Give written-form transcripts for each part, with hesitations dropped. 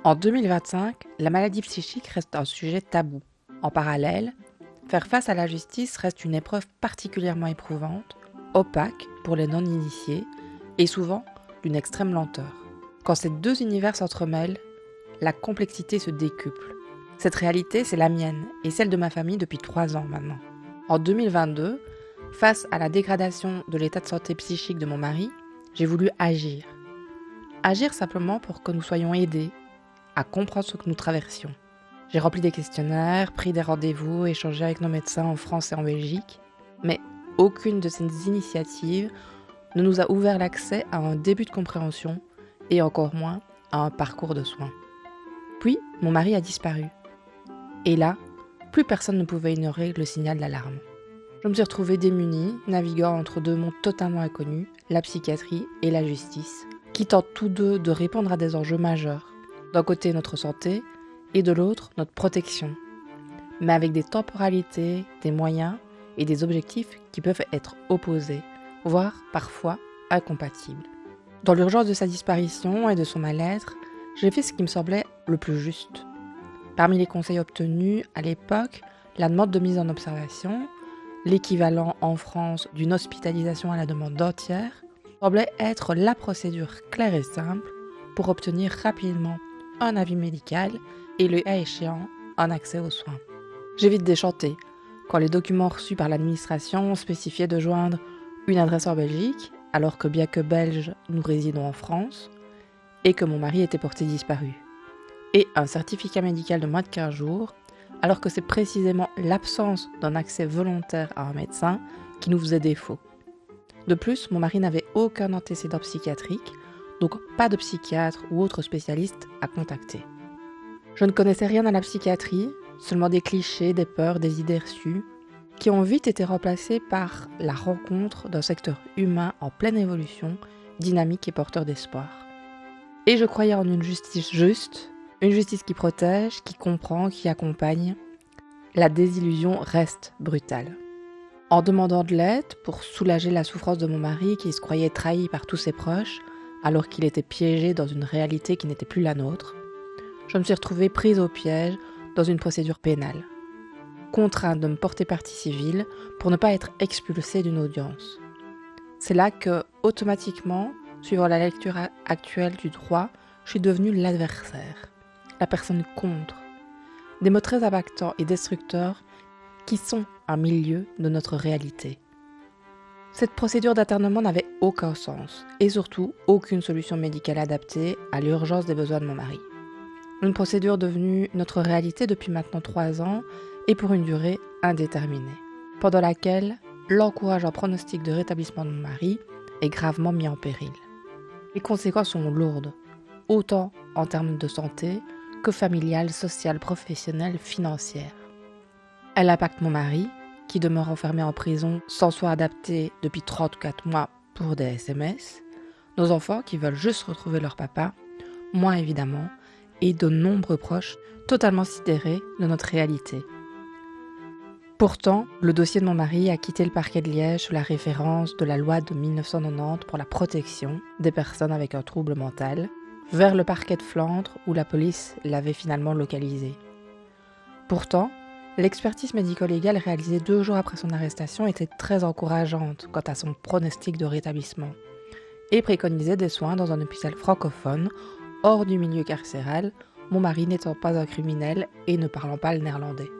En 2025, la maladie psychique reste un sujet tabou. En parallèle, faire face à la justice reste une épreuve particulièrement éprouvante, opaque pour les non-initiés et souvent d'une extrême lenteur. Quand ces deux univers s'entremêlent, la complexité se décuple. Cette réalité, c'est la mienne et celle de ma famille depuis 3 ans maintenant. En 2022, face à la dégradation de l'état de santé psychique de mon mari, j'ai voulu agir. Agir simplement pour que nous soyons aidés à comprendre ce que nous traversions. J'ai rempli des questionnaires, pris des rendez-vous, échangé avec nos médecins en France et en Belgique, mais aucune de ces initiatives ne nous a ouvert l'accès à un début de compréhension et encore moins à un parcours de soins. Puis, mon mari a disparu. Et là, plus personne ne pouvait ignorer le signal d'alarme. Je me suis retrouvée démunie, naviguant entre deux mondes totalement inconnus, la psychiatrie et la justice, qui tentent tous deux de répondre à des enjeux majeurs. D'un côté, notre santé, et de l'autre, notre protection. Mais avec des temporalités, des moyens et des objectifs qui peuvent être opposés, voire parfois incompatibles. Dans l'urgence de sa disparition et de son mal-être, j'ai fait ce qui me semblait le plus juste. Parmi les conseils obtenus à l'époque, la demande de mise en observation, l'équivalent en France d'une hospitalisation à la demande d'un tiers, semblait être la procédure claire et simple pour obtenir rapidement un avis médical et le cas échéant un accès aux soins. J'ai vite déchanté quand les documents reçus par l'administration spécifiaient de joindre une adresse en Belgique, alors que bien que belges, nous résidons en France, et que mon mari était porté disparu. Et un certificat médical de moins de 15 jours, alors que c'est précisément l'absence d'un accès volontaire à un médecin qui nous faisait défaut. De plus, mon mari n'avait aucun antécédent psychiatrique, donc pas de psychiatre ou autre spécialiste à contacter. Je ne connaissais rien à la psychiatrie, seulement des clichés, des peurs, des idées reçues, qui ont vite été remplacés par la rencontre d'un secteur humain en pleine évolution, dynamique et porteur d'espoir. Et je croyais en une justice juste, une justice qui protège, qui comprend, qui accompagne. La désillusion reste brutale. En demandant de l'aide pour soulager la souffrance de mon mari qui se croyait trahi par tous ses proches, alors qu'il était piégé dans une réalité qui n'était plus la nôtre, je me suis retrouvée prise au piège dans une procédure pénale, contrainte de me porter partie civile pour ne pas être expulsée d'une audience. C'est là que, automatiquement, suivant la lecture actuelle du droit, je suis devenue l'adversaire, la personne contre. Des mots très impactants et destructeurs qui sont un milieu de notre réalité. Cette procédure d'internement n'avait aucun sens et surtout aucune solution médicale adaptée à l'urgence des besoins de mon mari. Une procédure devenue notre réalité depuis maintenant 3 ans et pour une durée indéterminée, pendant laquelle l'encourageant pronostic de rétablissement de mon mari est gravement mis en péril. Les conséquences sont lourdes, autant en termes de santé que familiales, sociales, professionnelles, financières. Elle impacte mon mari, qui demeure enfermé en prison sans soins adaptés depuis 34 mois pour des SMS, nos enfants qui veulent juste retrouver leur papa, moi évidemment, et de nombreux proches totalement sidérés de notre réalité. Pourtant, le dossier de mon mari a quitté le parquet de Liège sous la référence de la loi de 1990 pour la protection des personnes avec un trouble mental, vers le parquet de Flandre où la police l'avait finalement localisé. Pourtant, l'expertise médico-légale réalisée 2 jours après son arrestation était très encourageante quant à son pronostic de rétablissement et préconisait des soins dans un hôpital francophone, hors du milieu carcéral, mon mari n'étant pas un criminel et ne parlant pas le néerlandais.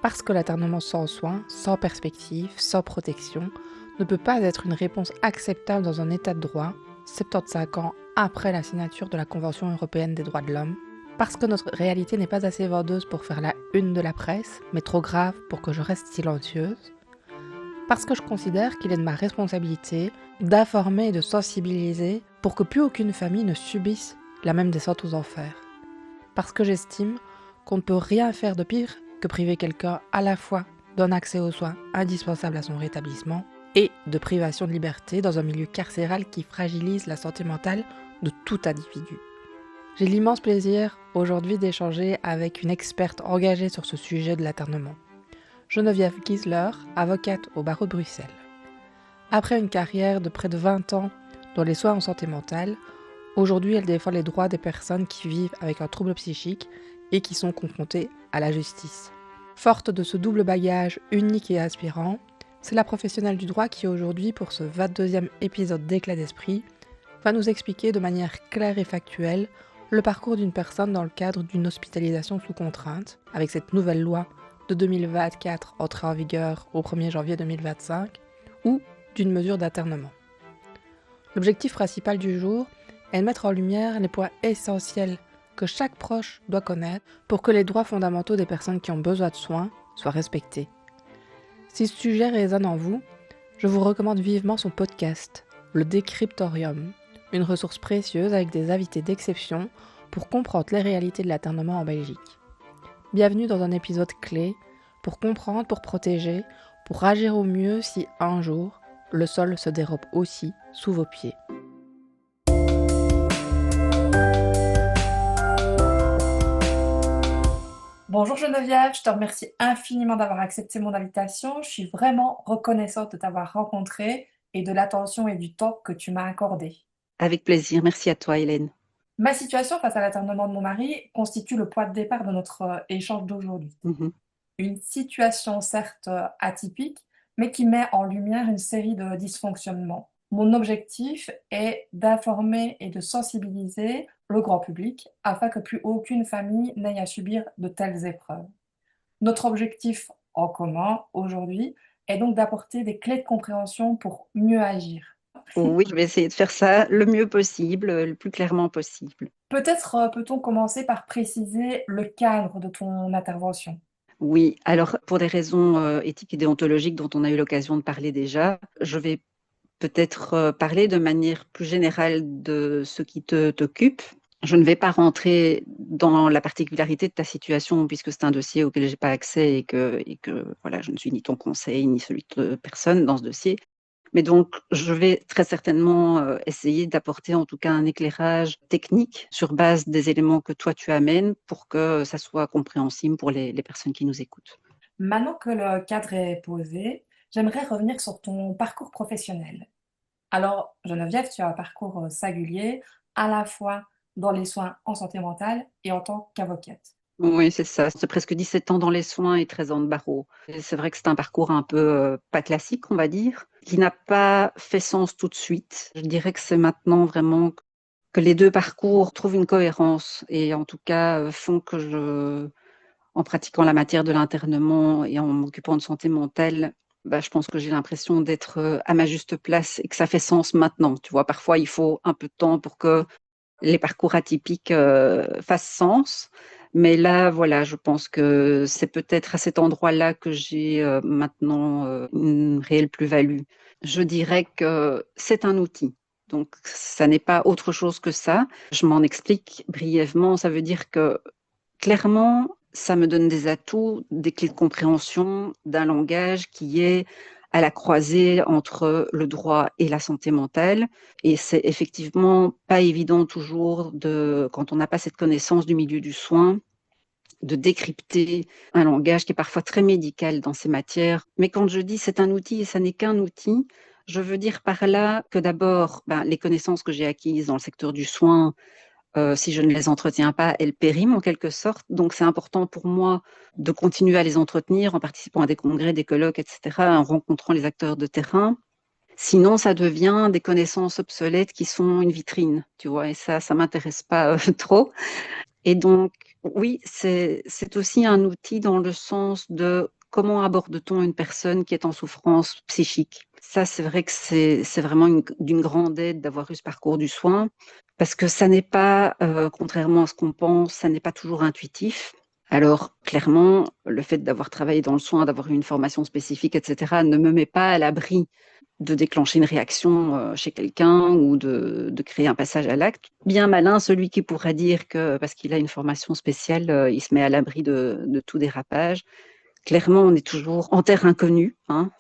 Parce que l'internement sans soins, sans perspective, sans protection, ne peut pas être une réponse acceptable dans un état de droit, 75 ans après la signature de la Convention européenne des droits de l'homme, parce que notre réalité n'est pas assez vendeuse pour faire la une de la presse, mais trop grave pour que je reste silencieuse, parce que je considère qu'il est de ma responsabilité d'informer et de sensibiliser pour que plus aucune famille ne subisse la même descente aux enfers, parce que j'estime qu'on ne peut rien faire de pire que priver quelqu'un à la fois d'un accès aux soins indispensables à son rétablissement et de privation de liberté dans un milieu carcéral qui fragilise la santé mentale de tout individu. J'ai l'immense plaisir aujourd'hui d'échanger avec une experte engagée sur ce sujet de l'internement. Geneviève Giesler, avocate au barreau de Bruxelles. Après une carrière de près de 20 ans dans les soins en santé mentale, Aujourd'hui, elle défend les droits des personnes qui vivent avec un trouble psychique et qui sont confrontées à la justice. Forte de ce double bagage unique et aspirant, c'est la professionnelle du droit qui aujourd'hui, pour ce 22e épisode d'Éclat d'esprit, va nous expliquer de manière claire et factuelle le parcours d'une personne dans le cadre d'une hospitalisation sous contrainte, avec cette nouvelle loi de 2024 entrée en vigueur au 1er janvier 2025, ou d'une mesure d'internement. L'objectif principal du jour est de mettre en lumière les points essentiels que chaque proche doit connaître pour que les droits fondamentaux des personnes qui ont besoin de soins soient respectés. Si ce sujet résonne en vous, je vous recommande vivement son podcast, le Décryptorium, une ressource précieuse avec des invités d'exception pour comprendre les réalités de l'internement en Belgique. Bienvenue dans un épisode clé pour comprendre, pour protéger, pour agir au mieux si un jour, le sol se dérobe aussi sous vos pieds. Bonjour Geneviève, je te remercie infiniment d'avoir accepté mon invitation. Je suis vraiment reconnaissante de t'avoir rencontrée et de l'attention et du temps que tu m'as accordé. Avec plaisir. Merci à toi, Hélène. Ma situation face à l'internement de mon mari constitue le point de départ de notre échange d'aujourd'hui. Mhm. Une situation certes atypique, mais qui met en lumière une série de dysfonctionnements. Mon objectif est d'informer et de sensibiliser le grand public afin que plus aucune famille n'aille à subir de telles épreuves. Notre objectif en commun aujourd'hui est donc d'apporter des clés de compréhension pour mieux agir. Oui, je vais essayer de faire ça le mieux possible, le plus clairement possible. Peut-être peut-on commencer par préciser le cadre de ton intervention. Oui, alors pour des raisons éthiques et déontologiques dont on a eu l'occasion de parler déjà, je vais peut-être parler de manière plus générale de ce qui t'occupe. Je ne vais pas rentrer dans la particularité de ta situation puisque c'est un dossier auquel je n'ai pas accès et que voilà, je ne suis ni ton conseil ni celui de personne dans ce dossier. Mais donc, je vais très certainement essayer d'apporter en tout cas un éclairage technique sur base des éléments que toi tu amènes pour que ça soit compréhensible pour les personnes qui nous écoutent. Maintenant que le cadre est posé, j'aimerais revenir sur ton parcours professionnel. Alors, Geneviève, tu as un parcours singulier, à la fois dans les soins en santé mentale et en tant qu'avocate. Oui, c'est ça. C'est presque 17 ans dans les soins et 13 ans de barreau. Et c'est vrai que c'est un parcours un peu pas classique, on va dire, qui n'a pas fait sens tout de suite. Je dirais que c'est maintenant vraiment que les deux parcours trouvent une cohérence et en tout cas font que en pratiquant la matière de l'internement et en m'occupant de santé mentale, je pense que j'ai l'impression d'être à ma juste place et que ça fait sens maintenant. Tu vois, parfois, il faut un peu de temps pour que les parcours atypiques fassent sens. Mais là, voilà, je pense que c'est peut-être à cet endroit-là que j'ai maintenant une réelle plus-value. Je dirais que c'est un outil. Donc, ça n'est pas autre chose que ça. Je m'en explique brièvement. Ça veut dire que clairement, ça me donne des atouts, des clés de compréhension d'un langage qui est à la croisée entre le droit et la santé mentale. Et c'est effectivement pas évident toujours quand on n'a pas cette connaissance du milieu du soin, de décrypter un langage qui est parfois très médical dans ces matières. Mais quand je dis c'est un outil et ça n'est qu'un outil, je veux dire par là que d'abord, les connaissances que j'ai acquises dans le secteur du soin, si je ne les entretiens pas, elles périment en quelque sorte. Donc, c'est important pour moi de continuer à les entretenir en participant à des congrès, des colloques, etc., en rencontrant les acteurs de terrain. Sinon, ça devient des connaissances obsolètes qui sont une vitrine, tu vois, et ça m'intéresse pas trop. Et donc, oui, c'est aussi un outil dans le sens de comment aborde-t-on une personne qui est en souffrance psychique. Ça, c'est vrai que c'est vraiment d'une grande aide d'avoir eu ce parcours du soin, parce que ça n'est pas, contrairement à ce qu'on pense, ça n'est pas toujours intuitif. Alors, clairement, le fait d'avoir travaillé dans le soin, d'avoir eu une formation spécifique, etc., ne me met pas à l'abri de déclencher une réaction chez quelqu'un ou de créer un passage à l'acte. Bien malin, celui qui pourrait dire que parce qu'il a une formation spéciale, il se met à l'abri de tout dérapage. Clairement, on est toujours en terre inconnue. Hein.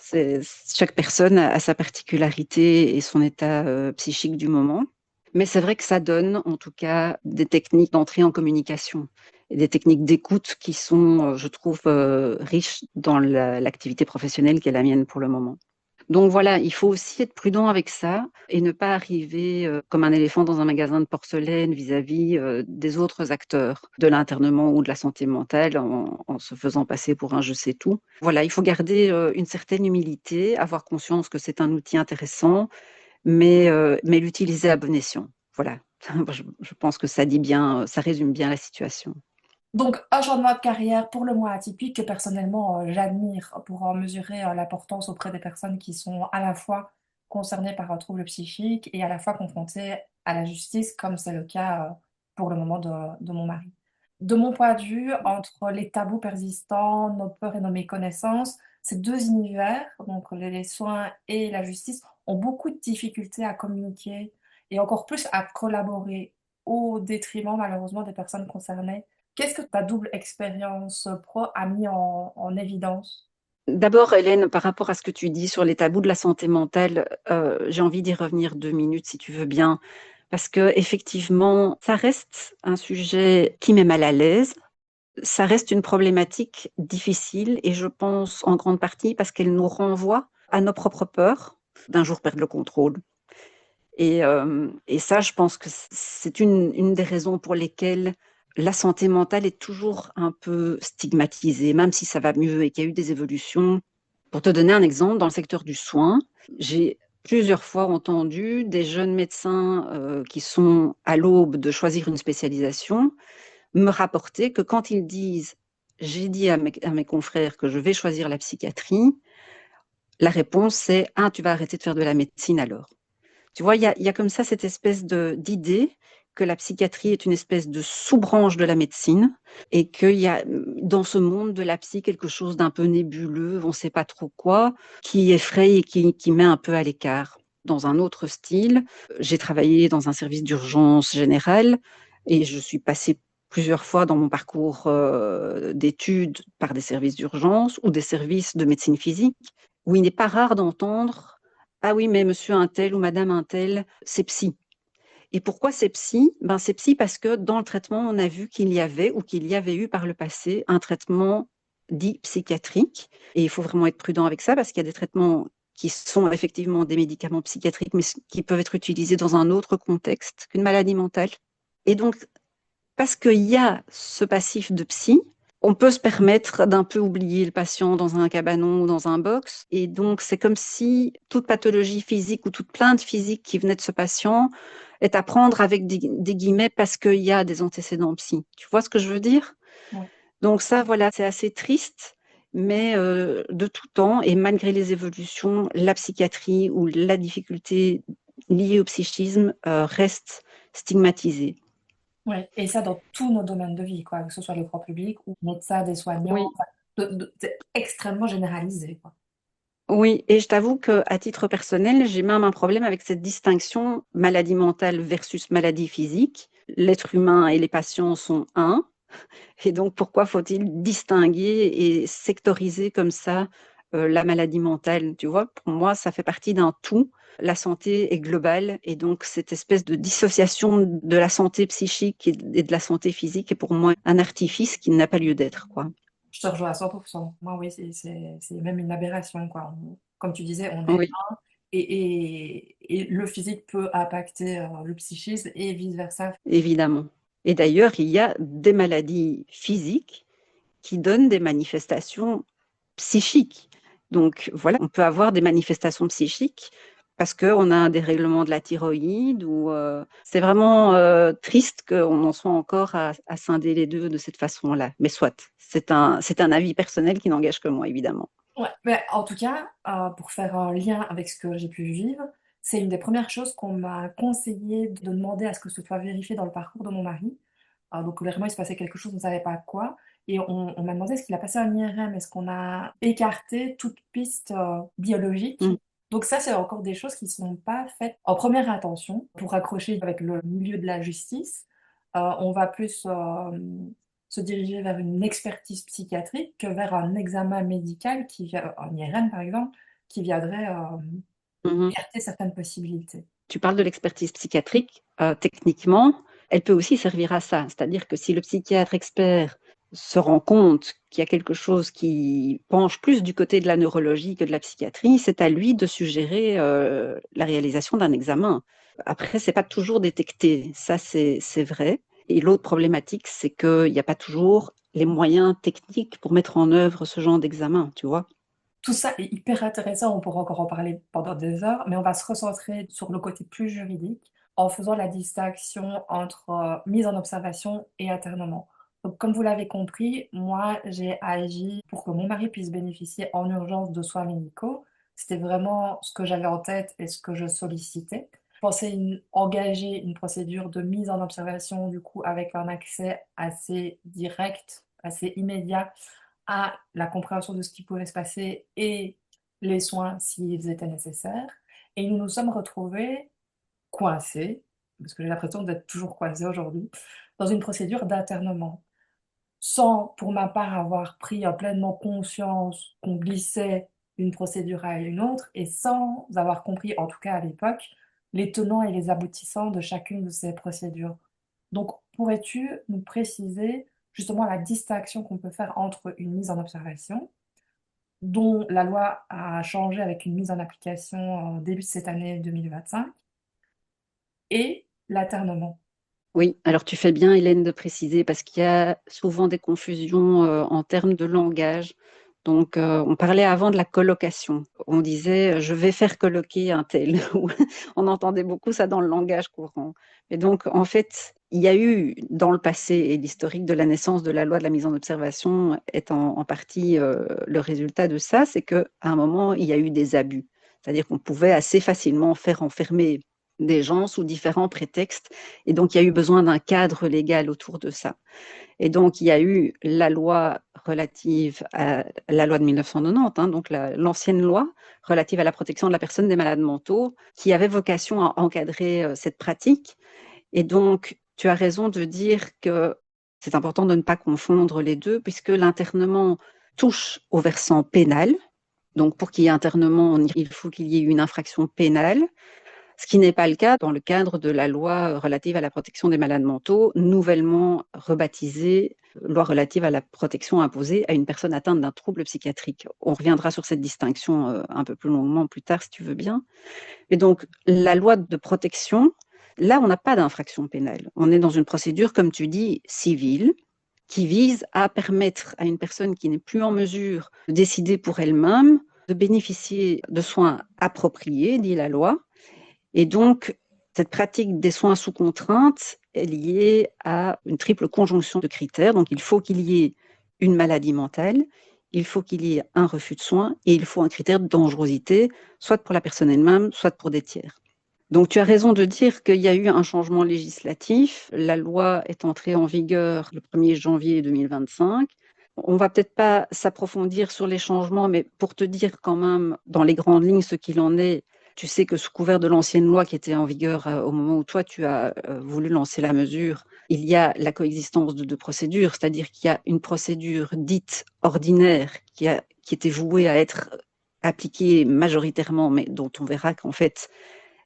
Chaque personne a sa particularité et son état psychique du moment. Mais c'est vrai que ça donne, en tout cas, des techniques d'entrée en communication et des techniques d'écoute qui sont, je trouve, riches dans l'activité professionnelle qui est la mienne pour le moment. Donc voilà, il faut aussi être prudent avec ça et ne pas arriver comme un éléphant dans un magasin de porcelaine vis-à-vis des autres acteurs de l'internement ou de la santé mentale en se faisant passer pour un je sais tout. Voilà, il faut garder une certaine humilité, avoir conscience que c'est un outil intéressant, mais l'utiliser à bon escient. Voilà, je pense que ça dit bien, ça résume bien la situation. Donc, un changement de carrière pour le moins atypique que personnellement j'admire pour en mesurer l'importance auprès des personnes qui sont à la fois concernées par un trouble psychique et à la fois confrontées à la justice, comme c'est le cas pour le moment de mon mari. De mon point de vue, entre les tabous persistants, nos peurs et nos méconnaissances, ces deux univers, donc les soins et la justice, ont beaucoup de difficultés à communiquer et encore plus à collaborer au détriment malheureusement des personnes concernées. Qu'est-ce que ta double expérience pro a mis en évidence? D'abord, Hélène, par rapport à ce que tu dis sur les tabous de la santé mentale, j'ai envie d'y revenir 2 minutes si tu veux bien, parce que effectivement, ça reste un sujet qui met mal à l'aise. Ça reste une problématique difficile et je pense en grande partie parce qu'elle nous renvoie à nos propres peurs d'un jour perdre le contrôle. Et ça, je pense que c'est une des raisons pour lesquelles la santé mentale est toujours un peu stigmatisée, même si ça va mieux et qu'il y a eu des évolutions. Pour te donner un exemple, dans le secteur du soin, j'ai plusieurs fois entendu des jeunes médecins qui sont à l'aube de choisir une spécialisation me rapporter que quand ils disent j'ai dit à mes confrères que je vais choisir la psychiatrie, la réponse c'est ah, tu vas arrêter de faire de la médecine alors. Tu vois, il y a comme ça cette espèce d'idée que la psychiatrie est une espèce de sous-branche de la médecine et qu'il y a dans ce monde de la psy quelque chose d'un peu nébuleux, on ne sait pas trop quoi, qui effraie et qui met un peu à l'écart. Dans un autre style, j'ai travaillé dans un service d'urgence générale et je suis passée plusieurs fois dans mon parcours d'études par des services d'urgence ou des services de médecine physique où il n'est pas rare d'entendre ah oui, mais monsieur un tel ou madame un tel, c'est psy. Et pourquoi c'est psy? Ben, c'est psy parce que dans le traitement, on a vu qu'il y avait ou qu'il y avait eu par le passé un traitement dit psychiatrique. Et il faut vraiment être prudent avec ça parce qu'il y a des traitements qui sont effectivement des médicaments psychiatriques, mais qui peuvent être utilisés dans un autre contexte qu'une maladie mentale. Et donc, parce qu'il y a ce passif de psy, on peut se permettre d'un peu oublier le patient dans un cabanon ou dans un box. Et donc, c'est comme si toute pathologie physique ou toute plainte physique qui venait de ce patient est à prendre avec des guillemets parce qu'il y a des antécédents psy. Tu vois ce que je veux dire? Ouais. Donc ça, voilà, c'est assez triste, mais de tout temps, et malgré les évolutions, la psychiatrie ou la difficulté liée au psychisme reste stigmatisée. Oui, et ça dans tous nos domaines de vie, quoi, que ce soit le grand public ou médecins, des soignants, Oui. enfin, c'est extrêmement généralisé, quoi. Oui, et je t'avoue qu'à titre personnel, j'ai même un problème avec cette distinction maladie mentale versus maladie physique. L'être humain et les patients sont un, et donc pourquoi faut-il distinguer et sectoriser comme ça la maladie mentale? Tu vois, pour moi, ça fait partie d'un tout. La santé est globale, et donc cette espèce de dissociation de la santé psychique et de la santé physique est pour moi un artifice qui n'a pas lieu d'être, quoi. Je te rejoins à 100%. Moi, oui, c'est même une aberration, quoi. Comme tu disais, on est Oui, et le physique peut impacter le psychisme et vice-versa. évidemment. Et d'ailleurs, il y a des maladies physiques qui donnent des manifestations psychiques. Donc voilà, on peut avoir des manifestations psychiques parce qu'on a un dérèglement de la thyroïde ou c'est vraiment triste qu'on en soit encore à scinder les deux de cette façon-là. Mais soit, c'est un avis personnel qui n'engage que moi, évidemment. Ouais, mais en tout cas, pour faire un lien avec ce que j'ai pu vivre, c'est une des premières choses qu'on m'a conseillé de demander à ce que ce soit vérifié dans le parcours de mon mari. Donc clairement, il se passait quelque chose, on ne savait pas quoi. Et on m'a demandé est-ce qu'il a passé un IRM, est-ce qu'on a écarté toute piste biologique. Mm. Donc ça, c'est encore des choses qui ne sont pas faites en première intention pour accrocher avec le milieu de la justice. On va plus se diriger vers une expertise psychiatrique que vers un examen médical, un IRM par exemple, qui viendrait Mhm. écarter certaines possibilités. Tu parles de l'expertise psychiatrique. Techniquement, elle peut aussi servir à ça. C'est-à-dire que si le psychiatre expert se rend compte qu'il y a quelque chose qui penche plus du côté de la neurologie que de la psychiatrie, c'est à lui de suggérer la réalisation d'un examen. Après, c'est pas toujours détecté, ça c'est vrai. Et l'autre problématique, c'est qu'il n'y a pas toujours les moyens techniques pour mettre en œuvre ce genre d'examen, tu vois. Tout ça est hyper intéressant, on pourra encore en parler pendant des heures, mais on va se recentrer sur le côté plus juridique en faisant la distinction entre mise en observation et internement. Donc, comme vous l'avez compris, moi, j'ai agi pour que mon mari puisse bénéficier en urgence de soins médicaux. C'était vraiment ce que j'avais en tête et ce que je sollicitais. Je pensais engager une procédure de mise en observation, du coup, avec un accès assez direct, assez immédiat à la compréhension de ce qui pouvait se passer et les soins s'ils étaient nécessaires. Et nous nous sommes retrouvés coincés, parce que j'ai l'impression d'être toujours coincés aujourd'hui, dans une procédure d'internement, sans, pour ma part, avoir pris pleinement conscience qu'on glissait d'une procédure à une autre et sans avoir compris, en tout cas à l'époque, les tenants et les aboutissants de chacune de ces procédures. Donc, pourrais-tu nous préciser justement la distinction qu'on peut faire entre une mise en observation, dont la loi a changé avec une mise en application en début de cette année 2025, et l'internement? Oui, alors tu fais bien, Hélène, de préciser parce qu'il y a souvent des confusions en termes de langage. Donc, on parlait avant de la colocation. On disait je vais faire colloquer un tel. On entendait beaucoup ça dans le langage courant. Et donc, en fait, il y a eu dans le passé, et l'historique de la naissance de la loi de la mise en observation est en partie le résultat de ça, c'est qu'à un moment, il y a eu des abus. C'est-à-dire qu'on pouvait assez facilement faire enfermer des gens sous différents prétextes. Et donc, il y a eu besoin d'un cadre légal autour de ça. Et donc, il y a eu la loi relative à la loi de 1990, hein, donc l'ancienne loi relative à la protection de la personne des malades mentaux, qui avait vocation à encadrer cette pratique. Et donc, tu as raison de dire que c'est important de ne pas confondre les deux, puisque l'internement touche au versant pénal. Donc, pour qu'il y ait internement, il faut qu'il y ait une infraction pénale, ce qui n'est pas le cas dans le cadre de la loi relative à la protection des malades mentaux, nouvellement rebaptisée loi relative à la protection imposée à une personne atteinte d'un trouble psychiatrique. On reviendra sur cette distinction un peu plus longuement plus tard, si tu veux bien. Et donc, la loi de protection, là, on n'a pas d'infraction pénale. On est dans une procédure, comme tu dis, civile, qui vise à permettre à une personne qui n'est plus en mesure de décider pour elle-même de bénéficier de soins appropriés, dit la loi. Et donc, cette pratique des soins sous contrainte est liée à une triple conjonction de critères. Donc, il faut qu'il y ait une maladie mentale, il faut qu'il y ait un refus de soins et il faut un critère de dangerosité, soit pour la personne elle-même, soit pour des tiers. Donc, tu as raison de dire qu'il y a eu un changement législatif. La loi est entrée en vigueur le 1er janvier 2025. On va peut-être pas s'approfondir sur les changements, mais pour te dire quand même dans les grandes lignes ce qu'il en est, tu sais que sous couvert de l'ancienne loi qui était en vigueur au moment où toi tu as voulu lancer la mesure, il y a la coexistence de deux procédures, c'est-à-dire qu'il y a une procédure dite ordinaire qui était vouée à être appliquée majoritairement, mais dont on verra qu'en fait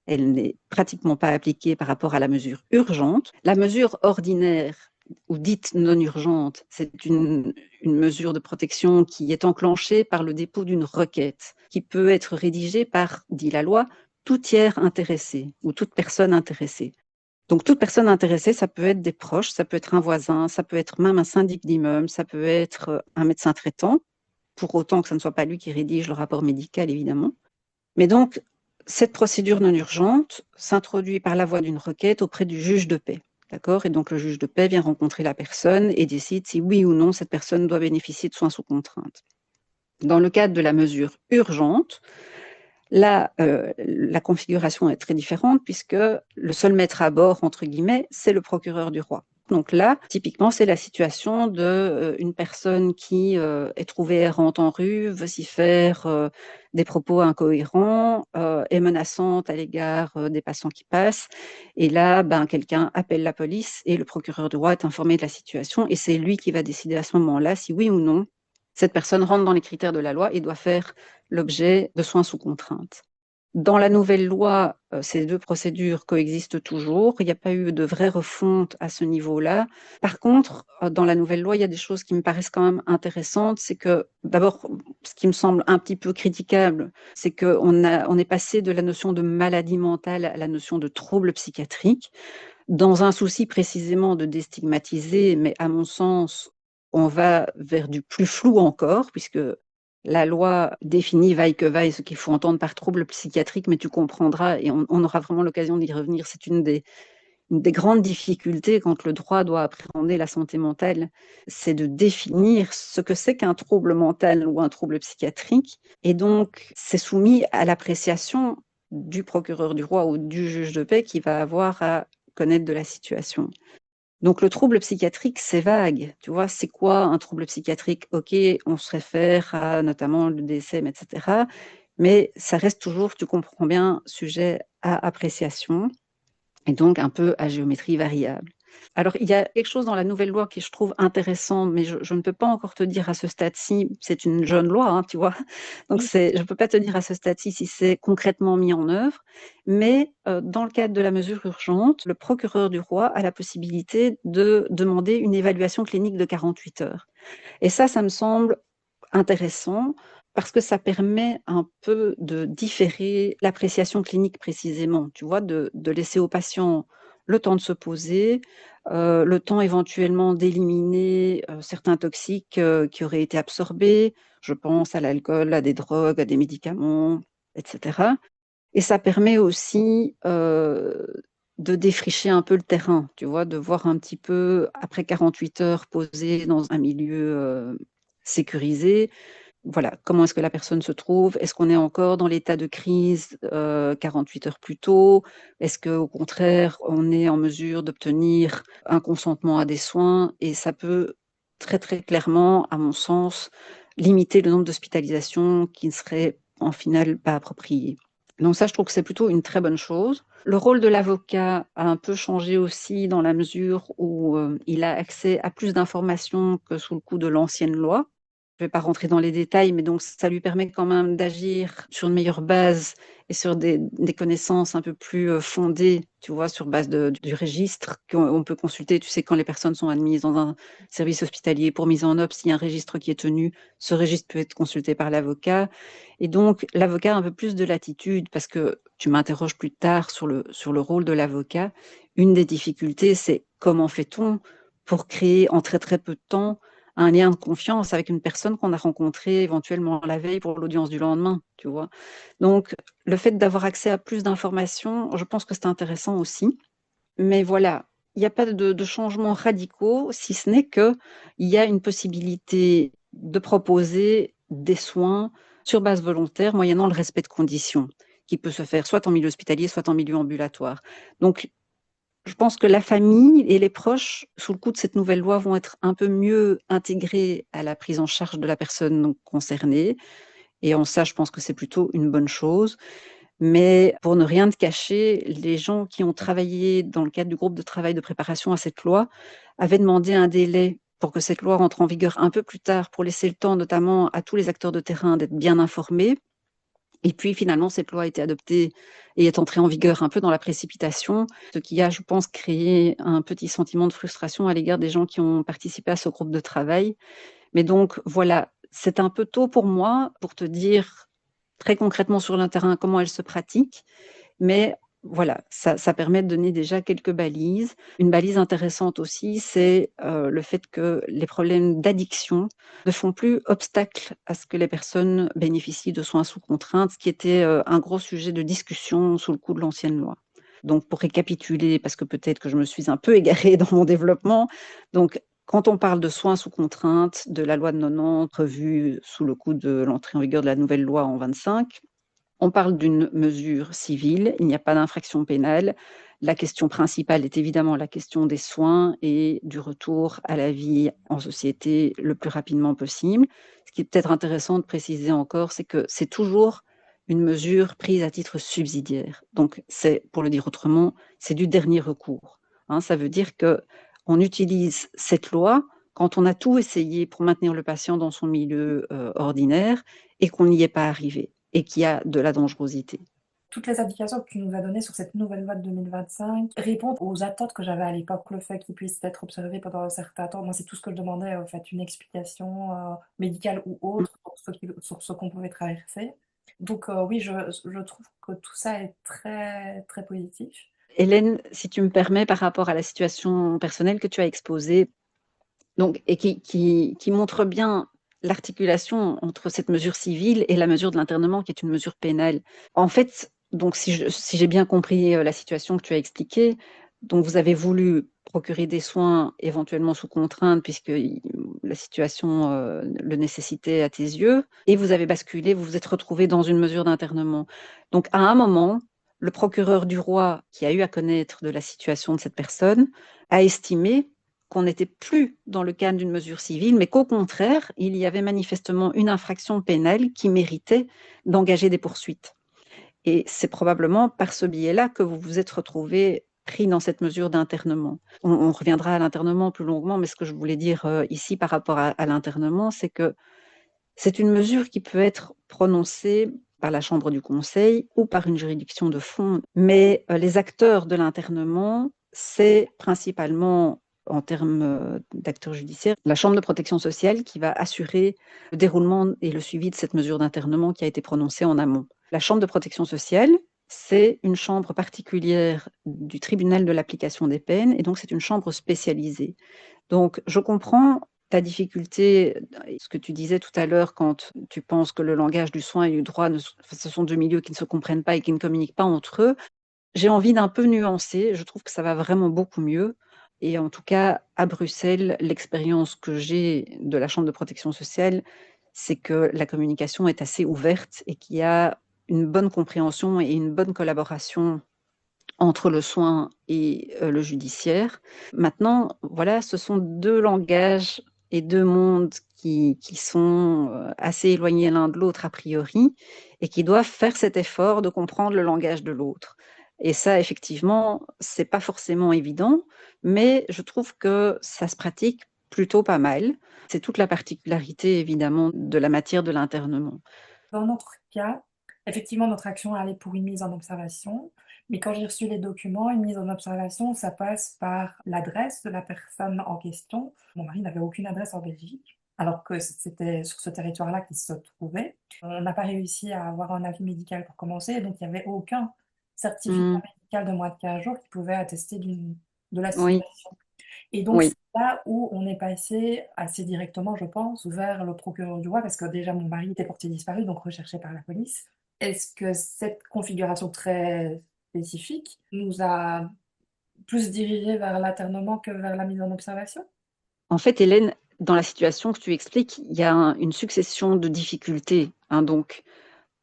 elle n'est pratiquement pas appliquée par rapport à la mesure urgente. La mesure ordinaire ou dite non urgente, c'est une mesure de protection qui est enclenchée par le dépôt d'une requête qui peut être rédigée par, dit la loi, tout tiers intéressé ou toute personne intéressée. Donc toute personne intéressée, ça peut être des proches, ça peut être un voisin, ça peut être même un syndic d'immeuble, ça peut être un médecin traitant, pour autant que ce ne soit pas lui qui rédige le rapport médical, évidemment. Mais donc, cette procédure non urgente s'introduit par la voie d'une requête auprès du juge de paix. D'accord ? Et donc, le juge de paix vient rencontrer la personne et décide si oui ou non cette personne doit bénéficier de soins sous contrainte. Dans le cadre de la mesure urgente, là, la configuration est très différente puisque le seul maître à bord, entre guillemets, c'est le procureur du roi. Donc là, typiquement, c'est la situation d'une personne qui est trouvée errante en rue, veut s'y faire des propos incohérents, est menaçante à l'égard des passants qui passent. Et là, quelqu'un appelle la police et le procureur du roi est informé de la situation et c'est lui qui va décider à ce moment-là si oui ou non cette personne rentre dans les critères de la loi et doit faire l'objet de soins sous contrainte. Dans la nouvelle loi, ces deux procédures coexistent toujours. Il n'y a pas eu de vraie refonte à ce niveau-là. Par contre, dans la nouvelle loi, il y a des choses qui me paraissent quand même intéressantes. C'est que, d'abord, ce qui me semble un petit peu critiquable, c'est on est passé de la notion de maladie mentale à la notion de trouble psychiatrique, dans un souci précisément de déstigmatiser, mais à mon sens, on va vers du plus flou encore, puisque la loi définit vaille que vaille ce qu'il faut entendre par trouble psychiatrique, mais tu comprendras, et on aura vraiment l'occasion d'y revenir, c'est une des grandes difficultés quand le droit doit appréhender la santé mentale, c'est de définir ce que c'est qu'un trouble mental ou un trouble psychiatrique. Et donc, c'est soumis à l'appréciation du procureur du roi ou du juge de paix qui va avoir à connaître de la situation. Donc le trouble psychiatrique, c'est vague. Tu vois, c'est quoi un trouble psychiatrique? Ok, on se réfère à notamment le DSM, etc. Mais ça reste toujours, tu comprends bien, sujet à appréciation et donc un peu à géométrie variable. Alors, il y a quelque chose dans la nouvelle loi qui je trouve intéressant, mais je ne peux pas encore te dire à ce stade-ci, c'est une jeune loi, hein, tu vois, donc je ne peux pas te dire à ce stade-ci si c'est concrètement mis en œuvre, mais dans le cadre de la mesure urgente, le procureur du roi a la possibilité de demander une évaluation clinique de 48 heures. Et ça me semble intéressant parce que ça permet un peu de différer l'appréciation clinique précisément, tu vois, de laisser au patient le temps de se poser, le temps éventuellement d'éliminer certains toxiques qui auraient été absorbés, je pense à l'alcool, à des drogues, à des médicaments, etc. Et ça permet aussi de défricher un peu le terrain, tu vois, de voir un petit peu, après 48 heures posées dans un milieu sécurisé, voilà, comment est-ce que la personne se trouve? Est-ce qu'on est encore dans l'état de crise 48 heures plus tôt? Est-ce qu'au contraire, on est en mesure d'obtenir un consentement à des soins? Et ça peut très très clairement, à mon sens, limiter le nombre d'hospitalisations qui ne seraient en final pas appropriées. Donc ça, je trouve que c'est plutôt une très bonne chose. Le rôle de l'avocat a un peu changé aussi dans la mesure où il a accès à plus d'informations que sous le coup de l'ancienne loi. Je ne vais pas rentrer dans les détails, mais donc ça lui permet quand même d'agir sur une meilleure base et sur des connaissances un peu plus fondées, tu vois, sur base du registre qu'on peut consulter. Tu sais, quand les personnes sont admises dans un service hospitalier pour mise en obs, s'il y a un registre qui est tenu, ce registre peut être consulté par l'avocat. Et donc, l'avocat a un peu plus de latitude parce que tu m'interroges plus tard sur le rôle de l'avocat. Une des difficultés, c'est comment fait-on pour créer en très très peu de temps un lien de confiance avec une personne qu'on a rencontrée éventuellement la veille pour l'audience du lendemain, tu vois. Donc, le fait d'avoir accès à plus d'informations, je pense que c'est intéressant aussi. Mais voilà, il n'y a pas de changements radicaux, si ce n'est qu'il y a une possibilité de proposer des soins sur base volontaire, moyennant le respect de conditions, qui peut se faire soit en milieu hospitalier, soit en milieu ambulatoire. Donc, je pense que la famille et les proches, sous le coup de cette nouvelle loi, vont être un peu mieux intégrés à la prise en charge de la personne concernée. Et en ça, je pense que c'est plutôt une bonne chose. Mais pour ne rien te cacher, les gens qui ont travaillé dans le cadre du groupe de travail de préparation à cette loi avaient demandé un délai pour que cette loi rentre en vigueur un peu plus tard, pour laisser le temps notamment à tous les acteurs de terrain d'être bien informés. Et puis finalement, cette loi a été adoptée et est entrée en vigueur un peu dans la précipitation, ce qui a, je pense, créé un petit sentiment de frustration à l'égard des gens qui ont participé à ce groupe de travail. Mais donc voilà, c'est un peu tôt pour moi pour te dire très concrètement sur le terrain comment elle se pratique, mais voilà, ça permet de donner déjà quelques balises. Une balise intéressante aussi, c'est le fait que les problèmes d'addiction ne font plus obstacle à ce que les personnes bénéficient de soins sous contrainte, ce qui était un gros sujet de discussion sous le coup de l'ancienne loi. Donc, pour récapituler, parce que peut-être que je me suis un peu égarée dans mon développement, donc quand on parle de soins sous contrainte, de la loi de 90, revue sous le coup de l'entrée en vigueur de la nouvelle loi en 25, on parle d'une mesure civile, il n'y a pas d'infraction pénale. La question principale est évidemment la question des soins et du retour à la vie en société le plus rapidement possible. Ce qui est peut-être intéressant de préciser encore, c'est que c'est toujours une mesure prise à titre subsidiaire. Donc, c'est, pour le dire autrement, c'est du dernier recours. Ça veut dire qu'on utilise cette loi quand on a tout essayé pour maintenir le patient dans son milieu ordinaire et qu'on n'y est pas arrivé et qu'il y a de la dangerosité. toutes les indications que tu nous as données sur cette nouvelle loi de 2025 répondent aux attentes que j'avais à l'époque. Le fait qu'ils puissent être observés pendant un certain temps, moi, c'est tout ce que je demandais, en fait, une explication médicale ou autre sur ce qu'on pouvait traverser. Donc, oui, je trouve que tout ça est très, très positif. Hélène, si tu me permets, par rapport à la situation personnelle que tu as exposée, donc, et qui montre bien l'articulation entre cette mesure civile et la mesure de l'internement, qui est une mesure pénale. En fait, donc, si j'ai bien compris la situation que tu as expliquée, donc vous avez voulu procurer des soins éventuellement sous contrainte, puisque la situation le nécessitait à tes yeux, et vous avez basculé, vous vous êtes retrouvé dans une mesure d'internement. Donc, à un moment, le procureur du roi, qui a eu à connaître de la situation de cette personne, a estimé qu'on n'était plus dans le cadre d'une mesure civile, mais qu'au contraire, il y avait manifestement une infraction pénale qui méritait d'engager des poursuites. Et c'est probablement par ce biais-là que vous vous êtes retrouvé pris dans cette mesure d'internement. On reviendra à l'internement plus longuement, mais ce que je voulais dire ici par rapport à l'internement, c'est que c'est une mesure qui peut être prononcée par la Chambre du Conseil ou par une juridiction de fond, mais les acteurs de l'internement, c'est principalement, en termes d'acteurs judiciaires, la Chambre de protection sociale qui va assurer le déroulement et le suivi de cette mesure d'internement qui a été prononcée en amont. La Chambre de protection sociale, c'est une chambre particulière du tribunal de l'application des peines, et donc c'est une chambre spécialisée. Donc je comprends ta difficulté, ce que tu disais tout à l'heure, quand tu penses que le langage du soin et du droit, ce sont deux milieux qui ne se comprennent pas et qui ne communiquent pas entre eux. J'ai envie d'un peu nuancer, je trouve que ça va vraiment beaucoup mieux. Et en tout cas, à Bruxelles, l'expérience que j'ai de la Chambre de protection sociale, c'est que la communication est assez ouverte et qu'il y a une bonne compréhension et une bonne collaboration entre le soin et le judiciaire. Maintenant, voilà, ce sont deux langages et deux mondes qui sont assez éloignés l'un de l'autre a priori et qui doivent faire cet effort de comprendre le langage de l'autre. Et ça, effectivement, c'est pas forcément évident, mais je trouve que ça se pratique plutôt pas mal. C'est toute la particularité, évidemment, de la matière de l'internement. Dans notre cas, effectivement, notre action allait pour une mise en observation, mais quand j'ai reçu les documents, une mise en observation, ça passe par l'adresse de la personne en question. Mon mari n'avait aucune adresse en Belgique, alors que c'était sur ce territoire-là qu'il se trouvait. On n'a pas réussi à avoir un avis médical pour commencer, donc il n'y avait aucun certificat Mmh, médical de moins de 15 jours qui pouvait attester de la oui, situation. Et donc, oui. c'est là où on est passé assez directement, je pense, vers le procureur du roi, parce que déjà mon mari était porté disparu, donc recherché par la police. Est-ce que cette configuration très spécifique nous a plus dirigés vers l'internement que vers la mise en observation? En fait, Hélène, dans la situation que tu expliques, il y a une succession de difficultés. Hein, donc,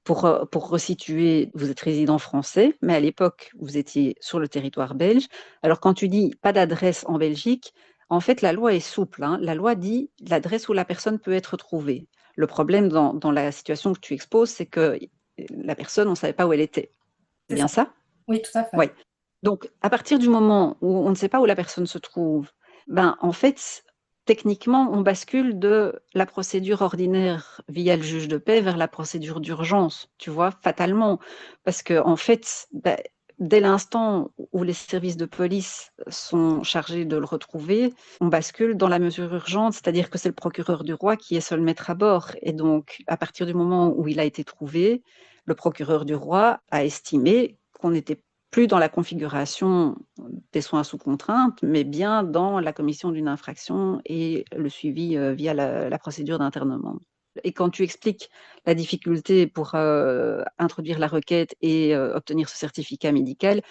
pour resituer, vous êtes résident français, mais à l'époque, vous étiez sur le territoire belge. Alors, quand tu dis pas d'adresse en Belgique, en fait, la loi est souple. Hein. La loi dit l'adresse où la personne peut être trouvée. Le problème dans la situation que tu exposes, c'est que la personne, on ne savait pas où elle était. C'est C'est bien ça. ça? Oui, tout à fait. Oui. Donc, à partir du moment où on ne sait pas où la personne se trouve, ben, en fait, techniquement, on bascule de la procédure ordinaire via le juge de paix vers la procédure d'urgence, tu vois, fatalement. Parce que, en fait, ben, dès l'instant où les services de police sont chargés de le retrouver, on bascule dans la mesure urgente, c'est-à-dire que c'est le procureur du roi qui est seul maître à bord. Et donc, à partir du moment où il a été trouvé, le procureur du roi a estimé qu'on était plus dans la configuration des soins sous contrainte, mais bien dans la commission d'une infraction et le suivi via la procédure d'internement. Et quand tu expliques la difficulté pour introduire la requête et obtenir ce certificat médical,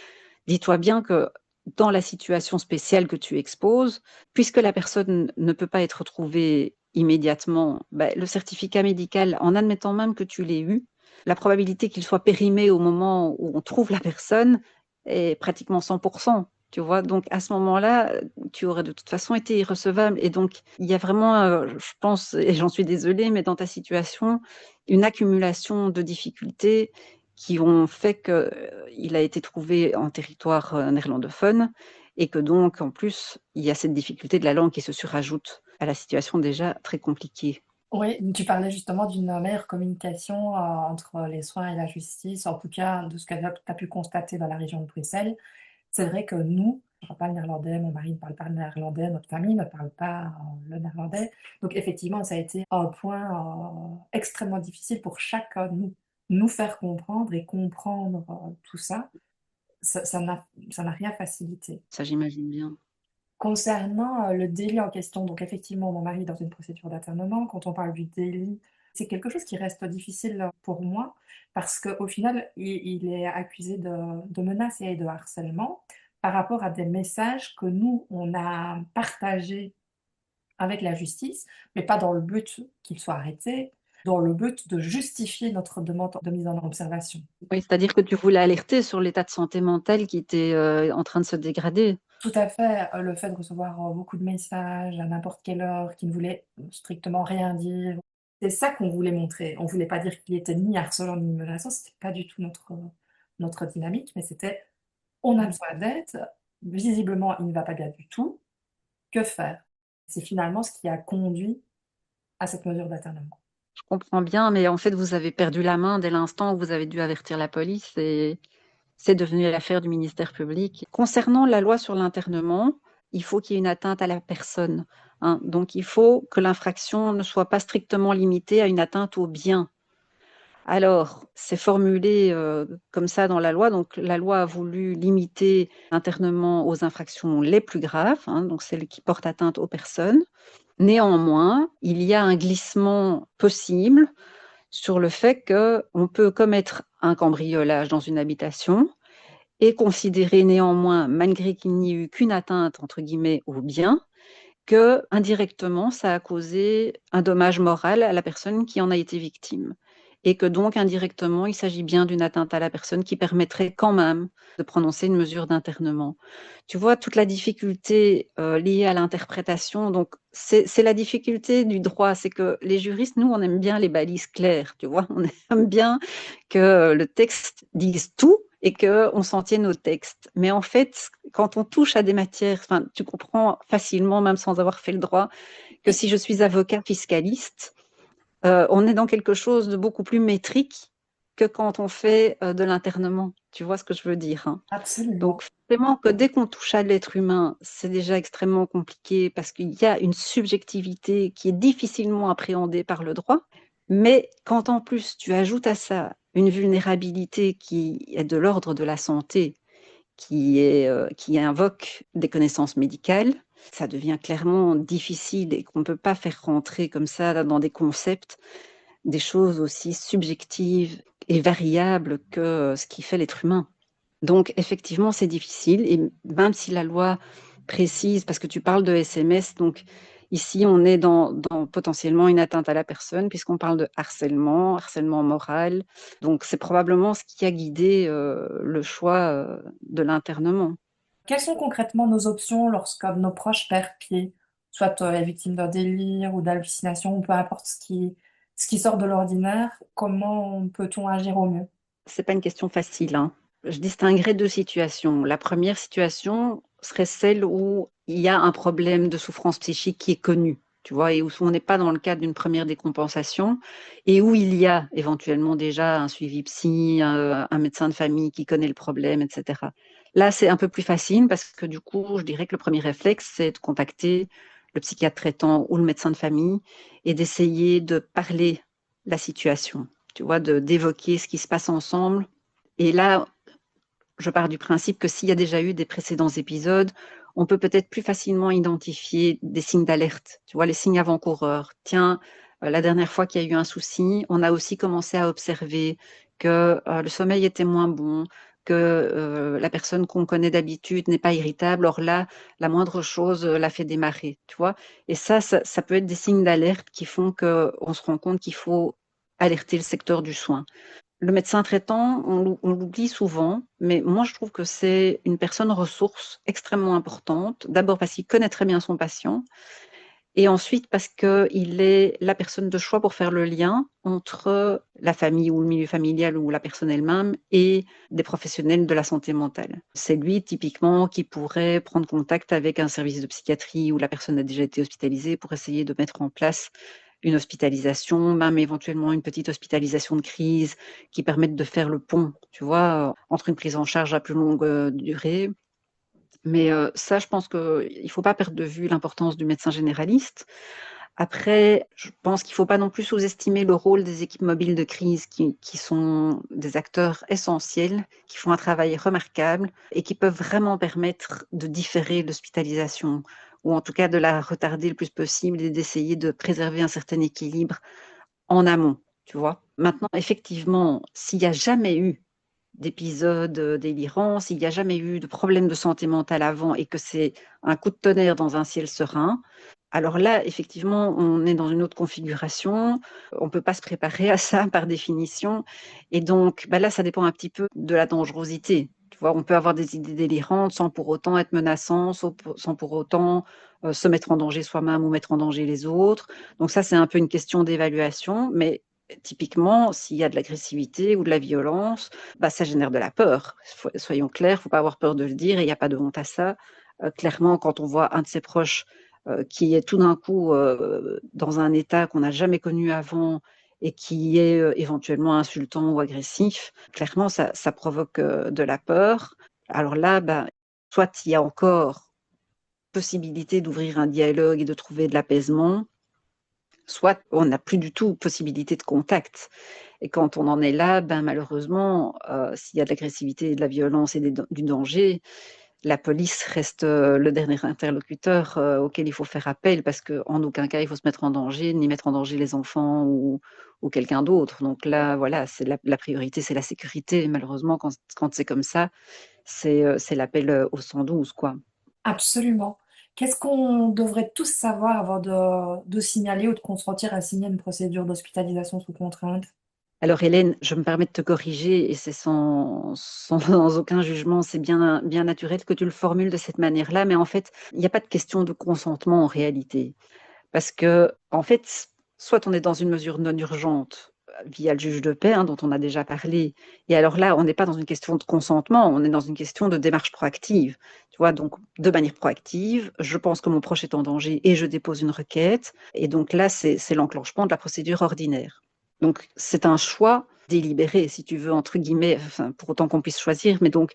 dis-toi bien que dans la situation spéciale que tu exposes, puisque la personne ne peut pas être trouvée immédiatement, ben, le certificat médical, en admettant même que tu l'aies eu, la probabilité qu'il soit périmé au moment où on trouve la personne est pratiquement 100%. Tu vois, donc à ce moment-là, tu aurais de toute façon été irrecevable. Et donc, il y a vraiment, je pense, et j'en suis désolée, mais dans ta situation, une accumulation de difficultés qui ont fait qu'il a été trouvé en territoire néerlandophone et que donc, en plus, il y a cette difficulté de la langue qui se surajoute à la situation déjà très compliquée. Oui, tu parlais justement d'une meilleure communication entre les soins et la justice, en tout cas de ce que tu as pu constater dans la région de Bruxelles. C'est vrai que nous, je ne parle pas le néerlandais, mon mari ne parle pas le néerlandais, notre famille ne parle pas le néerlandais. Donc effectivement, ça a été un point extrêmement difficile pour chacun de nous, nous faire comprendre et comprendre tout ça. Ça n'a rien facilité. Ça, j'imagine bien. Concernant le délit en question, donc effectivement, mon mari est dans une procédure d'internement. Quand on parle du délit, c'est quelque chose qui reste difficile pour moi parce qu'au final, il est accusé de menaces et de harcèlement par rapport à des messages que nous, on a partagés avec la justice, mais pas dans le but qu'il soit arrêté, dans le but de justifier notre demande de mise en observation. Oui, c'est-à-dire que tu voulais alerter sur l'état de santé mentale qui était en train de se dégrader. Tout à fait, le fait de recevoir beaucoup de messages à n'importe quelle heure qui ne voulaient strictement rien dire. C'est ça qu'on voulait montrer. On voulait pas dire qu'il était ni harcelant ni menaçant, c'était pas du tout notre dynamique, mais c'était: «On a besoin d'aide, visiblement il ne va pas bien du tout, que faire?» C'est finalement ce qui a conduit à cette mesure d'internement. Je comprends bien, mais en fait, vous avez perdu la main dès l'instant où vous avez dû avertir la police et c'est devenu l'affaire du ministère public. Concernant la loi sur l'internement, il faut qu'il y ait une atteinte à la personne, hein. Donc, il faut que l'infraction ne soit pas strictement limitée à une atteinte au bien. Alors, c'est formulé comme ça dans la loi. Donc, la loi a voulu limiter l'internement aux infractions les plus graves, hein, donc celles qui portent atteinte aux personnes. Néanmoins, il y a un glissement possible sur le fait qu'on peut commettre un cambriolage dans une habitation et considérer néanmoins, malgré qu'il n'y ait eu qu'une atteinte, entre guillemets, au bien, que indirectement, ça a causé un dommage moral à la personne qui en a été victime. Et que donc, indirectement, il s'agit bien d'une atteinte à la personne qui permettrait quand même de prononcer une mesure d'internement. Tu vois, toute la difficulté liée à l'interprétation, donc c'est la difficulté du droit, c'est que les juristes, nous, on aime bien les balises claires, tu vois, on aime bien que le texte dise tout et qu'on s'en tienne au texte. Mais en fait, quand on touche à des matières, enfin, tu comprends facilement, même sans avoir fait le droit, que si je suis avocat fiscaliste, on est dans quelque chose de beaucoup plus métrique que quand on fait de l'internement. Tu vois ce que je veux dire, hein? Absolument. Donc, vraiment que dès qu'on touche à l'être humain, c'est déjà extrêmement compliqué parce qu'il y a une subjectivité qui est difficilement appréhendée par le droit. Mais quand en plus tu ajoutes à ça une vulnérabilité qui est de l'ordre de la santé, qui invoque des connaissances médicales, ça devient clairement difficile et qu'on ne peut pas faire rentrer comme ça dans des concepts, des choses aussi subjectives et variables que ce qui fait l'être humain. Donc effectivement, c'est difficile et même si la loi précise, parce que tu parles de SMS, donc ici on est dans potentiellement une atteinte à la personne puisqu'on parle de harcèlement, harcèlement moral. Donc c'est probablement ce qui a guidé le choix de l'internement. Quelles sont concrètement nos options lorsque nos proches perdent pied, soit est victime d'un délire ou d'hallucination, ou peu importe ce qui sort de l'ordinaire, comment peut-on agir au mieux? C'est pas une question facile, hein. Je distinguerais deux situations. La première situation serait celle où il y a un problème de souffrance psychique qui est connu, tu vois, et où on n'est pas dans le cadre d'une première décompensation, et où il y a éventuellement déjà un suivi psy, un médecin de famille qui connaît le problème, etc. Là, c'est un peu plus facile parce que du coup, je dirais que le premier réflexe, c'est de contacter le psychiatre traitant ou le médecin de famille et d'essayer de parler la situation, tu vois, d'évoquer ce qui se passe ensemble. Et là, je pars du principe que s'il y a déjà eu des précédents épisodes, on peut peut-être plus facilement identifier des signes d'alerte, tu vois, les signes avant-coureurs. Tiens, la dernière fois qu'il y a eu un souci, on a aussi commencé à observer que le sommeil était moins bon, que la personne qu'on connaît d'habitude n'est pas irritable. Or là, la moindre chose la fait démarrer, tu vois. Et ça peut être des signes d'alerte qui font qu'on se rend compte qu'il faut alerter le secteur du soin. Le médecin traitant, on l'oublie souvent, mais moi je trouve que c'est une personne ressource extrêmement importante. D'abord parce qu'il connaît très bien son patient, et ensuite parce qu'il est la personne de choix pour faire le lien entre la famille ou le milieu familial ou la personne elle-même et des professionnels de la santé mentale. C'est lui typiquement qui pourrait prendre contact avec un service de psychiatrie où la personne a déjà été hospitalisée pour essayer de mettre en place une hospitalisation, même éventuellement une petite hospitalisation de crise qui permette de faire le pont, tu vois, entre une prise en charge à plus longue durée. Mais ça, je pense qu'il ne faut pas perdre de vue l'importance du médecin généraliste. Après, je pense qu'il ne faut pas non plus sous-estimer le rôle des équipes mobiles de crise qui sont des acteurs essentiels, qui font un travail remarquable et qui peuvent vraiment permettre de différer l'hospitalisation ou en tout cas de la retarder le plus possible et d'essayer de préserver un certain équilibre en amont, tu vois. Maintenant, effectivement, s'il n'y a jamais eu d'épisodes délirants, s'il n'y a jamais eu de problème de santé mentale avant et que c'est un coup de tonnerre dans un ciel serein, alors là, effectivement, on est dans une autre configuration. On ne peut pas se préparer à ça par définition. Et donc, bah là, ça dépend un petit peu de la dangerosité. Tu vois, on peut avoir des idées délirantes sans pour autant être menaçant, sans pour autant se mettre en danger soi-même ou mettre en danger les autres. Donc ça, c'est un peu une question d'évaluation. Mais typiquement, s'il y a de l'agressivité ou de la violence, bah, ça génère de la peur. Soyons clairs, il ne faut pas avoir peur de le dire et il n'y a pas de honte à ça. Clairement, quand on voit un de ses proches qui est tout d'un coup dans un état qu'on n'a jamais connu avant et qui est éventuellement insultant ou agressif, clairement, ça provoque de la peur. Alors là, ben, soit il y a encore possibilité d'ouvrir un dialogue et de trouver de l'apaisement, soit on n'a plus du tout possibilité de contact. Et quand on en est là, ben, malheureusement, s'il y a de l'agressivité, de la violence et du danger, la police reste le dernier interlocuteur auquel il faut faire appel parce qu'en aucun cas il faut se mettre en danger, ni mettre en danger les enfants ou quelqu'un d'autre. Donc là, voilà, c'est la priorité, c'est la sécurité. Malheureusement, quand c'est comme ça, c'est l'appel au 112, quoi. Absolument. Qu'est-ce qu'on devrait tous savoir avant de signaler ou de consentir à signer une procédure d'hospitalisation sous contrainte? Alors Hélène, je me permets de te corriger et c'est sans aucun jugement, c'est bien naturel que tu le formules de cette manière-là, mais en fait, il n'y a pas de question de consentement en réalité. Parce que, en fait, soit on est dans une mesure non urgente via le juge de paix, hein, dont on a déjà parlé, et alors là, on n'est pas dans une question de consentement, on est dans une question de démarche proactive. Tu vois, donc de manière proactive, je pense que mon proche est en danger et je dépose une requête, et donc là, c'est l'enclenchement de la procédure ordinaire. Donc c'est un choix délibéré, si tu veux, entre guillemets, enfin, pour autant qu'on puisse choisir, mais donc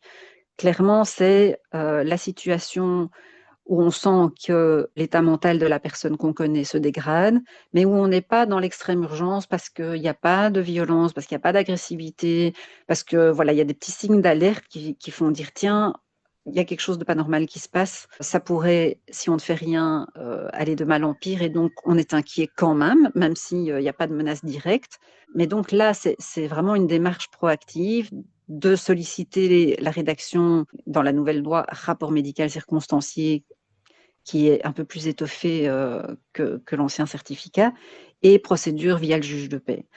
clairement, c'est la situation où on sent que l'état mental de la personne qu'on connaît se dégrade, mais où on n'est pas dans l'extrême urgence parce qu'il n'y a pas de violence, parce qu'il n'y a pas d'agressivité, parce que voilà, il y a des petits signes d'alerte qui font dire tiens, il y a quelque chose de pas normal qui se passe. Ça pourrait, si on ne fait rien, aller de mal en pire, et donc on est inquiet quand même s'il n'y a pas de menace directe. Mais donc là, c'est vraiment une démarche proactive de solliciter la rédaction dans la nouvelle loi rapport médical circonstancié qui est un peu plus étoffé que l'ancien certificat, et procédure via le juge de paix.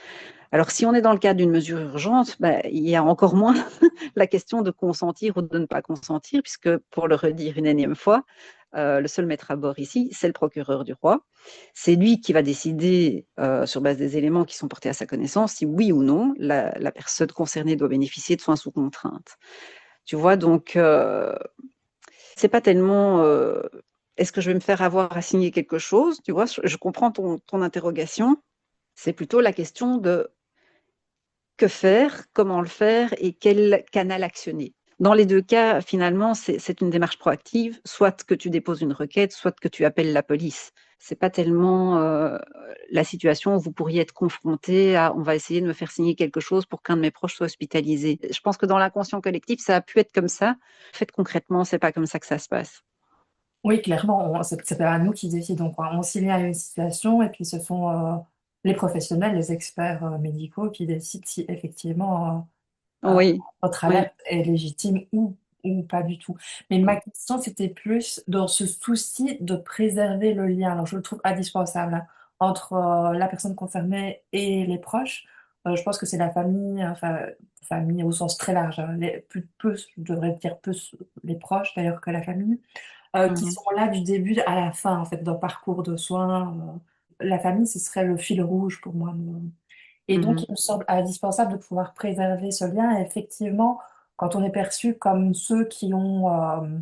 Alors, si on est dans le cadre d'une mesure urgente, bah, il y a encore moins la question de consentir ou de ne pas consentir, puisque, pour le redire une énième fois, le seul maître à bord ici, c'est le procureur du roi. C'est lui qui va décider, sur base des éléments qui sont portés à sa connaissance, si oui ou non la personne concernée doit bénéficier de soins sous contrainte. Tu vois, donc, c'est pas tellement est-ce que je vais me faire avoir à signer quelque chose, tu vois, je comprends ton interrogation. C'est plutôt la question de que faire, comment le faire et quel canal actionner. Dans les deux cas, finalement, c'est une démarche proactive, soit que tu déposes une requête, soit que tu appelles la police. C'est pas tellement la situation où vous pourriez être confronté à on va essayer de me faire signer quelque chose pour qu'un de mes proches soit hospitalisé. Je pense que dans l'inconscient collectif, ça a pu être comme ça. En fait, concrètement, c'est pas comme ça que ça se passe. Oui, clairement, c'est pas nous qui décidons, quoi. On signale une situation et puis ce sont les professionnels, les experts médicaux qui décident si effectivement Oui, votre oui. alerte est légitime ou pas du tout. Mais ma question, c'était plus dans ce souci de préserver le lien. Alors, je le trouve indispensable hein, entre la personne concernée et les proches. Je pense que c'est la famille, enfin, famille au sens très large, hein, peu, je devrais dire plus les proches d'ailleurs que la famille qui Mhm. sont là du début à la fin, en fait, d'un parcours de soins. La famille, ce serait le fil rouge pour moi. Et donc, il Mhm. me semble indispensable de pouvoir préserver ce lien. Et effectivement, quand on est perçu comme ceux qui ont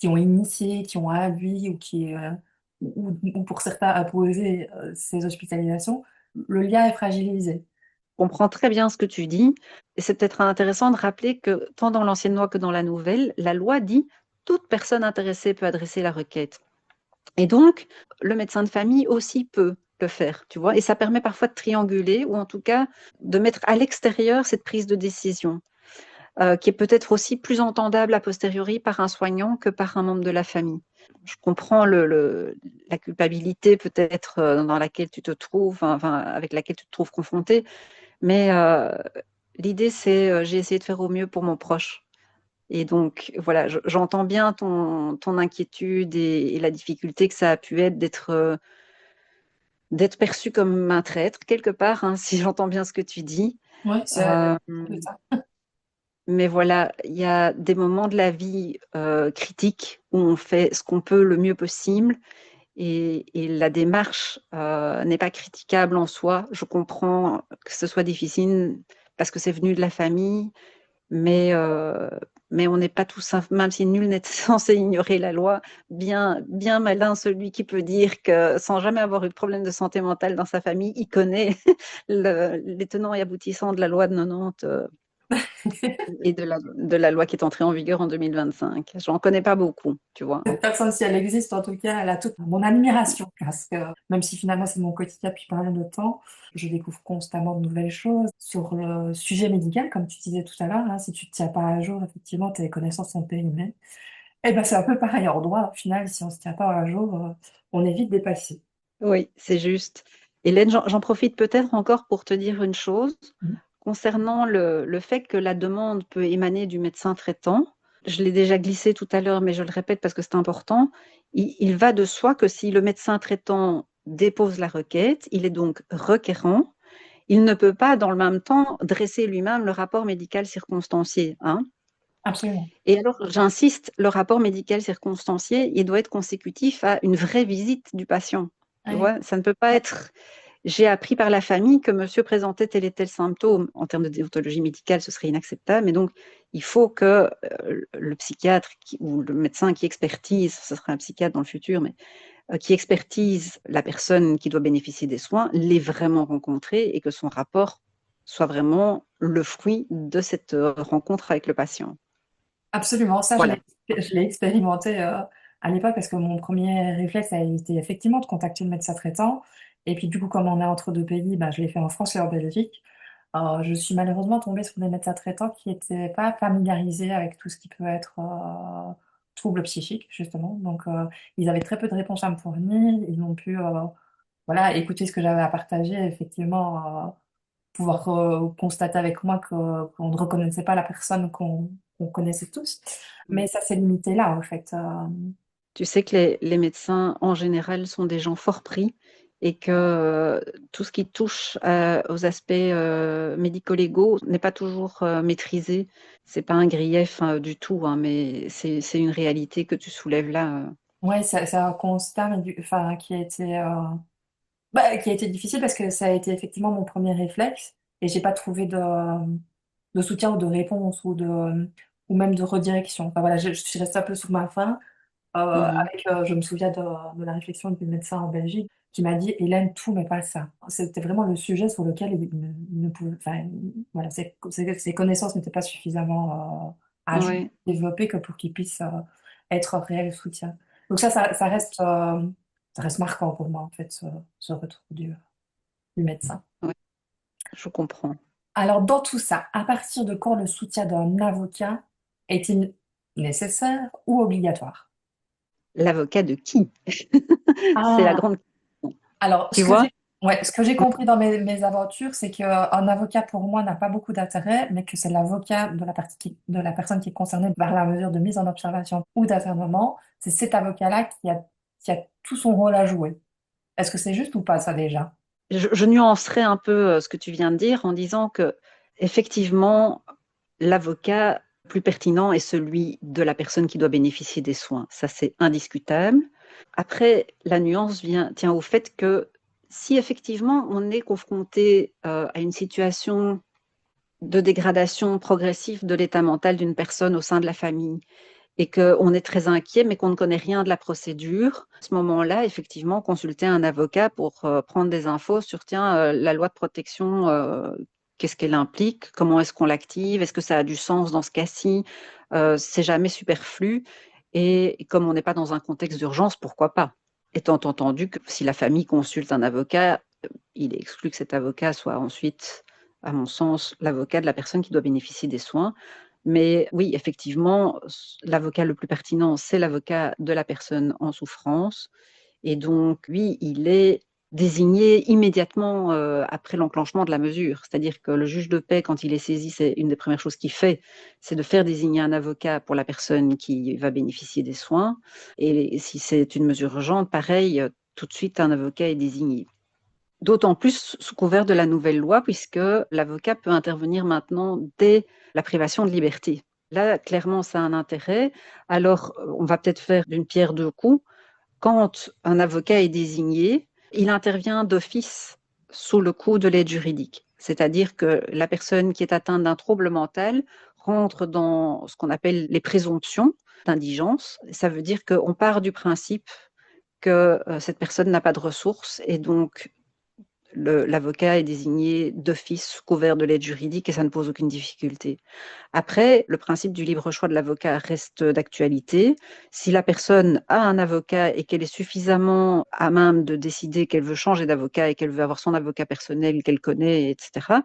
initié, qui ont induit ou ou pour certains imposer ces hospitalisations, le lien est fragilisé. Je comprends très bien ce que tu dis. Et c'est peut-être intéressant de rappeler que tant dans l'ancienne loi que dans la nouvelle, la loi dit toute personne intéressée peut adresser la requête. Et donc, le médecin de famille aussi peut le faire, tu vois. Et ça permet parfois de trianguler ou en tout cas de mettre à l'extérieur cette prise de décision, qui est peut-être aussi plus entendable a posteriori par un soignant que par un membre de la famille. Je comprends la culpabilité peut-être dans laquelle tu te trouves, enfin, avec laquelle tu te trouves confronté, mais l'idée c'est j'ai essayé de faire au mieux pour mon proche. Et donc, voilà, j'entends bien ton inquiétude et la difficulté que ça a pu être d'être perçu comme un traître, quelque part, hein, si j'entends bien ce que tu dis. Oui, c'est Euh, ça. mais voilà, il y a des moments de la vie critiques où on fait ce qu'on peut le mieux possible et la démarche n'est pas critiquable en soi. Je comprends que ce soit difficile parce que c'est venu de la famille, mais, euh, mais on n'est pas tous, même si nul n'est censé ignorer la loi, bien malin celui qui peut dire que sans jamais avoir eu de problème de santé mentale dans sa famille, il connaît les tenants et aboutissants de la loi de 90 et de la loi qui est entrée en vigueur en 2025. J'en connais pas beaucoup, tu vois. Cette personne, si elle existe, en tout cas, elle a toute mon admiration, parce que même si finalement c'est mon quotidien depuis pas mal de temps, je découvre constamment de nouvelles choses sur le sujet médical, comme tu disais tout à l'heure, hein, si tu ne te tiens pas à jour, effectivement, tes connaissances sont périmées. Et ben c'est un peu pareil en droit, au final, si on ne se tient pas à jour, on est vite dépassé. Oui, c'est juste. Hélène, j'en profite peut-être encore pour te dire une chose Mhm. concernant le fait que la demande peut émaner du médecin traitant. Je l'ai déjà glissé tout à l'heure, mais je le répète parce que c'est important. Il va de soi que si le médecin traitant dépose la requête, il est donc requérant. Il ne peut pas, dans le même temps, dresser lui-même le rapport médical circonstancié, hein. Absolument. Et alors, j'insiste, le rapport médical circonstancié, il doit être consécutif à une vraie visite du patient. Tu Oui. vois, ça ne peut pas être j'ai appris par la famille que monsieur présentait tel et tel symptôme. En termes de déontologie médicale, ce serait inacceptable. Mais donc, il faut que le psychiatre ou le médecin qui expertise, ce sera un psychiatre dans le futur, mais qui expertise la personne qui doit bénéficier des soins, l'ait vraiment rencontré et que son rapport soit vraiment le fruit de cette rencontre avec le patient. Absolument, ça Voilà. je l'ai expérimenté à l'époque parce que mon premier réflexe a été effectivement de contacter le médecin traitant. Et puis du coup, comme on est entre deux pays, bah, je l'ai fait en France et en Belgique. Je suis malheureusement tombée sur des médecins traitants qui n'étaient pas familiarisés avec tout ce qui peut être trouble psychique, justement. Donc, ils avaient très peu de réponses à me fournir. Ils ont pu voilà, écouter ce que j'avais à partager, et effectivement, pouvoir constater avec moi qu'on ne reconnaissait pas la personne qu'on connaissait tous. Mais ça s'est limité là, en fait. Tu sais que les médecins, en général, sont des gens fort pris et que tout ce qui touche aux aspects médico-légaux n'est pas toujours maîtrisé. C'est pas un grief du tout, hein, mais c'est une réalité que tu soulèves là. Ouais, c'est un constat mais enfin, qui a été difficile parce que ça a été effectivement mon premier réflexe et j'ai pas trouvé de soutien ou de réponse ou même de redirection. Enfin, voilà, je suis restée un peu sur ma faim. Mhm. Je me souviens de la réflexion du médecin en Belgique qui m'a dit, Hélène, tout mais pas ça. C'était vraiment le sujet sur lequel il ne pouvait, enfin, voilà, ses connaissances n'étaient pas suffisamment à jour, Ouais, développées que pour qu'il puisse être un réel soutien. Donc ça reste marquant pour moi, en fait, ce retour du médecin. ouais, je comprends. Alors, dans tout ça, à partir de quand le soutien d'un avocat est-il nécessaire ou obligatoire? L'avocat de qui? C'est la Ah, grande question. alors, Tu vois? ce que j'ai compris dans mes aventures, c'est qu'un avocat, pour moi, n'a pas beaucoup d'intérêt, mais que c'est l'avocat de la personne qui est concernée par la mesure de mise en observation ou d'internement. C'est cet avocat-là qui a tout son rôle à jouer. Est-ce que c'est juste ou pas, ça, déjà? Je nuancerai un peu ce que tu viens de dire en disant que effectivement, l'avocat plus pertinent est celui de la personne qui doit bénéficier des soins. Ça, c'est indiscutable. Après, la nuance tient au fait que si effectivement on est confronté à une situation de dégradation progressive de l'état mental d'une personne au sein de la famille et qu'on est très inquiet, mais qu'on ne connaît rien de la procédure, à ce moment-là, effectivement, consulter un avocat pour prendre des infos sur, tiens, la loi de protection, qu'est-ce qu'elle implique, comment est-ce qu'on l'active, est-ce que ça a du sens dans ce cas-ci, c'est jamais superflu. Et comme on n'est pas dans un contexte d'urgence, pourquoi pas? Étant entendu que si la famille consulte un avocat, il est exclu que cet avocat soit ensuite, à mon sens, l'avocat de la personne qui doit bénéficier des soins. Mais oui, effectivement, l'avocat le plus pertinent, c'est l'avocat de la personne en souffrance. Et donc, oui, il est désigné immédiatement après l'enclenchement de la mesure. C'est-à-dire que le juge de paix, quand il est saisi, c'est une des premières choses qu'il fait, c'est de faire désigner un avocat pour la personne qui va bénéficier des soins. Et si c'est une mesure urgente, pareil, tout de suite, un avocat est désigné. D'autant plus sous couvert de la nouvelle loi, puisque l'avocat peut intervenir maintenant dès la privation de liberté. Là, clairement, ça a un intérêt. Alors, on va peut-être faire d'une pierre deux coups. Quand un avocat est désigné, il intervient d'office sous le coup de l'aide juridique. C'est-à-dire que la personne qui est atteinte d'un trouble mental rentre dans ce qu'on appelle les présomptions d'indigence. Ça veut dire qu'on part du principe que cette personne n'a pas de ressources et donc l'avocat est désigné d'office sous couvert de l'aide juridique et ça ne pose aucune difficulté. Après, le principe du libre choix de l'avocat reste d'actualité. Si la personne a un avocat et qu'elle est suffisamment à même de décider qu'elle veut changer d'avocat et qu'elle veut avoir son avocat personnel qu'elle connaît, etc.,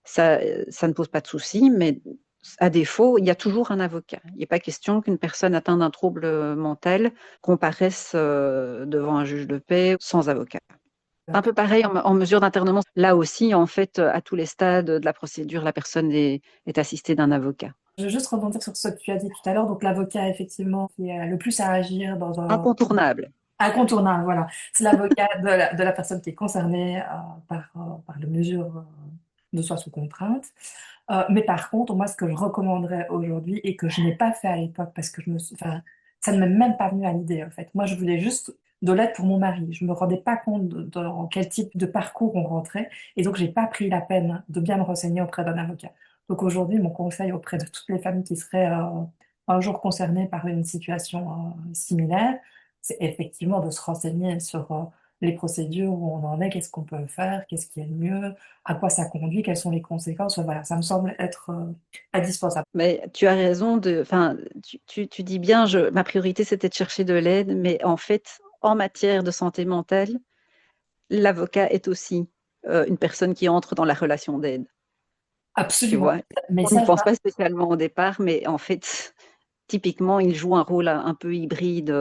ça ne pose pas de souci, mais à défaut, il y a toujours un avocat. Il n'est pas question qu'une personne atteinte d'un trouble mental comparaisse devant un juge de paix sans avocat. Un peu pareil en mesure d'internement. Là aussi, en fait, à tous les stades de la procédure, la personne est assistée d'un avocat. Je veux juste rebondir sur ce que tu as dit tout à l'heure. Donc, l'avocat, effectivement, qui est le plus à agir dans un Incontournable. incontournable, voilà. C'est l'avocat de la personne qui est concernée par les mesures de soins sous contrainte. Mais par contre, moi, ce que je recommanderais aujourd'hui et que je n'ai pas fait à l'époque parce que enfin, ça ne m'est même pas venu à l'idée, en fait. Moi, je voulais juste de l'aide pour mon mari. Je me rendais pas compte dans quel type de parcours on rentrait. Et donc, j'ai pas pris la peine de bien me renseigner auprès d'un avocat. Donc, aujourd'hui, mon conseil auprès de toutes les familles qui seraient un jour concernées par une situation similaire, c'est effectivement de se renseigner sur les procédures, où on en est, qu'est-ce qu'on peut faire, qu'est-ce qui est le mieux, à quoi ça conduit, quelles sont les conséquences. Voilà, ça me semble être indispensable. Mais tu as raison enfin, tu dis bien, ma priorité c'était de chercher de l'aide, mais en fait, en matière de santé mentale, l'avocat est aussi une personne qui entre dans la relation d'aide. Tu Absolument. vois, Mais on n'y ça, pense pas spécialement au départ, mais en fait, typiquement, il joue un rôle un peu hybride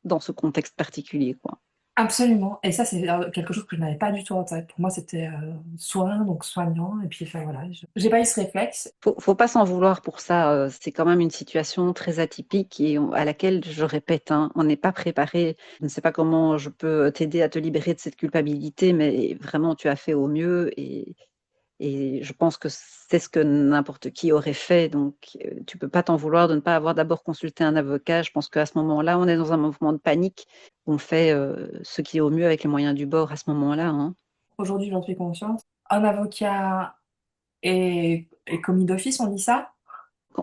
dans ce contexte particulier, quoi. absolument. Et ça, c'est quelque chose que je n'avais pas du tout en tête. Pour moi, c'était soin, donc soignant. Et puis, enfin, voilà, j'ai pas eu ce réflexe. Faut pas s'en vouloir pour ça. C'est quand même une situation très atypique et à laquelle, je répète, hein, on n'est pas préparé. Je ne sais pas comment je peux t'aider à te libérer de cette culpabilité, mais vraiment, tu as fait au mieux et je pense que c'est ce que n'importe qui aurait fait. Donc, tu peux pas t'en vouloir de ne pas avoir d'abord consulté un avocat. Je pense qu'à ce moment-là, on est dans un mouvement de panique. On fait ce qui est au mieux avec les moyens du bord à ce moment-là, hein. Aujourd'hui, j'en suis consciente. Un avocat est commis d'office, on dit ça?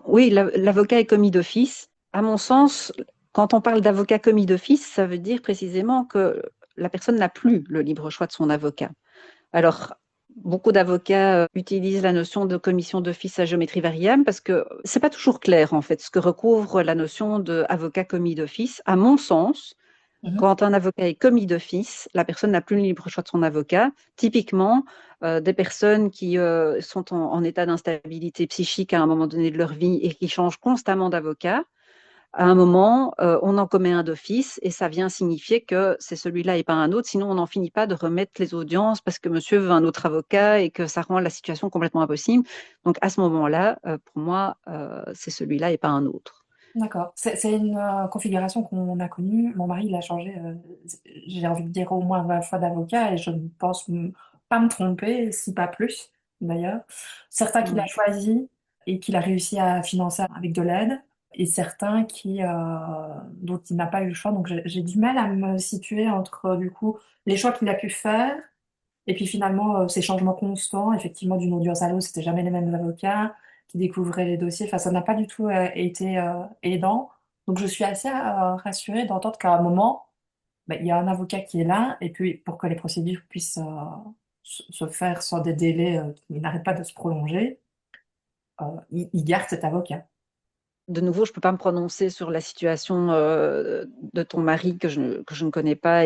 Oui, l'avocat est commis d'office. À mon sens, quand on parle d'avocat commis d'office, ça veut dire précisément que la personne n'a plus le libre choix de son avocat. Alors, beaucoup d'avocats utilisent la notion de commission d'office à géométrie variable parce que c'est pas toujours clair en fait ce que recouvre la notion d'avocat commis d'office. À mon sens, Mhm. quand un avocat est commis d'office, la personne n'a plus le libre choix de son avocat. Typiquement, des personnes qui sont en état d'instabilité psychique à un moment donné de leur vie et qui changent constamment d'avocat, à un moment, on en commet un d'office et ça vient signifier que c'est celui-là et pas un autre. Sinon, on n'en finit pas de remettre les audiences parce que monsieur veut un autre avocat et que ça rend la situation complètement impossible. Donc, à ce moment-là, pour moi, c'est celui-là et pas un autre. D'accord. C'est une configuration qu'on a connue. Mon mari, il a changé, j'ai envie de dire au moins 20 fois d'avocat et je ne pense pas me tromper, si pas plus, d'ailleurs. Certains qu'il a Ouais. choisis et qu'il a réussi à financer avec de l'aide et certains dont il n'a pas eu le choix. Donc j'ai du mal à me situer entre, du coup, les choix qu'il a pu faire et puis finalement, ces changements constants, effectivement, d'une audience à l'autre, c'était jamais les mêmes avocats qui découvraient les dossiers. Enfin, ça n'a pas du tout été aidant. Donc je suis assez rassurée d'entendre qu'à un moment, ben, il y a un avocat qui est là, et puis pour que les procédures puissent se faire sans des délais qui n'arrêtent pas de se prolonger, il garde cet avocat. De nouveau, je ne peux pas me prononcer sur la situation de ton mari que je ne connais pas.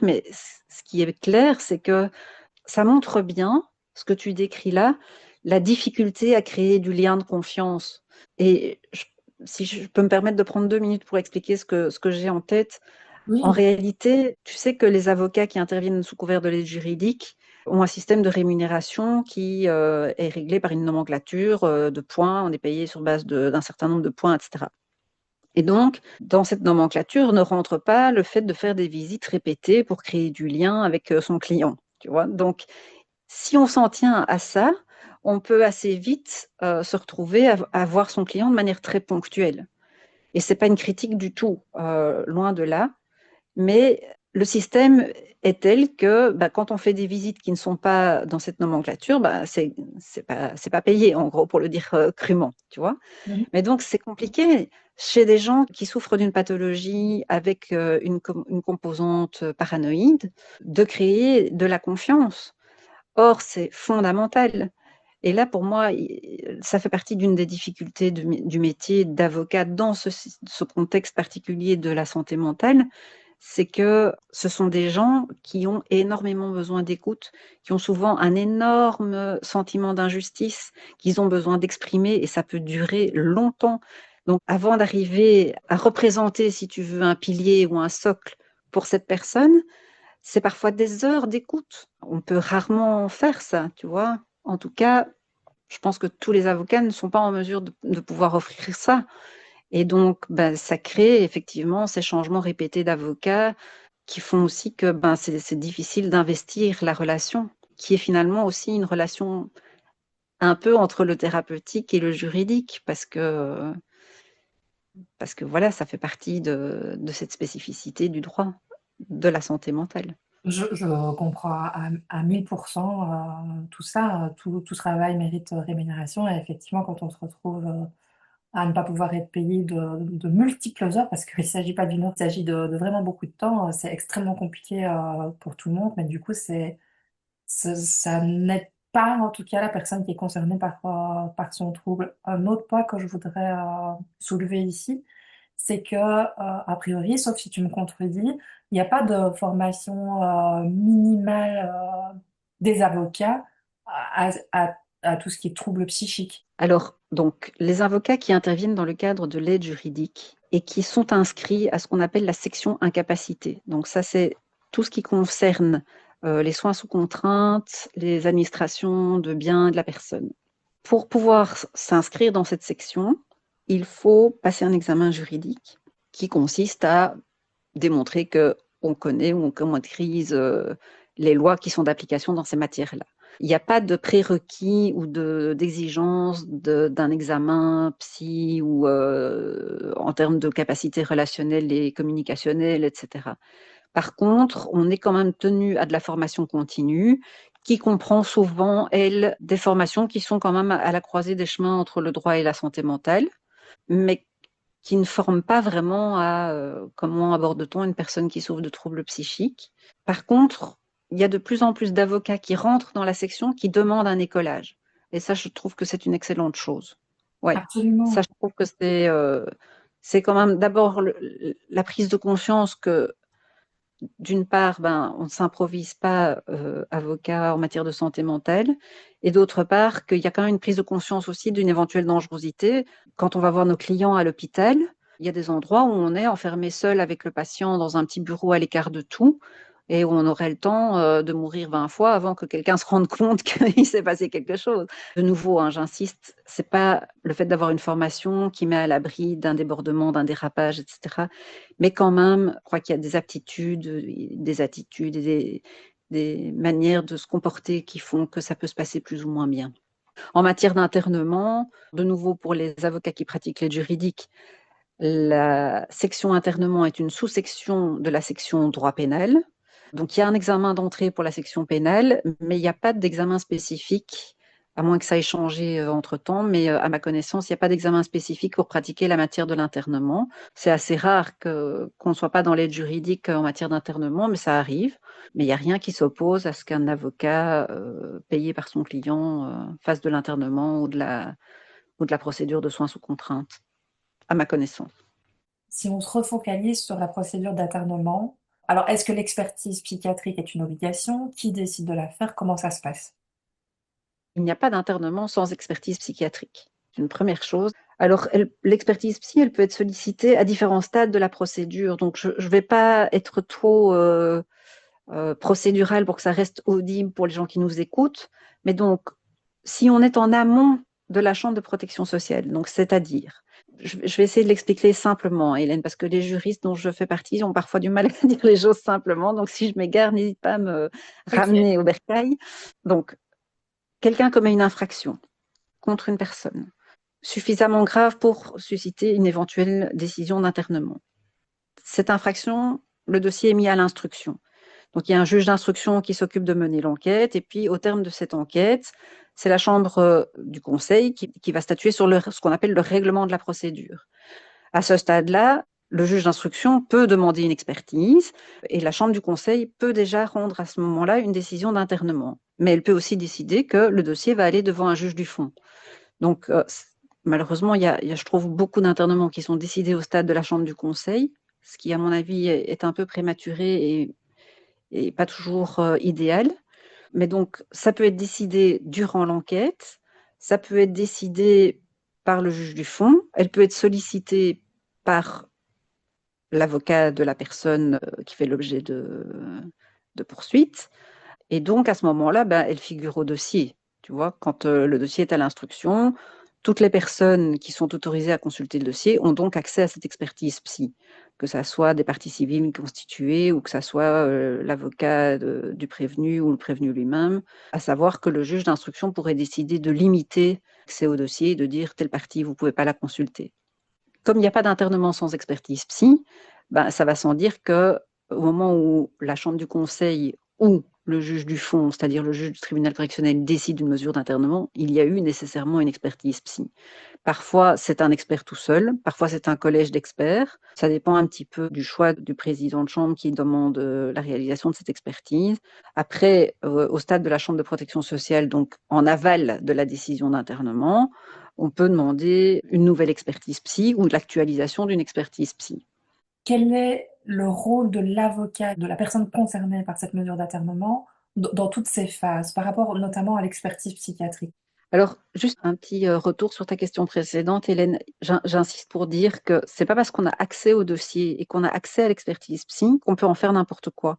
Mais ce qui est clair, c'est que ça montre bien, ce que tu décris là, la difficulté à créer du lien de confiance. Et si je peux me permettre de prendre 2 minutes pour expliquer ce que j'ai en tête, en Oui, réalité, tu sais que les avocats qui interviennent sous couvert de l'aide juridique ont un système de rémunération qui est réglé par une nomenclature de points. On est payé sur base d'un certain nombre de points, etc. Et donc, dans cette nomenclature ne rentre pas le fait de faire des visites répétées pour créer du lien avec son client. Tu vois. Donc, si on s'en tient à ça, on peut assez vite se retrouver à voir son client de manière très ponctuelle. Et ce n'est pas une critique du tout, loin de là. Mais le système est tel que quand on fait des visites qui ne sont pas dans cette nomenclature, c'est pas payé, en gros, pour le dire crûment, tu vois. mhm. Mais donc, c'est compliqué chez des gens qui souffrent d'une pathologie avec une composante paranoïde de créer de la confiance. Or, c'est fondamental. Et là, pour moi, ça fait partie d'une des difficultés du métier d'avocat dans ce contexte particulier de la santé mentale, c'est que ce sont des gens qui ont énormément besoin d'écoute, qui ont souvent un énorme sentiment d'injustice, qu'ils ont besoin d'exprimer, et ça peut durer longtemps. Donc, avant d'arriver à représenter, si tu veux, un pilier ou un socle pour cette personne, c'est parfois des heures d'écoute. On peut rarement faire ça, tu vois. En tout cas, je pense que tous les avocats ne sont pas en mesure de pouvoir offrir ça. Et donc, ça crée effectivement ces changements répétés d'avocats qui font aussi que c'est difficile d'investir la relation, qui est finalement aussi une relation un peu entre le thérapeutique et le juridique, parce que voilà, ça fait partie de cette spécificité du droit, de la santé mentale. Je comprends à 1000% tout ça. Tout travail mérite rémunération. Et effectivement, quand on se retrouve à ne pas pouvoir être payé de multiples heures, parce qu'il ne s'agit pas d'une heure, il s'agit de vraiment beaucoup de temps, c'est extrêmement compliqué pour tout le monde. Mais du coup, ça n'aide pas, en tout cas, la personne qui est concernée par son trouble. Un autre point que je voudrais soulever ici, c'est que, a priori, sauf si tu me contredis, il n'y a pas de formation minimale des avocats à tout ce qui est troubles psychiques. Alors, donc, les avocats qui interviennent dans le cadre de l'aide juridique et qui sont inscrits à ce qu'on appelle la section incapacité. Donc, ça, c'est tout ce qui concerne les soins sous contrainte, les administrations de biens de la personne. Pour pouvoir s'inscrire dans cette section, il faut passer un examen juridique qui consiste à démontrer qu'on connaît ou qu'on maîtrise les lois qui sont d'application dans ces matières-là. Il n'y a pas de prérequis ou d'exigence d'un examen psy ou en termes de capacité relationnelle et communicationnelle, etc. Par contre, on est quand même tenu à de la formation continue qui comprend souvent, elle, des formations qui sont quand même à la croisée des chemins entre le droit et la santé mentale, mais qui ne forment pas vraiment à comment aborde-t-on une personne qui souffre de troubles psychiques. Par contre, il y a de plus en plus d'avocats qui rentrent dans la section qui demandent un écolage. Et ça, je trouve que c'est une excellente chose. Ouais, ça, Absolument. je trouve que c'est quand même d'abord la prise de conscience que d'une part, on ne s'improvise pas avocat en matière de santé mentale, et d'autre part, qu'il y a quand même une prise de conscience aussi d'une éventuelle dangerosité. Quand on va voir nos clients à l'hôpital, il y a des endroits où on est enfermé seul avec le patient dans un petit bureau à l'écart de tout, et où on aurait le temps de mourir 20 fois avant que quelqu'un se rende compte qu'il s'est passé quelque chose. De nouveau, hein, j'insiste, c'est pas le fait d'avoir une formation qui met à l'abri d'un débordement, d'un dérapage, etc. Mais quand même, je crois qu'il y a des aptitudes, des attitudes et des manières de se comporter qui font que ça peut se passer plus ou moins bien. En matière d'internement, de nouveau pour les avocats qui pratiquent l'aide juridique, la section internement est une sous-section de la section droit pénal. Donc il y a un examen d'entrée pour la section pénale, mais il n'y a pas d'examen spécifique à moins que ça ait changé entre-temps, mais à ma connaissance, il n'y a pas d'examen spécifique pour pratiquer la matière de l'internement. C'est assez rare qu'on ne soit pas dans l'aide juridique en matière d'internement, mais ça arrive. Mais il n'y a rien qui s'oppose à ce qu'un avocat payé par son client fasse de l'internement ou de la procédure de soins sous contrainte, à ma connaissance. Si on se refocalise sur la procédure d'internement, alors est-ce que l'expertise psychiatrique est une obligation? Qui décide de la faire? Comment ça se passe? Il n'y a pas d'internement sans expertise psychiatrique. C'est une première chose. Alors, l'expertise psy, elle peut être sollicitée à différents stades de la procédure. Donc, je ne vais pas être trop procédurale pour que ça reste audible pour les gens qui nous écoutent. Mais donc, si on est en amont de la chambre de protection sociale, donc c'est-à-dire, je vais essayer de l'expliquer simplement, Hélène, parce que les juristes dont je fais partie ont parfois du mal à dire les choses simplement. Donc, si je m'égare, n'hésite pas à me Ok. ramener au bercail. Donc, quelqu'un commet une infraction contre une personne suffisamment grave pour susciter une éventuelle décision d'internement. Cette infraction, le dossier est mis à l'instruction. Donc, il y a un juge d'instruction qui s'occupe de mener l'enquête. Et puis, au terme de cette enquête, c'est la chambre du conseil qui va statuer sur ce qu'on appelle le règlement de la procédure. À ce stade-là, le juge d'instruction peut demander une expertise et la chambre du conseil peut déjà rendre à ce moment-là une décision d'internement. Mais elle peut aussi décider que le dossier va aller devant un juge du fond. Donc, malheureusement, il y a, je trouve, beaucoup d'internements qui sont décidés au stade de la chambre du conseil, ce qui, à mon avis, est un peu prématuré et pas toujours idéal. Mais donc, ça peut être décidé durant l'enquête, ça peut être décidé par le juge du fond, elle peut être sollicitée par l'avocat de la personne qui fait l'objet de poursuites. Et donc, à ce moment-là, elle figure au dossier. Tu vois, quand le dossier est à l'instruction, toutes les personnes qui sont autorisées à consulter le dossier ont donc accès à cette expertise psy, que ce soit des parties civiles constituées ou que ce soit l'avocat du prévenu ou le prévenu lui-même, à savoir que le juge d'instruction pourrait décider de limiter l'accès au dossier et de dire telle partie, vous ne pouvez pas la consulter. Comme il n'y a pas d'internement sans expertise psy, ça va sans dire qu'au moment où la chambre du conseil ou le juge du fond, c'est-à-dire le juge du tribunal correctionnel, décide d'une mesure d'internement, il y a eu nécessairement une expertise psy. Parfois, c'est un expert tout seul, parfois c'est un collège d'experts. Ça dépend un petit peu du choix du président de chambre qui demande la réalisation de cette expertise. Après, au stade de la chambre de protection sociale, donc en aval de la décision d'internement, on peut demander une nouvelle expertise psy ou l'actualisation d'une expertise psy. Quel est le rôle de l'avocat, de la personne concernée par cette mesure d'internement dans toutes ces phases, par rapport notamment à l'expertise psychiatrique? Alors, juste un petit retour sur ta question précédente, Hélène. J'insiste pour dire que c'est pas parce qu'on a accès au dossier et qu'on a accès à l'expertise psy qu'on peut en faire n'importe quoi.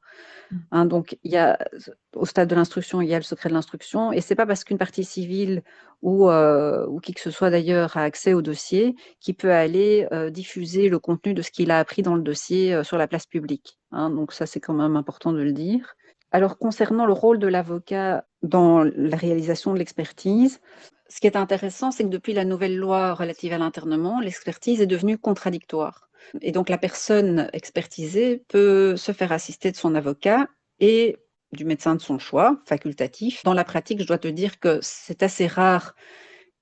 Hein, donc, au stade de l'instruction, il y a le secret de l'instruction, et c'est pas parce qu'une partie civile ou qui que ce soit d'ailleurs a accès au dossier qui peut aller diffuser le contenu de ce qu'il a appris dans le dossier sur la place publique. Hein, donc ça, c'est quand même important de le dire. Alors, concernant le rôle de l'avocat dans la réalisation de l'expertise, ce qui est intéressant, c'est que depuis la nouvelle loi relative à l'internement, l'expertise est devenue contradictoire. Et donc, la personne expertisée peut se faire assister de son avocat et du médecin de son choix, facultatif. Dans la pratique, je dois te dire que c'est assez rare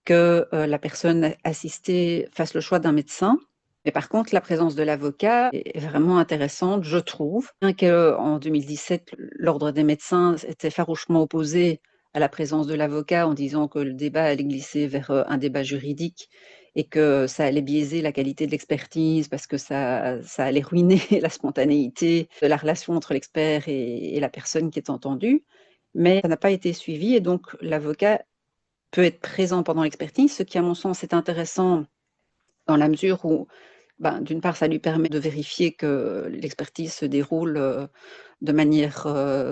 que la personne assistée fasse le choix d'un médecin. Mais par contre, la présence de l'avocat est vraiment intéressante, je trouve. Bien qu'en 2017, l'Ordre des médecins était farouchement opposé à la présence de l'avocat en disant que le débat allait glisser vers un débat juridique et que ça allait biaiser la qualité de l'expertise parce que ça allait ruiner la spontanéité de la relation entre l'expert et la personne qui est entendue. Mais ça n'a pas été suivi et donc l'avocat peut être présent pendant l'expertise, ce qui, à mon sens, est intéressant dans la mesure où, d'une part, ça lui permet de vérifier que l'expertise se déroule de manière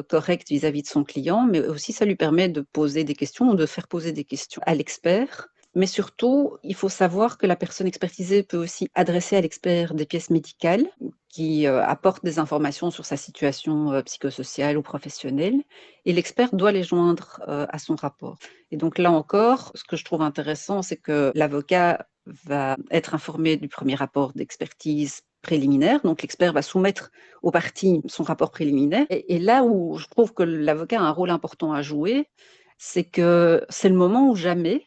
correcte vis-à-vis de son client, mais aussi ça lui permet de poser des questions ou de faire poser des questions à l'expert. Mais surtout, il faut savoir que la personne expertisée peut aussi adresser à l'expert des pièces médicales qui apportent des informations sur sa situation psychosociale ou professionnelle, et l'expert doit les joindre à son rapport. Et donc là encore, ce que je trouve intéressant, c'est que l'avocat va être informé du premier rapport d'expertise préliminaire. Donc, l'expert va soumettre aux parties son rapport préliminaire. Et là où je trouve que l'avocat a un rôle important à jouer, c'est que c'est le moment ou jamais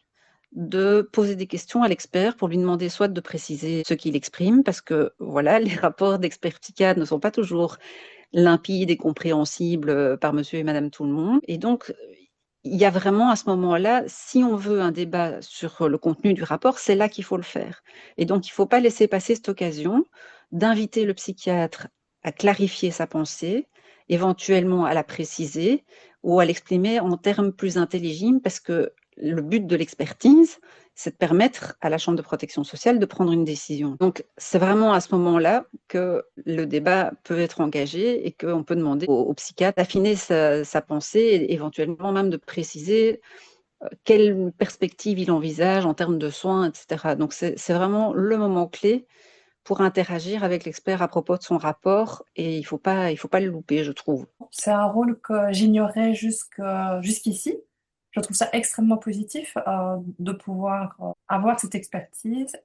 de poser des questions à l'expert pour lui demander soit de préciser ce qu'il exprime, parce que voilà, les rapports d'experts psychiatres ne sont pas toujours limpides et compréhensibles par monsieur et madame tout le monde. Et donc, il y a vraiment à ce moment-là, si on veut un débat sur le contenu du rapport, c'est là qu'il faut le faire. Et donc, il ne faut pas laisser passer cette occasion d'inviter le psychiatre à clarifier sa pensée, éventuellement à la préciser ou à l'exprimer en termes plus intelligibles, parce que le but de l'expertise, c'est de permettre à la Chambre de protection sociale de prendre une décision. Donc, c'est vraiment à ce moment-là que le débat peut être engagé et qu'on peut demander au psychiatre d'affiner sa pensée et éventuellement même de préciser quelle perspective il envisage en termes de soins, etc. Donc, c'est vraiment le moment clé pour interagir avec l'expert à propos de son rapport et il faut pas le louper, je trouve. C'est un rôle que j'ignorais jusqu'ici. Je trouve ça extrêmement positif de pouvoir avoir cette expertise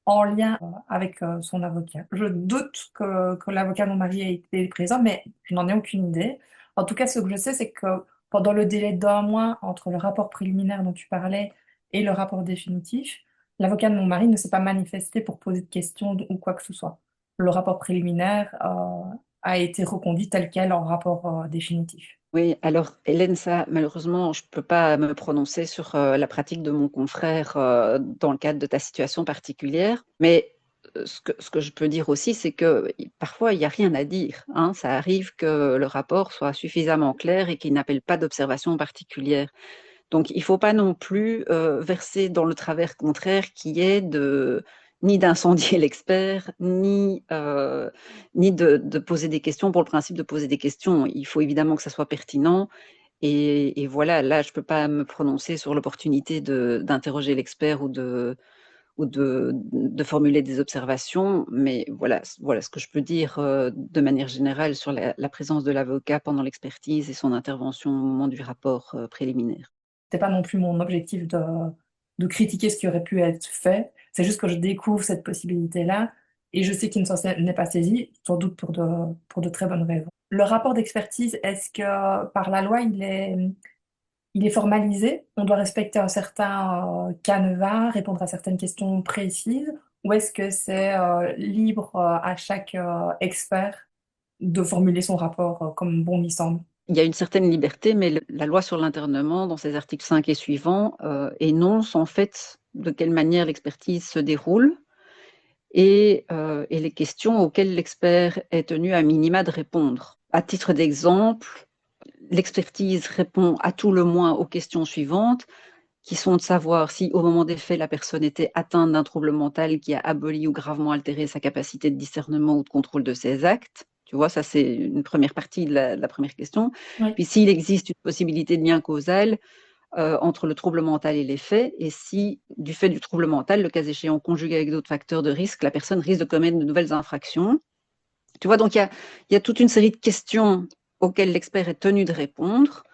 en lien avec son avocat. Je doute que l'avocat de mon mari ait été présent, mais je n'en ai aucune idée. En tout cas, ce que je sais, c'est que pendant le délai d'un mois entre le rapport préliminaire dont tu parlais et le rapport définitif, l'avocat de mon mari ne s'est pas manifesté pour poser de questions ou quoi que ce soit. Le rapport préliminaire a été reconduit tel quel en rapport définitif. Oui, alors Hélène, ça, malheureusement, je ne peux pas me prononcer sur la pratique de mon confrère dans le cadre de ta situation particulière, mais ce que je peux dire aussi, c'est que parfois, il n'y a rien à dire, hein. Ça arrive que le rapport soit suffisamment clair et qu'il n'appelle pas d'observation particulière. Donc, il ne faut pas non plus verser dans le travers contraire qui est ni d'incendier l'expert, ni de poser des questions pour le principe de poser des questions. Il faut évidemment que ça soit pertinent. Et voilà, là, je ne peux pas me prononcer sur l'opportunité d'interroger l'expert ou de formuler des observations, mais voilà ce que je peux dire de manière générale sur la présence de l'avocat pendant l'expertise et son intervention au moment du rapport préliminaire. C'est pas non plus mon objectif de critiquer ce qui aurait pu être fait. C'est juste que je découvre cette possibilité-là et je sais qu'il ne s'en n'est pas saisi, sans doute pour de très bonnes raisons. Le rapport d'expertise, est-ce que par la loi, il est formalisé? On doit respecter un certain canevas, répondre à certaines questions précises, ou est-ce que c'est libre à chaque expert de formuler son rapport comme bon lui semble? Il y a une certaine liberté, mais la loi sur l'internement, dans ses articles 5 et suivants, énonce en fait de quelle manière l'expertise se déroule et les questions auxquelles l'expert est tenu à minima de répondre. À titre d'exemple, l'expertise répond à tout le moins aux questions suivantes, qui sont de savoir si, au moment des faits, la personne était atteinte d'un trouble mental qui a aboli ou gravement altéré sa capacité de discernement ou de contrôle de ses actes. Tu vois, ça c'est une première partie de la première question. Oui. Puis s'il existe une possibilité de lien causal entre le trouble mental et les faits, et si, du fait du trouble mental, le cas échéant conjugué avec d'autres facteurs de risque, la personne risque de commettre de nouvelles infractions. Tu vois, donc il y a toute une série de questions auxquelles l'expert est tenu de répondre.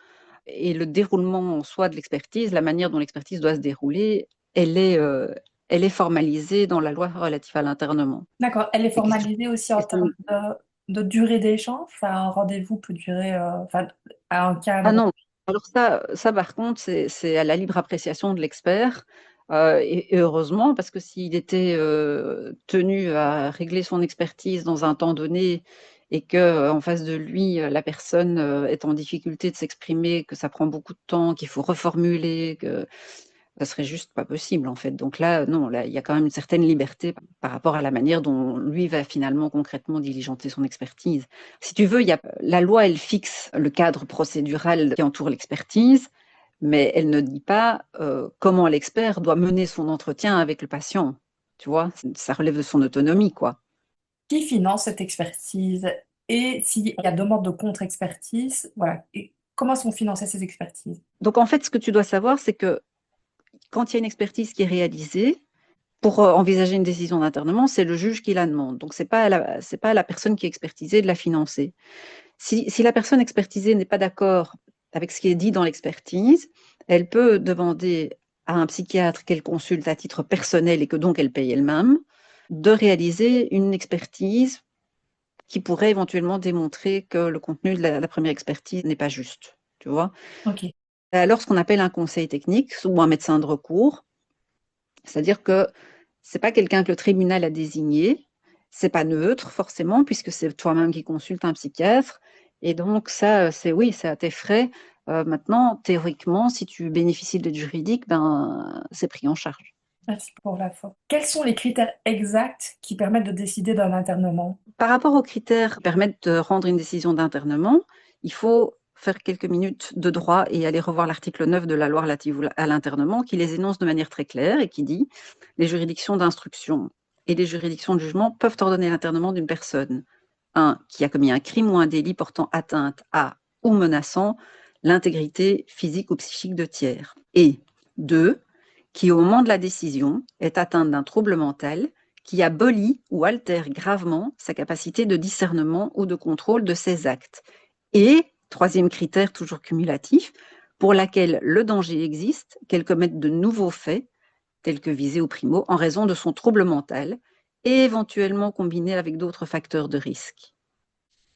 Et le déroulement en soi de l'expertise, la manière dont l'expertise doit se dérouler, elle est formalisée dans la loi relative à l'internement. D'accord. Elle est Les questions- formalisée aussi en termes de durée d'échange. Enfin, un rendez-vous peut durer, enfin, à un Ah cadre. non, alors ça par contre, c'est à la libre appréciation de l'expert. Et heureusement, parce que s'il était tenu à régler son expertise dans un temps donné et que en face de lui, la personne est en difficulté de s'exprimer, que ça prend beaucoup de temps, qu'il faut reformuler, que ça serait juste pas possible en fait. Donc là, non, là, il y a quand même une certaine liberté par rapport à la manière dont lui va finalement concrètement diligenter son expertise. Si tu veux, la loi, elle fixe le cadre procédural qui entoure l'expertise, mais elle ne dit pas comment l'expert doit mener son entretien avec le patient. Tu vois, ça relève de son autonomie, quoi. Qui finance cette expertise? Et s'il y a demande de contre-expertise, voilà. Et comment sont financées ces expertises? Donc en fait, ce que tu dois savoir, c'est que quand il y a une expertise qui est réalisée, pour envisager une décision d'internement, c'est le juge qui la demande. Donc, ce n'est pas à la personne qui est expertisée de la financer. Si la personne expertisée n'est pas d'accord avec ce qui est dit dans l'expertise, elle peut demander à un psychiatre qu'elle consulte à titre personnel et que donc elle paye elle-même, de réaliser une expertise qui pourrait éventuellement démontrer que le contenu de la première expertise n'est pas juste. Tu vois? Ok. alors ce qu'on appelle un conseil technique ou un médecin de recours. C'est-à-dire que c'est pas quelqu'un que le tribunal a désigné, c'est pas neutre forcément, puisque c'est toi-même qui consultes un psychiatre. Et donc ça, c'est oui, c'est à tes frais. Maintenant, théoriquement, si tu bénéficies de l'aide juridique, ben, c'est pris en charge. Merci pour l'info. Quels sont les critères exacts qui permettent de décider d'un internement? Par rapport aux critères qui permettent de rendre une décision d'internement, il faut faire quelques minutes de droit et aller revoir l'article 9 de la loi relative à l'internement qui les énonce de manière très claire et qui dit les juridictions d'instruction et les juridictions de jugement peuvent ordonner l'internement d'une personne, un, qui a commis un crime ou un délit portant atteinte à ou menaçant l'intégrité physique ou psychique de tiers, et deux, qui au moment de la décision est atteinte d'un trouble mental qui abolit ou altère gravement sa capacité de discernement ou de contrôle de ses actes. Et, troisième critère toujours cumulatif, pour laquelle le danger existe qu'elle commette de nouveaux faits, tels que visés au primo, en raison de son trouble mental, et éventuellement combiné avec d'autres facteurs de risque.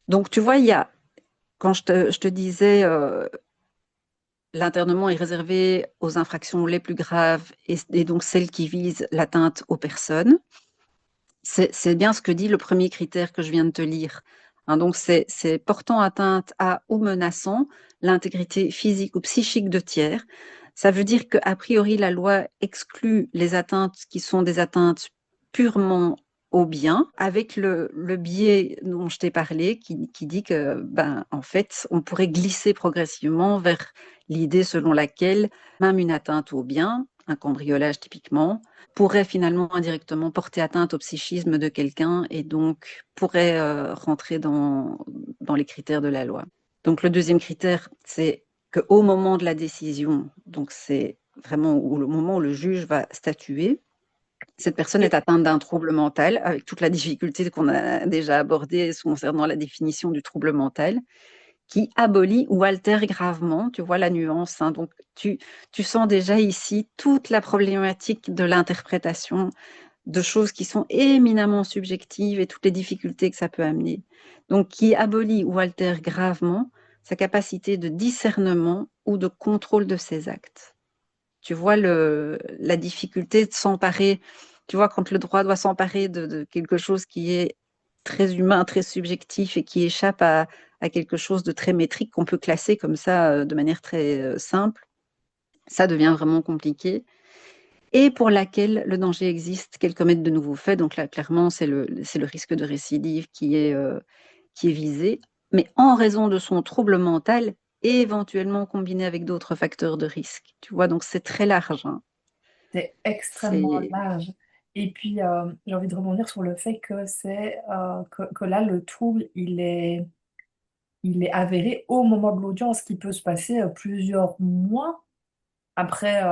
Donc tu vois, il y a, quand je te disais, l'internement est réservé aux infractions les plus graves et donc celles qui visent l'atteinte aux personnes. C'est bien ce que dit le premier critère que je viens de te lire. Hein, donc, c'est portant atteinte à ou menaçant l'intégrité physique ou psychique de tiers. Ça veut dire qu'a priori, la loi exclut les atteintes qui sont des atteintes purement au bien, avec le biais dont je t'ai parlé, qui dit que, ben, en fait, on pourrait glisser progressivement vers l'idée selon laquelle même une atteinte au bien, un cambriolage typiquement, pourrait finalement indirectement porter atteinte au psychisme de quelqu'un et donc pourrait rentrer dans les critères de la loi. Donc le deuxième critère, c'est qu'au moment de la décision, donc c'est vraiment le moment où le juge va statuer, cette personne est atteinte d'un trouble mental, avec toute la difficulté qu'on a déjà abordée concernant la définition du trouble mental, qui abolit ou altère gravement, tu vois la nuance, hein. Donc tu sens déjà ici toute la problématique de l'interprétation de choses qui sont éminemment subjectives et toutes les difficultés que ça peut amener. Donc qui abolit ou altère gravement sa capacité de discernement ou de contrôle de ses actes. Tu vois la difficulté de s'emparer, tu vois, quand le droit doit s'emparer de quelque chose qui est très humain, très subjectif et qui échappe à quelque chose de très métrique qu'on peut classer comme ça de manière très simple, ça devient vraiment compliqué. Et pour laquelle le danger existe qu'elle commette de nouveaux faits. Donc là, clairement, c'est le risque de récidive qui est visé, mais en raison de son trouble mental et éventuellement combiné avec d'autres facteurs de risque. Tu vois, donc c'est très large, hein. C'est extrêmement C'est large. Et puis, j'ai envie de rebondir sur le fait que que là, le trouble, il est avéré au moment de l'audience, qui peut se passer plusieurs mois après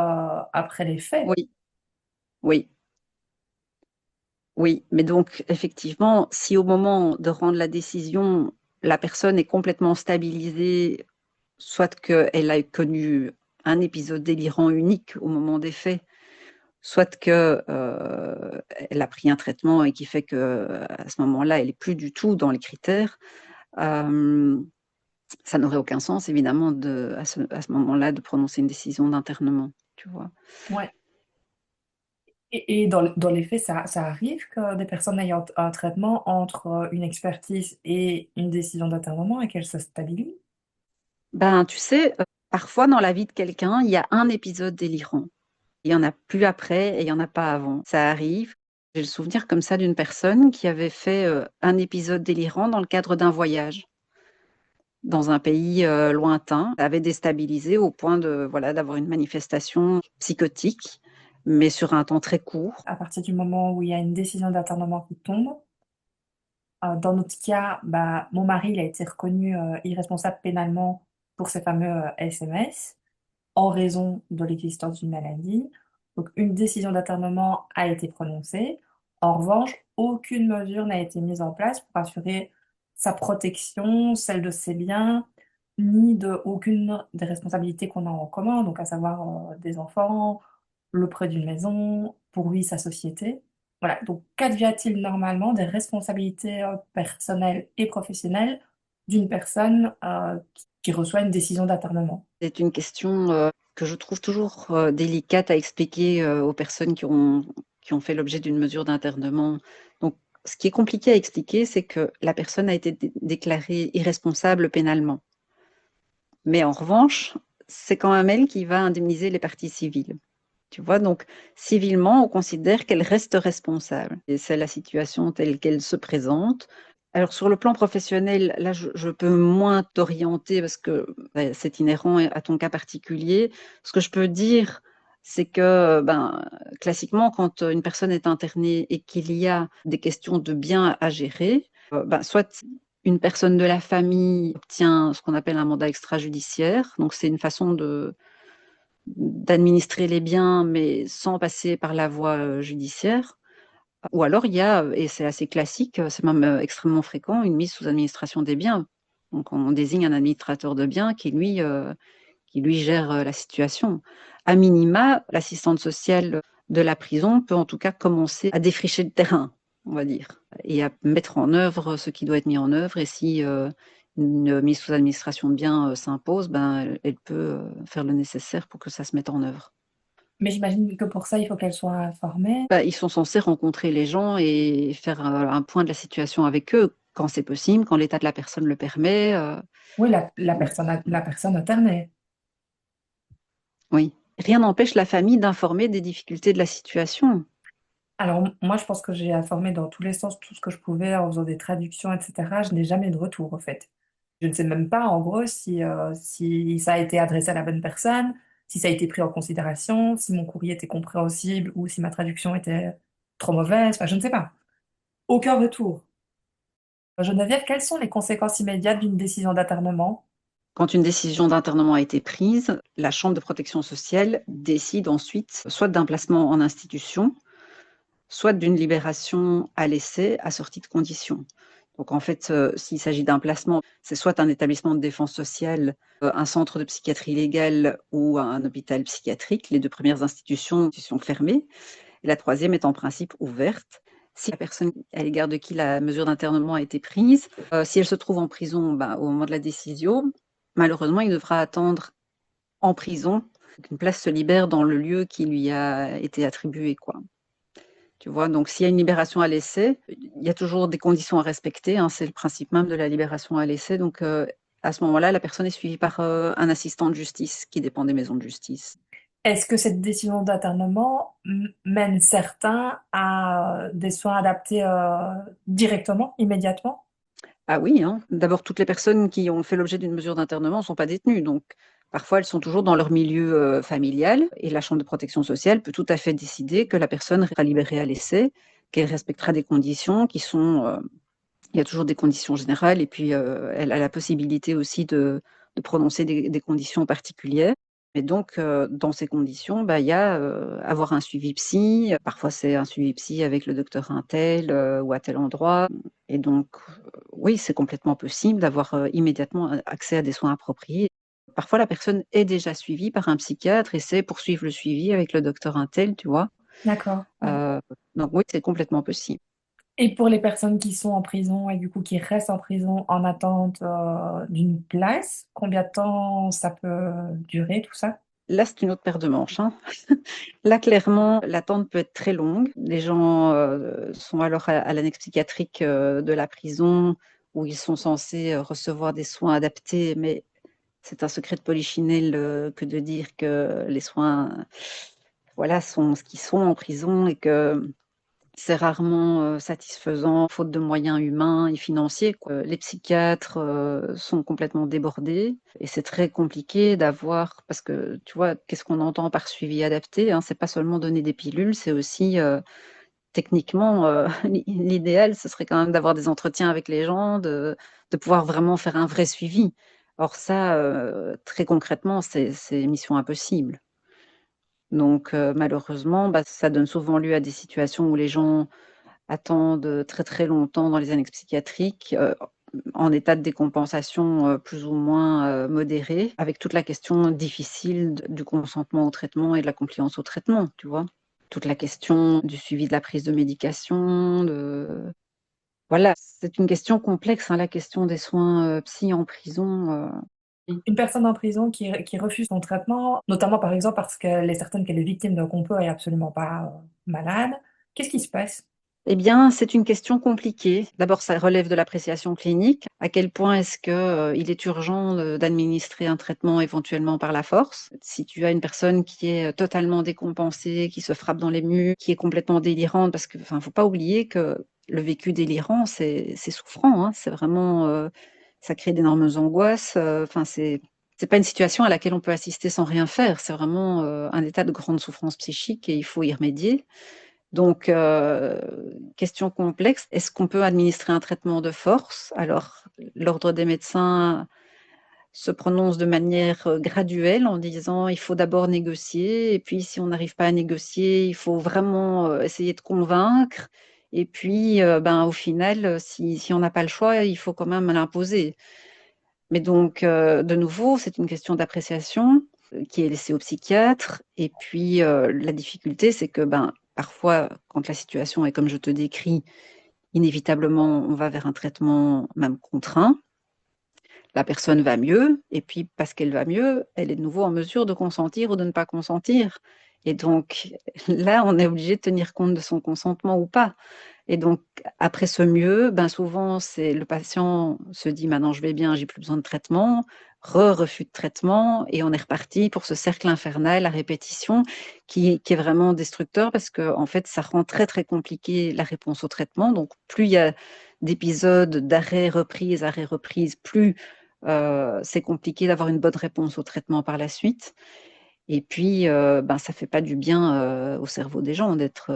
les faits. oui, oui, oui. Mais donc, effectivement, si au moment de rendre la décision, la personne est complètement stabilisée, soit qu'elle a connu un épisode délirant unique au moment des faits, soit que elle a pris un traitement et qui fait que à ce moment-là, elle est plus du tout dans les critères. Euh, Ça n'aurait aucun sens, évidemment, à ce moment-là, de prononcer une décision d'internement, tu vois. Ouais. Et dans les faits, ça arrive que des personnes ayant un traitement entre une expertise et une décision d'internement et qu'elles se stabilisent. Ben, tu sais, parfois dans la vie de quelqu'un, il y a un épisode délirant. Il y en a plus après et il y en a pas avant. Ça arrive. J'ai le souvenir comme ça d'une personne qui avait fait un épisode délirant dans le cadre d'un voyage dans un pays lointain, avait déstabilisé au point de voilà d'avoir une manifestation psychotique, mais sur un temps très court. À partir du moment où il y a une décision d'internement qui tombe, dans notre cas, bah, mon mari, il a été reconnu irresponsable pénalement pour ces fameux SMS en raison de l'existence d'une maladie. Donc, une décision d'internement a été prononcée. En revanche, aucune mesure n'a été mise en place pour assurer sa protection, celle de ses biens, ni de aucune des responsabilités qu'on a en commun, donc à savoir des enfants, le prêt d'une maison, pour lui, sa société. Voilà, donc qu'advient-il normalement des responsabilités personnelles et professionnelles d'une personne qui reçoit une décision d'internement? C'est une question que je trouve toujours délicate à expliquer aux personnes qui ont fait l'objet d'une mesure d'internement. Donc, ce qui est compliqué à expliquer, c'est que la personne a été déclarée irresponsable pénalement. Mais en revanche, c'est quand même elle qui va indemniser les parties civiles. Tu vois, donc civilement, on considère qu'elle reste responsable. Et c'est la situation telle qu'elle se présente. Alors sur le plan professionnel, là, je peux moins t'orienter parce que c'est inhérent à ton cas particulier. Ce que je peux dire, c'est que classiquement, quand une personne est internée et qu'il y a des questions de biens à gérer, soit une personne de la famille obtient ce qu'on appelle un mandat extrajudiciaire. Donc c'est une façon d'administrer les biens, mais sans passer par la voie judiciaire. Ou alors il y a, et c'est assez classique, c'est même extrêmement fréquent, une mise sous administration des biens. Donc on désigne un administrateur de biens qui lui gère la situation. À minima, l'assistante sociale de la prison peut en tout cas commencer à défricher le terrain, on va dire, et à mettre en œuvre ce qui doit être mis en œuvre. Et si une mise sous administration de biens s'impose, elle peut faire le nécessaire pour que ça se mette en œuvre. Mais j'imagine que pour ça, il faut qu'elle soit informée. Ils sont censés rencontrer les gens et faire un point de la situation avec eux, quand c'est possible, quand l'état de la personne le permet. Oui, la personne internée. Oui. Rien n'empêche la famille d'informer des difficultés de la situation. Alors, moi, je pense que j'ai informé dans tous les sens tout ce que je pouvais en faisant des traductions, etc. Je n'ai jamais eu de retour, en fait. Je ne sais même pas, en gros, si ça a été adressé à la bonne personne, si ça a été pris en considération, si mon courrier était compréhensible ou si ma traduction était trop mauvaise. Enfin, je ne sais pas. Aucun retour. Geneviève, quelles sont les conséquences immédiates d'une décision d'internement? Quand une décision d'internement a été prise, la Chambre de protection sociale décide ensuite soit d'un placement en institution, soit d'une libération à l'essai assortie de conditions. Donc en fait, s'il s'agit d'un placement, c'est soit un établissement de défense sociale, un centre de psychiatrie légale ou un hôpital psychiatrique. Les deux premières institutions sont fermées et la troisième est en principe ouverte. Si la personne à l'égard de qui la mesure d'internement a été prise, si elle se trouve en prison au moment de la décision, malheureusement, il devra attendre en prison qu'une place se libère dans le lieu qui lui a été attribué, quoi. Tu vois, donc s'il y a une libération à l'essai, il y a toujours des conditions à respecter, hein, c'est le principe même de la libération à l'essai. Donc à ce moment-là, la personne est suivie par un assistant de justice qui dépend des maisons de justice. Est-ce que cette décision d'internement mène certains à des soins adaptés directement, immédiatement? Ah oui, hein. D'abord, toutes les personnes qui ont fait l'objet d'une mesure d'internement ne sont pas détenues. Donc, parfois, elles sont toujours dans leur milieu familial et la Chambre de protection sociale peut tout à fait décider que la personne sera libérée à l'essai, qu'elle respectera des conditions qui sont. Il y a toujours des conditions générales et puis elle a la possibilité aussi de prononcer des conditions particulières. Et donc, dans ces conditions, il y a avoir un suivi psy. Parfois, c'est un suivi psy avec le docteur un tel ou à tel endroit. Et donc, oui, c'est complètement possible d'avoir immédiatement accès à des soins appropriés. Parfois, la personne est déjà suivie par un psychiatre et c'est poursuivre le suivi avec le docteur un tel, tu vois. D'accord. Ouais. Donc, oui, c'est complètement possible. Et pour les personnes qui sont en prison et du coup qui restent en prison en attente d'une place, combien de temps ça peut durer tout ça? Là, c'est une autre paire de manches, hein. Là, clairement, l'attente peut être très longue. Les gens sont alors à l'annexe psychiatrique de la prison où ils sont censés recevoir des soins adaptés, mais c'est un secret de polichinelle que de dire que les soins, voilà, sont ce qu'ils sont en prison et que c'est rarement satisfaisant, faute de moyens humains et financiers, quoi. Les psychiatres sont complètement débordés et c'est très compliqué d'avoir, parce que tu vois, qu'est-ce qu'on entend par suivi adapté, hein, c'est pas seulement donner des pilules, c'est aussi techniquement, l'idéal, ce serait quand même d'avoir des entretiens avec les gens, de pouvoir vraiment faire un vrai suivi. Or ça, très concrètement, c'est mission impossible. Donc malheureusement, ça donne souvent lieu à des situations où les gens attendent très très longtemps dans les annexes psychiatriques, en état de décompensation plus ou moins modéré, avec toute la question difficile du consentement au traitement et de la compliance au traitement, tu vois. Toute la question du suivi de la prise de médication, voilà, c'est une question complexe, hein, la question des soins psy en prison. Une personne en prison qui refuse son traitement, notamment par exemple parce qu'elle est certaine qu'elle est victime d'un complot et absolument pas malade, qu'est-ce qui se passe? Eh bien, c'est une question compliquée. D'abord, ça relève de l'appréciation clinique. À quel point est-ce que, il est urgent d'administrer un traitement éventuellement par la force? Si tu as une personne qui est totalement décompensée, qui se frappe dans les murs, qui est complètement délirante, parce que, enfin, faut pas oublier que le vécu délirant, c'est souffrant, hein. C'est vraiment, ça crée d'énormes angoisses. Enfin, c'est pas une situation à laquelle on peut assister sans rien faire. C'est vraiment un état de grande souffrance psychique et il faut y remédier. Donc, question complexe, est-ce qu'on peut administrer un traitement de force? Alors, l'ordre des médecins se prononce de manière graduelle en disant il faut d'abord négocier, et puis si on n'arrive pas à négocier, il faut vraiment essayer de convaincre, et puis ben, au final, si on n'a pas le choix, il faut quand même l'imposer. Mais donc, de nouveau, c'est une question d'appréciation qui est laissée au psychiatre. Et puis, la difficulté, c'est que ben, parfois, quand la situation est comme je te décris, inévitablement, on va vers un traitement même contraint. La personne va mieux, et puis parce qu'elle va mieux, elle est de nouveau en mesure de consentir ou de ne pas consentir. Et donc, là, on est obligé de tenir compte de son consentement ou pas. Et donc, après ce mieux, ben souvent, c'est le patient se dit maintenant je vais bien, j'ai plus besoin de traitement, refus de traitement, et on est reparti pour ce cercle infernal à répétition qui est vraiment destructeur parce que en fait, ça rend très très compliqué la réponse au traitement. Donc, plus il y a d'épisodes arrêt, reprise, plus c'est compliqué d'avoir une bonne réponse au traitement par la suite. Et puis, ben, ça fait pas du bien au cerveau des gens d'être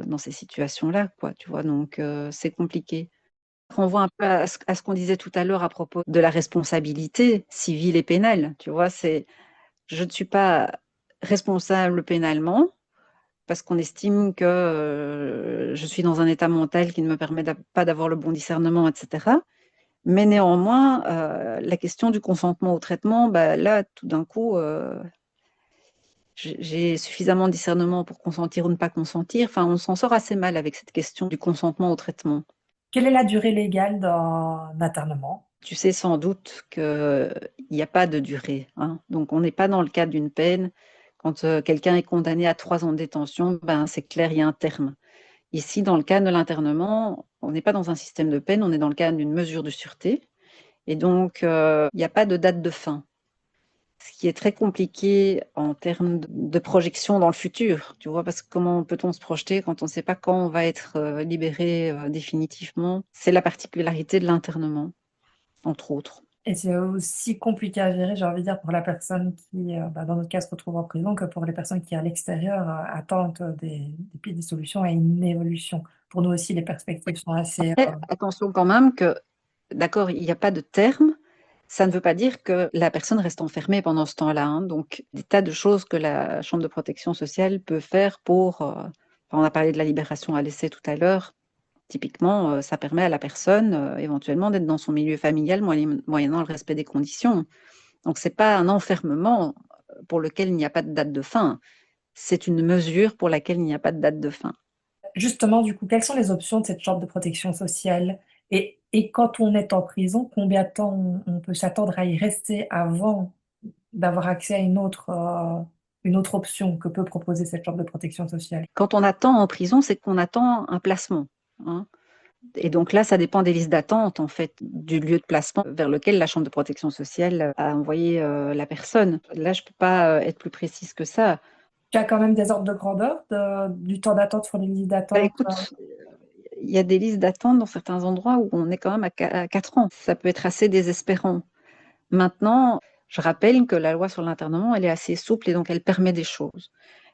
dans ces situations-là, quoi, tu vois. Donc, c'est compliqué. On renvoie un peu à ce qu'on disait tout à l'heure à propos de la responsabilité civile et pénale. Tu vois, c'est je ne suis pas responsable pénalement parce qu'on estime que je suis dans un état mental qui ne me permet pas d'avoir le bon discernement, etc. Mais néanmoins, la question du consentement au traitement, bah, là, tout d'un coup, j'ai suffisamment de discernement pour consentir ou ne pas consentir. Enfin, on s'en sort assez mal avec cette question du consentement au traitement. Quelle est la durée légale d'un internement? Tu sais sans doute qu'il n'y a pas de durée, hein. Donc, on n'est pas dans le cadre d'une peine. Quand quelqu'un est condamné à 3 ans de détention, ben, c'est clair, il y a un terme. Ici, dans le cadre de l'internement, on n'est pas dans un système de peine, on est dans le cadre d'une mesure de sûreté. Et donc, il n'y a pas de date de fin. Ce qui est très compliqué en termes de projection dans le futur, tu vois, parce que comment peut-on se projeter quand on ne sait pas quand on va être libéré définitivement? C'est la particularité de l'internement, entre autres. Et c'est aussi compliqué à gérer, j'ai envie de dire, pour la personne qui, dans notre cas, se retrouve en prison, que pour les personnes qui, à l'extérieur, attendent des solutions et une évolution. Pour nous aussi, les perspectives sont assez... Et attention quand même que, d'accord, il n'y a pas de terme, ça ne veut pas dire que la personne reste enfermée pendant ce temps-là, hein. Donc, des tas de choses que la Chambre de protection sociale peut faire pour... on a parlé de la libération à l'essai tout à l'heure. Typiquement, ça permet à la personne, éventuellement, d'être dans son milieu familial moyennant le respect des conditions. Donc, c'est pas un enfermement pour lequel il n'y a pas de date de fin. C'est une mesure pour laquelle il n'y a pas de date de fin. Justement, du coup, quelles sont les options de cette chambre de protection sociale? Et quand on est en prison, combien de temps on peut s'attendre à y rester avant d'avoir accès à une autre option que peut proposer cette chambre de protection sociale? Quand on attend en prison, c'est qu'on attend un placement, hein. Et donc là, ça dépend des listes d'attente, en fait, du lieu de placement vers lequel la Chambre de protection sociale a envoyé la personne. Là, je peux pas être plus précise que ça. Tu as quand même des ordres de grandeur du temps d'attente sur les listes Bah, d'attente. écoute, il y a des listes d'attente dans certains endroits où on est quand même à 4 ans. Ça peut être assez désespérant. Maintenant, je rappelle que la loi sur l'internement, elle est assez souple et donc elle permet des choses.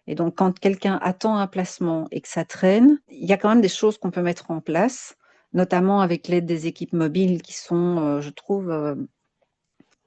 Et donc, quand quelqu'un attend un placement et que ça traîne, il y a quand même des choses qu'on peut mettre en place, notamment avec l'aide des équipes mobiles qui sont, je trouve,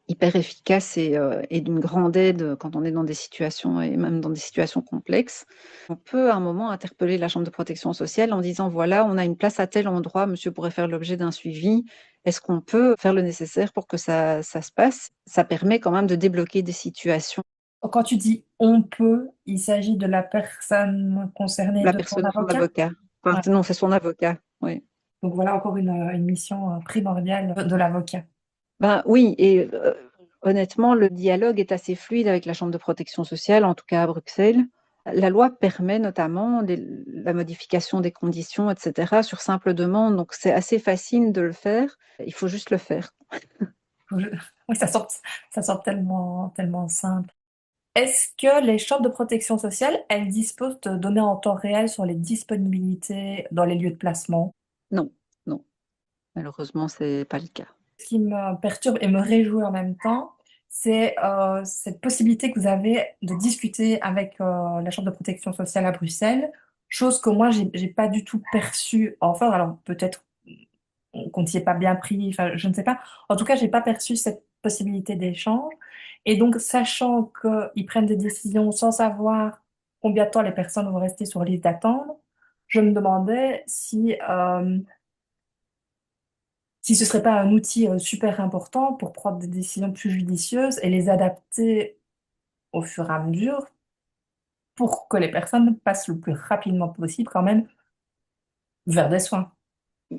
hyper efficaces et d'une grande aide quand on est dans des situations et même dans des situations complexes. On peut à un moment interpeller la Chambre de protection sociale en disant voilà, on a une place à tel endroit, monsieur pourrait faire l'objet d'un suivi. Est-ce qu'on peut faire le nécessaire pour que ça se passe? Ça permet quand même de débloquer des situations. Quand tu dis on peut, il s'agit de la personne concernée, La de son personne ou son avocat. avocat. Ouais. Enfin, non, c'est son avocat, oui. Donc voilà encore une mission primordiale de l'avocat. Ben oui, et Honnêtement, le dialogue est assez fluide avec la Chambre de protection sociale, en tout cas à Bruxelles. La loi permet notamment la modification des conditions, etc., sur simple demande, donc c'est assez facile de le faire. Il faut juste le faire. Oui, ça semble tellement, tellement simple. Est-ce que les chambres de protection sociale, elles disposent de données en temps réel sur les disponibilités dans les lieux de placement? Non, non, malheureusement, c'est pas le cas. Ce qui me perturbe et me réjouit en même temps, c'est cette possibilité que vous avez de discuter avec la Chambre de protection sociale à Bruxelles, chose que moi, j'ai pas du tout perçue. Enfin, alors peut-être qu'on n'y ait pas bien pris, enfin, je ne sais pas. En tout cas, j'ai pas perçu cette possibilité d'échange. Et donc, sachant qu'ils prennent des décisions sans savoir combien de temps les personnes vont rester sur liste d'attente, je me demandais si ce serait pas un outil super important pour prendre des décisions plus judicieuses et les adapter au fur et à mesure pour que les personnes passent le plus rapidement possible quand même vers des soins.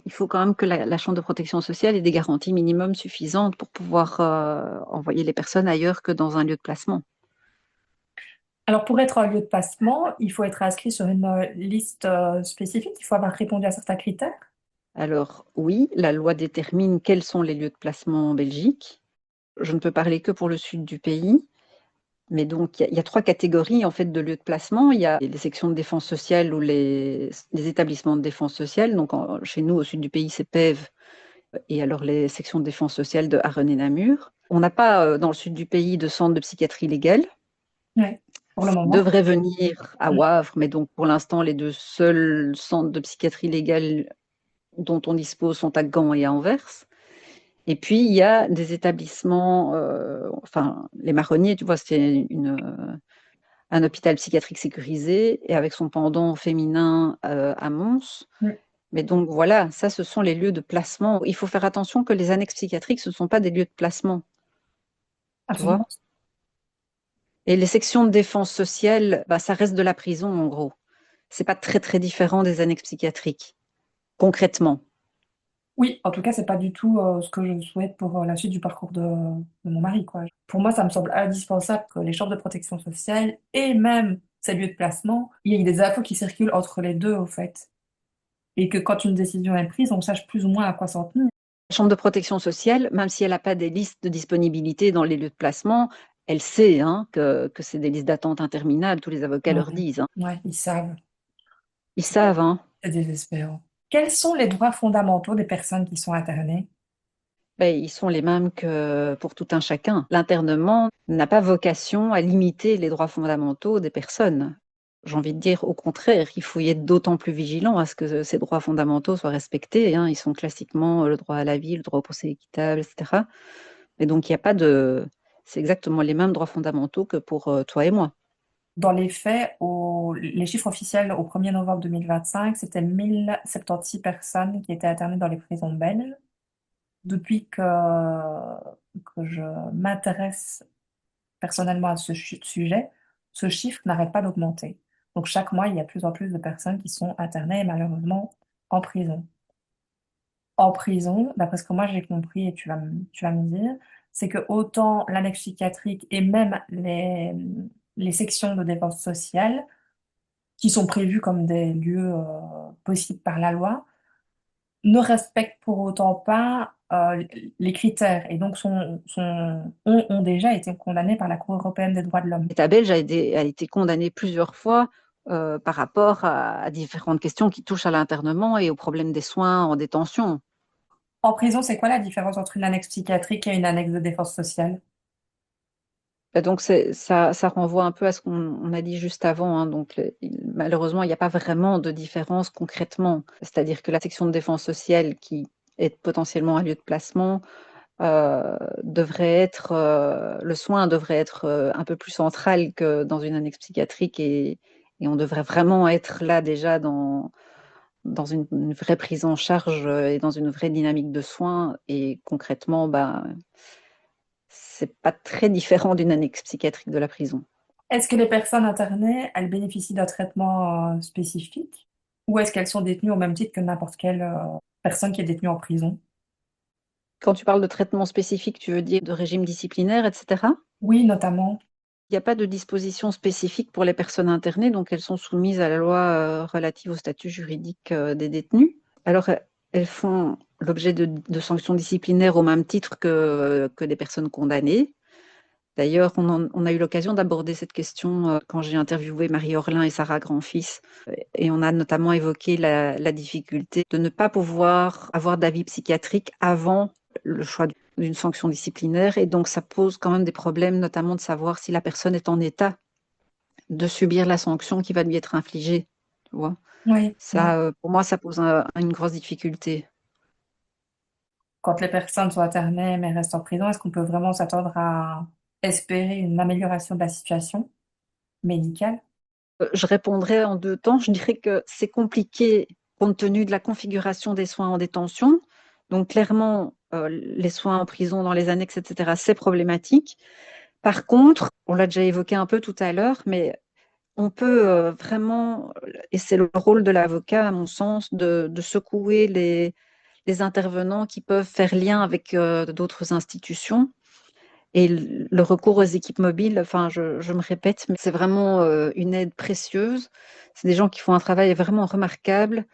Il faut quand même que la Chambre de protection sociale ait des garanties minimum suffisantes pour pouvoir envoyer les personnes ailleurs que dans un lieu de placement. Alors, pour être un lieu de placement, il faut être inscrit sur une liste spécifique, il faut avoir répondu à certains critères. Alors oui, la loi détermine quels sont les lieux de placement en Belgique. Je ne peux parler que pour le sud du pays. Mais donc, il y a 3 catégories en fait de lieux de placement. Il y a les sections de défense sociale ou les établissements de défense sociale. Donc, chez nous, au sud du pays, c'est PEV et alors les sections de défense sociale de Arren et Namur. On n'a pas dans le sud du pays de centre de psychiatrie légale. Oui, pour le Ça moment. devrait venir à Mm. Wavre, mais donc pour l'instant, les 2 seuls centres de psychiatrie légale dont on dispose sont à Gand et à Anvers. Et puis, il y a des établissements, enfin, les Marronniers, tu vois, c'est un hôpital psychiatrique sécurisé et avec son pendant féminin à Mons. Mm. Mais donc voilà, ça, ce sont les lieux de placement. Il faut faire attention que les annexes psychiatriques, ce ne sont pas des lieux de placement, tu vois. Absolument. Et les sections de défense sociale, bah, ça reste de la prison en gros. C'est pas très très différent des annexes psychiatriques, concrètement. Oui, en tout cas, c'est pas du tout ce que je souhaite pour la suite du parcours de mon mari, quoi. Pour moi, ça me semble indispensable que les chambres de protection sociale et même ces lieux de placement, il y ait des infos qui circulent entre les deux, au fait. Et que quand une décision est prise, on sache plus ou moins à quoi s'en tenir. La chambre de protection sociale, même si elle n'a pas des listes de disponibilité dans les lieux de placement, elle sait hein, que c'est des listes d'attente interminables, tous les avocats leur Ouais, disent. Hein. ouais, ils savent. Ils savent, hein. C'est désespérant. Quels sont les droits fondamentaux des personnes qui sont internées? Ben, ils sont les mêmes que pour tout un chacun. L'internement n'a pas vocation à limiter les droits fondamentaux des personnes. J'ai envie de dire au contraire, il faut y être d'autant plus vigilant à ce que ces droits fondamentaux soient respectés. Hein. Ils sont classiquement le droit à la vie, le droit au procès équitable, etc. Et donc, il n'y a pas de... C'est exactement les mêmes droits fondamentaux que pour toi et moi. Dans les faits, les chiffres officiels au 1er novembre 2025, c'était 1076 personnes qui étaient internées dans les prisons belges. Depuis que je m'intéresse personnellement à ce sujet, ce chiffre n'arrête pas d'augmenter. Donc chaque mois, il y a plus en plus de personnes qui sont internées et malheureusement en prison. En prison, d'après ce que moi j'ai compris et tu vas me dire, c'est que autant l'annexe psychiatrique et même les sections de défense sociale, qui sont prévues comme des lieux possibles par la loi, ne respectent pour autant pas les critères et donc ont déjà été condamnés par la Cour européenne des droits de l'homme. L'État belge a été condamné plusieurs fois par rapport à différentes questions qui touchent à l'internement et au problème des soins en détention. En prison, c'est quoi la différence entre une annexe psychiatrique et une annexe de défense sociale? Donc ça renvoie un peu à ce qu'on a dit juste avant. Hein. Donc malheureusement, il n'y a pas vraiment de différence concrètement. C'est-à-dire que la section de défense sociale, qui est potentiellement un lieu de placement, le soin devrait être un peu plus central que dans une annexe psychiatrique et on devrait vraiment être là déjà dans une vraie prise en charge et dans une vraie dynamique de soins. Et concrètement, bah, c'est pas très différent d'une annexe psychiatrique de la prison. Est-ce que les personnes internées, elles bénéficient d'un traitement spécifique ou est-ce qu'elles sont détenues au même titre que n'importe quelle personne qui est détenue en prison? Quand tu parles de traitement spécifique, tu veux dire de régime disciplinaire, etc. Oui, notamment. Il n'y a pas de disposition spécifique pour les personnes internées, donc elles sont soumises à la loi relative au statut juridique des détenus. Alors, elles font l'objet de sanctions disciplinaires au même titre que des personnes condamnées. D'ailleurs, on a eu l'occasion d'aborder cette question quand j'ai interviewé Marie Orlin et Sarah Grandfils. Et on a notamment évoqué la difficulté de ne pas pouvoir avoir d'avis psychiatrique avant le choix d'une sanction disciplinaire. Et donc, ça pose quand même des problèmes, notamment de savoir si la personne est en état de subir la sanction qui va lui être infligée. Tu vois, Oui, oui. ça, pour moi, ça pose une grosse difficulté. Quand les personnes sont internées mais restent en prison, est-ce qu'on peut vraiment s'attendre à espérer une amélioration de la situation médicale? Je répondrai en deux temps. Je dirais que c'est compliqué compte tenu de la configuration des soins en détention. Donc clairement, les soins en prison, dans les annexes, etc., c'est problématique. Par contre, on l'a déjà évoqué un peu tout à l'heure, mais on peut vraiment, et c'est le rôle de l'avocat, à mon sens, de secouer les intervenants qui peuvent faire lien avec d'autres institutions. Et le recours aux équipes mobiles, enfin, je me répète, mais c'est vraiment une aide précieuse. C'est des gens qui font un travail vraiment remarquable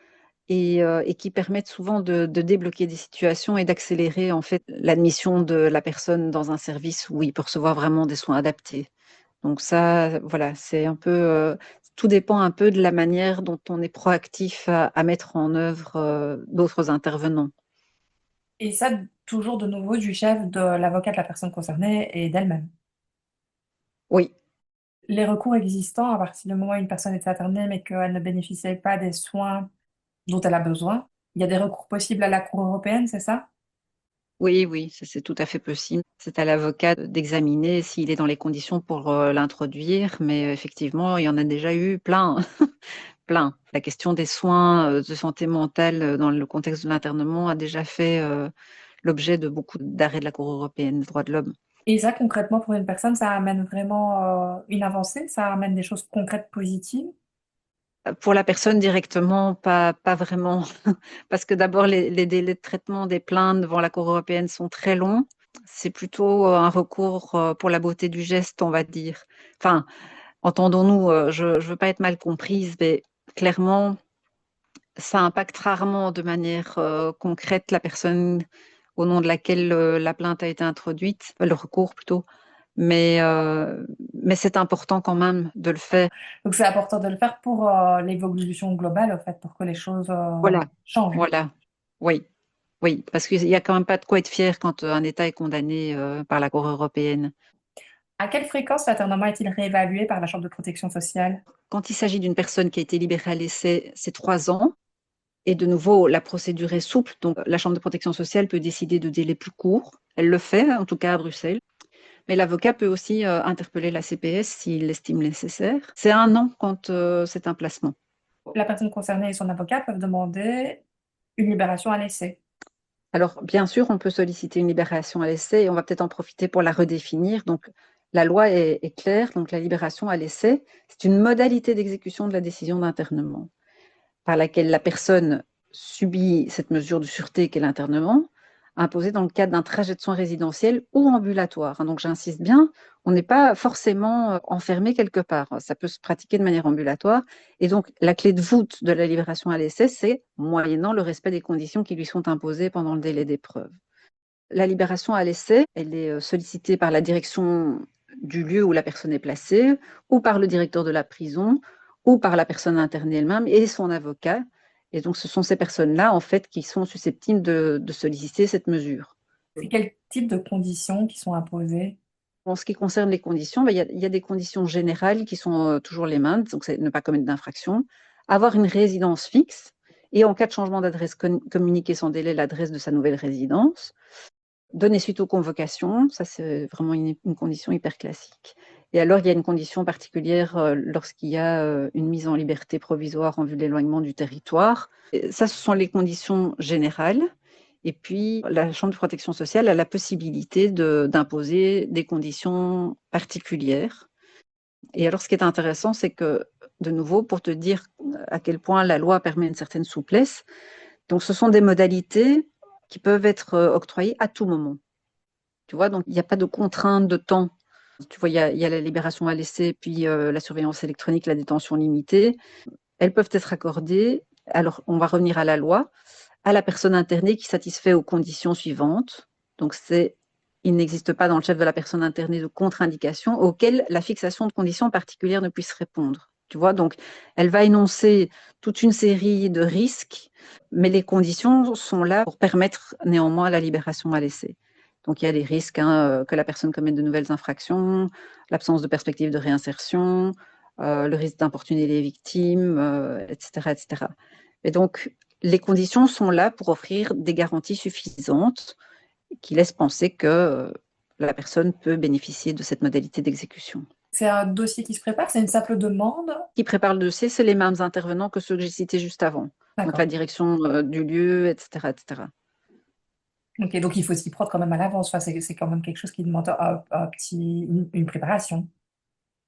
et qui permettent souvent de débloquer des situations et d'accélérer en fait l'admission de la personne dans un service où il peut recevoir vraiment des soins adaptés. Donc ça, voilà, c'est un peu, tout dépend un peu de la manière dont on est proactif à mettre en œuvre d'autres intervenants. Et ça, toujours de nouveau du chef, de l'avocat de la personne concernée et d'elle-même. Oui, Les recours existants, à partir du moment où une personne est internée mais qu'elle ne bénéficiait pas des soins dont elle a besoin, il y a des recours possibles à la Cour européenne, c'est ça? oui, oui, ça, c'est tout à fait possible. C'est à l'avocat d'examiner s'il est dans les conditions pour l'introduire, mais effectivement, il y en a déjà eu plein, plein. La question des soins de santé mentale dans le contexte de l'internement a déjà fait l'objet de beaucoup d'arrêts de la Cour européenne des droits de l'homme. Et ça, concrètement, pour une personne, ça amène vraiment une avancée, ça amène des choses concrètes positives. Pour la personne directement, pas vraiment, parce que d'abord, les délais de traitement des plaintes devant la Cour européenne sont très longs. C'est plutôt un recours pour la beauté du geste, on va dire. Enfin, entendons-nous, je ne veux pas être mal comprise, mais clairement, ça impacte rarement de manière concrète la personne au nom de laquelle la plainte a été introduite, le recours plutôt. Mais c'est important quand même de le faire. Donc, c'est important de le faire pour l'évolution globale, en fait, pour que les choses Voilà, changent. voilà. Oui, oui, parce qu'il n'y a quand même pas de quoi être fier quand un État est condamné par la Cour européenne. À quelle fréquence l'internement est-il réévalué par la Chambre de protection sociale? Quand il s'agit d'une personne qui a été libérée à l'essai, c'est 3 ans. Et de nouveau, la procédure est souple, donc la Chambre de protection sociale peut décider de délais plus courts. Elle le fait, en tout cas à Bruxelles. Mais l'avocat peut aussi interpeller la CPS s'il l'estime nécessaire. C'est 1 an quand c'est un placement. La personne concernée et son avocat peuvent demander une libération à l'essai. Alors, bien sûr, on peut solliciter une libération à l'essai et on va peut-être en profiter pour la redéfinir. Donc, la loi est claire. Donc, la libération à l'essai, c'est une modalité d'exécution de la décision d'internement par laquelle la personne subit cette mesure de sûreté qu'est l'internement, imposée dans le cadre d'un trajet de soins résidentiel ou ambulatoire. Donc j'insiste bien, on n'est pas forcément enfermé quelque part. Ça peut se pratiquer de manière ambulatoire. Et donc la clé de voûte de la libération à l'essai, c'est moyennant le respect des conditions qui lui sont imposées pendant le délai d'épreuve. La libération à l'essai, elle est sollicitée par la direction du lieu où la personne est placée, ou par le directeur de la prison, ou par la personne internée elle-même et son avocat. Et donc, ce sont ces personnes-là, en fait, qui sont susceptibles de solliciter cette mesure. C'est quel type de conditions qui sont imposées? En ce qui concerne les conditions, ben, il y a des conditions générales qui sont toujours les mêmes, donc c'est ne pas commettre d'infraction, avoir une résidence fixe et en cas de changement d'adresse, communiquer sans délai l'adresse de sa nouvelle résidence, donner suite aux convocations, ça c'est vraiment une condition hyper classique. Et alors, il y a une condition particulière lorsqu'il y a une mise en liberté provisoire en vue de l'éloignement du territoire. Et ça, ce sont les conditions générales. Et puis, la Chambre de protection sociale a la possibilité d'imposer des conditions particulières. Et alors, ce qui est intéressant, c'est que, de nouveau, pour te dire à quel point la loi permet une certaine souplesse, donc ce sont des modalités qui peuvent être octroyées à tout moment. Tu vois, donc il n'y a pas de contrainte de temps. Tu vois, il y a la libération à l'essai, puis la surveillance électronique, la détention limitée. Elles peuvent être accordées, alors on va revenir à la loi, à la personne internée qui satisfait aux conditions suivantes. Donc il n'existe pas dans le chef de la personne internée de contre-indication auquel la fixation de conditions particulières ne puisse répondre. Tu vois, donc elle va énoncer toute une série de risques, mais les conditions sont là pour permettre néanmoins la libération à l'essai. Donc il y a les risques que la personne commette de nouvelles infractions, l'absence de perspective de réinsertion, le risque d'importuner les victimes, etc., etc. Et donc les conditions sont là pour offrir des garanties suffisantes qui laissent penser que la personne peut bénéficier de cette modalité d'exécution. C'est un dossier qui se prépare, c'est une simple demande. Qui prépare le dossier, c'est les mêmes intervenants que ceux que j'ai cités juste avant. Donc D'accord. la direction du lieu, etc., etc. Ok, donc il faut s'y prendre quand même à l'avance. Enfin, c'est quand même quelque chose qui demande une préparation.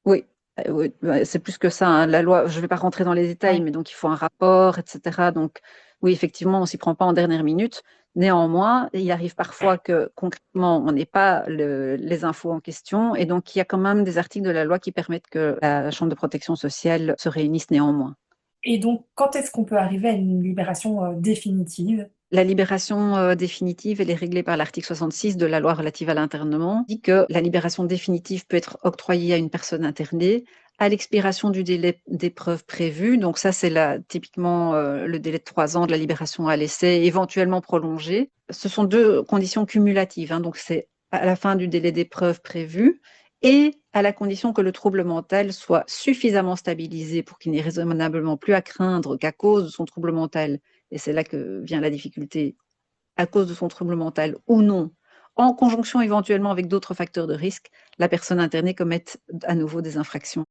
Oui, oui, c'est plus que ça, hein. La loi, je ne vais pas rentrer dans les détails, Ouais. mais donc il faut un rapport, etc. Donc oui, effectivement, on ne s'y prend pas en dernière minute. Néanmoins, il arrive parfois que concrètement, on n'ait pas les infos en question. Et donc, il y a quand même des articles de la loi qui permettent que la Chambre de protection sociale se réunisse néanmoins. Et donc, quand est-ce qu'on peut arriver à une libération définitive? La libération définitive, elle est réglée par l'article 66 de la loi relative à l'internement, qui dit que la libération définitive peut être octroyée à une personne internée à l'expiration du délai d'épreuve prévu. Donc ça, c'est typiquement le délai de 3 ans de la libération à l'essai, éventuellement prolongé. Ce sont deux conditions cumulatives, hein. Donc c'est à la fin du délai d'épreuve prévu et à la condition que le trouble mental soit suffisamment stabilisé pour qu'il n'ait raisonnablement plus à craindre qu'à cause de son trouble mental, et c'est là que vient la difficulté, à cause de son trouble mental ou non, en conjonction éventuellement avec d'autres facteurs de risque, la personne internée commette à nouveau des infractions.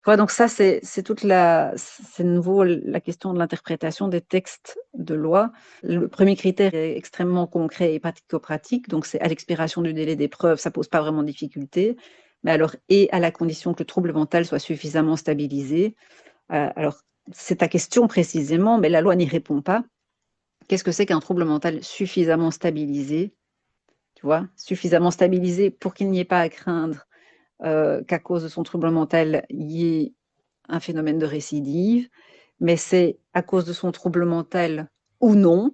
Voilà, donc ça, c'est de nouveau la question de l'interprétation des textes de loi. Le premier critère est extrêmement concret et pratico-pratique, donc c'est à l'expiration du délai d'épreuve, ça pose pas vraiment de difficulté. Mais alors, et à la condition que le trouble mental soit suffisamment stabilisé. Alors, c'est ta question précisément, mais la loi n'y répond pas. Qu'est-ce que c'est qu'un trouble mental suffisamment stabilisé? Tu vois, suffisamment stabilisé pour qu'il n'y ait pas à craindre qu'à cause de son trouble mental, il y ait un phénomène de récidive, mais c'est à cause de son trouble mental ou non,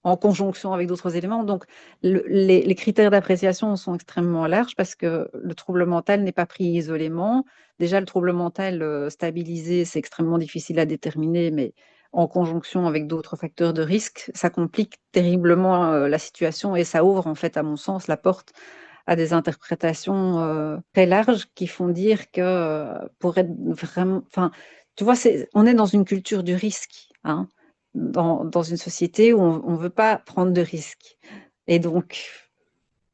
en conjonction avec d'autres éléments. Donc, les critères d'appréciation sont extrêmement larges parce que le trouble mental n'est pas pris isolément. Déjà, le trouble mental stabilisé, c'est extrêmement difficile à déterminer, mais en conjonction avec d'autres facteurs de risque, ça complique terriblement la situation et ça ouvre, en fait, à mon sens, la porte à des interprétations très larges qui font dire que pour être vraiment... Enfin, tu vois, on est dans une culture du risque, hein, dans une société où on ne veut pas prendre de risques. Et donc,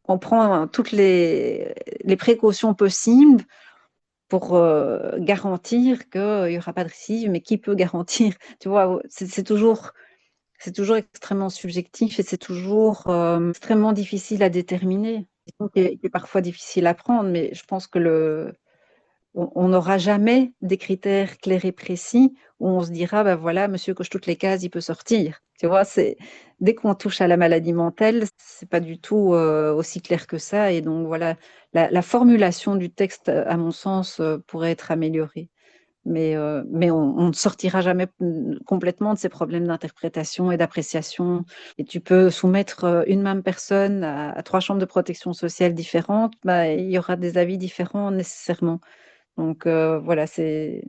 on prend toutes les précautions possibles pour garantir qu'il n'y aura pas de récidive, mais qui peut garantir? Tu vois, c'est toujours extrêmement subjectif et c'est toujours extrêmement difficile à déterminer. C'est parfois difficile à prendre, mais je pense que on n'aura jamais des critères clairs et précis où on se dira, ben voilà, monsieur coche toutes les cases, il peut sortir. Tu vois, dès qu'on touche à la maladie mentale, c'est pas du tout aussi clair que ça. Et donc voilà, la formulation du texte, à mon sens, pourrait être améliorée. Mais on ne sortira jamais complètement de ces problèmes d'interprétation et d'appréciation. Et tu peux soumettre une même personne à 3 chambres de protection sociale différentes, bah, il y aura des avis différents nécessairement. Donc voilà, c'est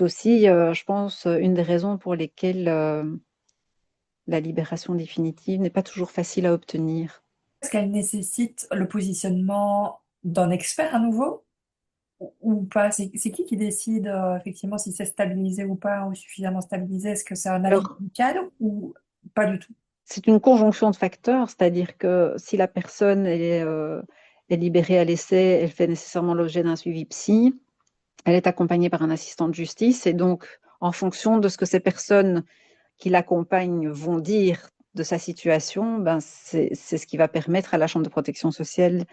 aussi, je pense, une des raisons pour lesquelles la libération définitive n'est pas toujours facile à obtenir. Est-ce qu'elle nécessite le positionnement d'un expert à nouveau ou pas? C'est qui décide effectivement si c'est stabilisé ou pas, ou suffisamment stabilisé? Est-ce que c'est un avis Alors, médical ou pas du tout? c'est une conjonction de facteurs, c'est-à-dire que si la personne est libérée à l'essai, elle fait nécessairement l'objet d'un suivi psy, elle est accompagnée par un assistant de justice, et donc en fonction de ce que ces personnes qui l'accompagnent vont dire de sa situation, ben c'est ce qui va permettre à la Chambre de protection sociale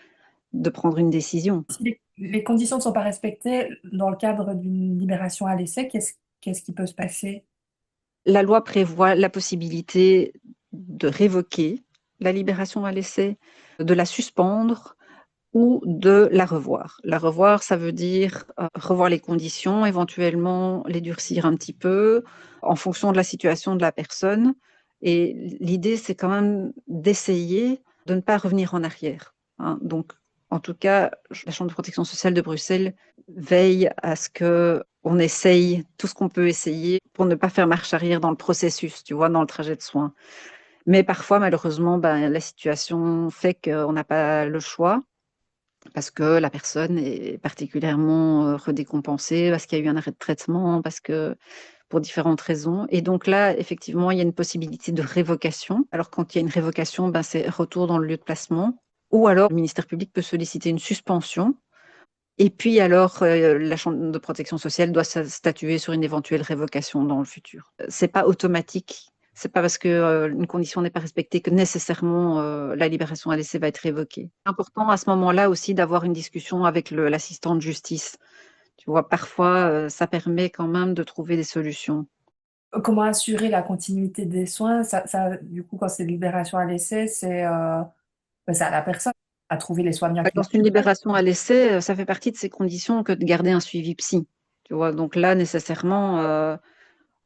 de prendre une décision. Si les conditions ne sont pas respectées dans le cadre d'une libération à l'essai, qu'est-ce qui peut se passer? La loi prévoit la possibilité de révoquer la libération à l'essai, de la suspendre ou de la revoir. La revoir, ça veut dire revoir les conditions, éventuellement les durcir un petit peu en fonction de la situation de la personne. Et l'idée, c'est quand même d'essayer de ne pas revenir en arrière, hein. Donc, en tout cas, la Chambre de protection sociale de Bruxelles veille à ce qu'on essaye tout ce qu'on peut essayer pour ne pas faire marche arrière dans le processus, tu vois, dans le trajet de soins. Mais parfois, malheureusement, la situation fait qu'on n'a pas le choix parce que la personne est particulièrement redécompensée, parce qu'il y a eu un arrêt de traitement, parce que pour différentes raisons. Et donc là, effectivement, il y a une possibilité de révocation. Alors quand il y a une révocation, c'est retour dans le lieu de placement. Ou alors, le ministère public peut solliciter une suspension. Et puis alors, la Chambre de protection sociale doit statuer sur une éventuelle révocation dans le futur. C'est pas automatique. C'est pas parce que une condition n'est pas respectée que nécessairement la libération à l'essai va être révoquée. C'est important à ce moment-là aussi d'avoir une discussion avec l'assistant de justice. Tu vois, parfois, ça permet quand même de trouver des solutions. Comment assurer la continuité des soins? Du coup, quand c'est libération à l'essai, c'est à la personne à trouver les soignants qui Dans vont une l'aider. libération à l'essai, ça fait partie de ces conditions que de garder un suivi psy. Tu vois, donc là, nécessairement,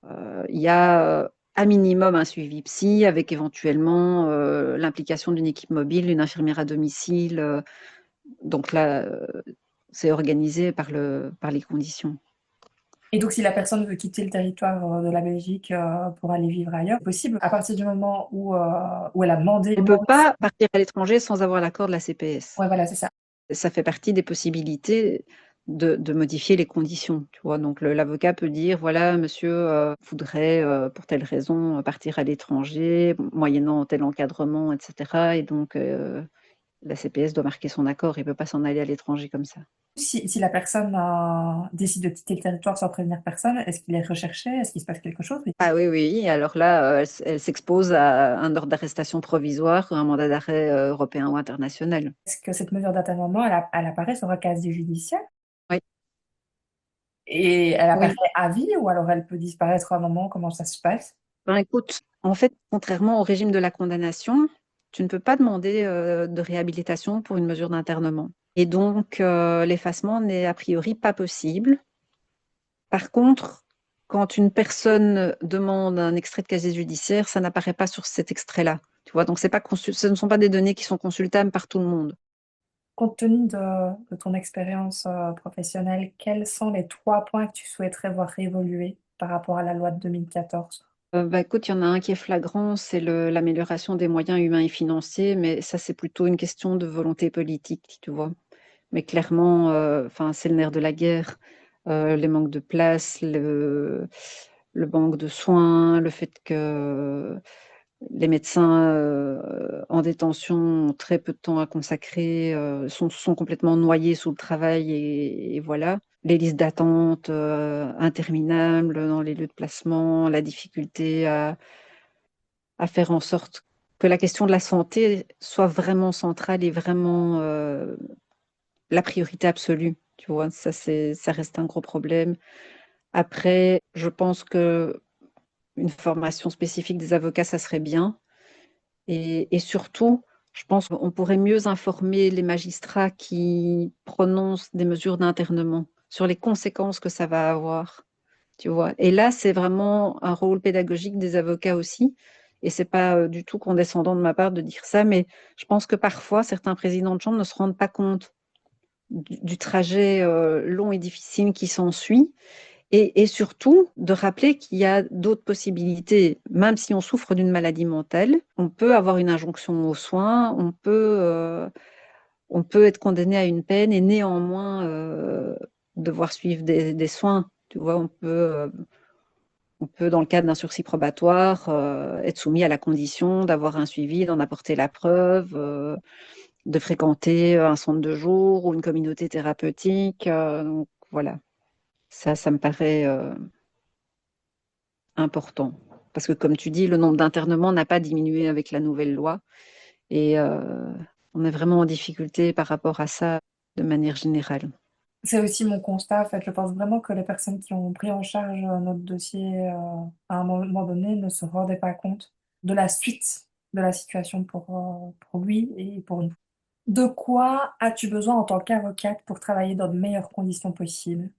il y a à minimum un suivi psy avec éventuellement l'implication d'une équipe mobile, d'une infirmière à domicile. Donc là, c'est organisé par les conditions. Et donc, si la personne veut quitter le territoire de la Belgique pour aller vivre ailleurs, c'est possible à partir du moment où elle a demandé. On ne peut pas partir à l'étranger sans avoir l'accord de la CPS. Ouais, voilà, c'est ça. Ça fait partie des possibilités de modifier les conditions. Tu vois, donc l'avocat peut dire, voilà, monsieur voudrait, pour telle raison, partir à l'étranger, moyennant tel encadrement, etc. Et donc, la CPS doit marquer son accord, il ne peut pas s'en aller à l'étranger comme ça. Si la personne décide de quitter le territoire sans prévenir personne, est-ce qu'il est recherché? Est-ce qu'il se passe quelque chose? Ah oui, oui, alors là, elle s'expose à un ordre d'arrestation provisoire ou un mandat d'arrêt européen ou international. Est-ce que cette mesure d'attènement, elle apparaît sur un casier judiciaire? Oui, Et elle apparaît oui. à vie ou alors elle peut disparaître à un moment? Comment ça se passe? Écoute, en fait, contrairement au régime de la condamnation, tu ne peux pas demander de réhabilitation pour une mesure d'internement. Et donc, l'effacement n'est a priori pas possible. Par contre, quand une personne demande un extrait de casier judiciaire, ça n'apparaît pas sur cet extrait-là. Tu vois, donc ce ne sont pas des données qui sont consultables par tout le monde. Compte tenu de ton expérience professionnelle, quels sont les 3 points que tu souhaiterais voir évoluer par rapport à la loi de 2014? Écoute, il y en a un qui est flagrant, c'est l'amélioration des moyens humains et financiers, mais ça, c'est plutôt une question de volonté politique, tu vois. Mais clairement, c'est le nerf de la guerre. Les manques de place, le manque de soins, le fait que les médecins en détention ont très peu de temps à consacrer, sont complètement noyés sous le travail et voilà. Les listes d'attente interminables dans les lieux de placement, la difficulté à faire en sorte que la question de la santé soit vraiment centrale et vraiment la priorité absolue. Tu vois, ça reste un gros problème. Après, je pense que une formation spécifique des avocats, ça serait bien. Et surtout, je pense qu'on pourrait mieux informer les magistrats qui prononcent des mesures d'internement sur les conséquences que ça va avoir. Tu vois. Et là, c'est vraiment un rôle pédagogique des avocats aussi. Et c'est pas du tout condescendant de ma part de dire ça, mais je pense que parfois, certains présidents de chambre ne se rendent pas compte du trajet long et difficile qui s'ensuit. Et surtout, de rappeler qu'il y a d'autres possibilités. Même si on souffre d'une maladie mentale, on peut avoir une injonction aux soins, on peut être condamné à une peine et néanmoins devoir suivre des soins. Tu vois, on peut, dans le cadre d'un sursis probatoire, être soumis à la condition d'avoir un suivi, d'en apporter la preuve, de fréquenter un centre de jour ou une communauté thérapeutique. Donc voilà, ça me paraît important. Parce que comme tu dis, le nombre d'internements n'a pas diminué avec la nouvelle loi. Et on est vraiment en difficulté par rapport à ça de manière générale. C'est aussi mon constat. En fait, je pense vraiment que les personnes qui ont pris en charge notre dossier à un moment donné ne se rendaient pas compte de la suite de la situation pour lui et pour nous. De quoi as-tu besoin en tant qu'avocate pour travailler dans de meilleures conditions possibles?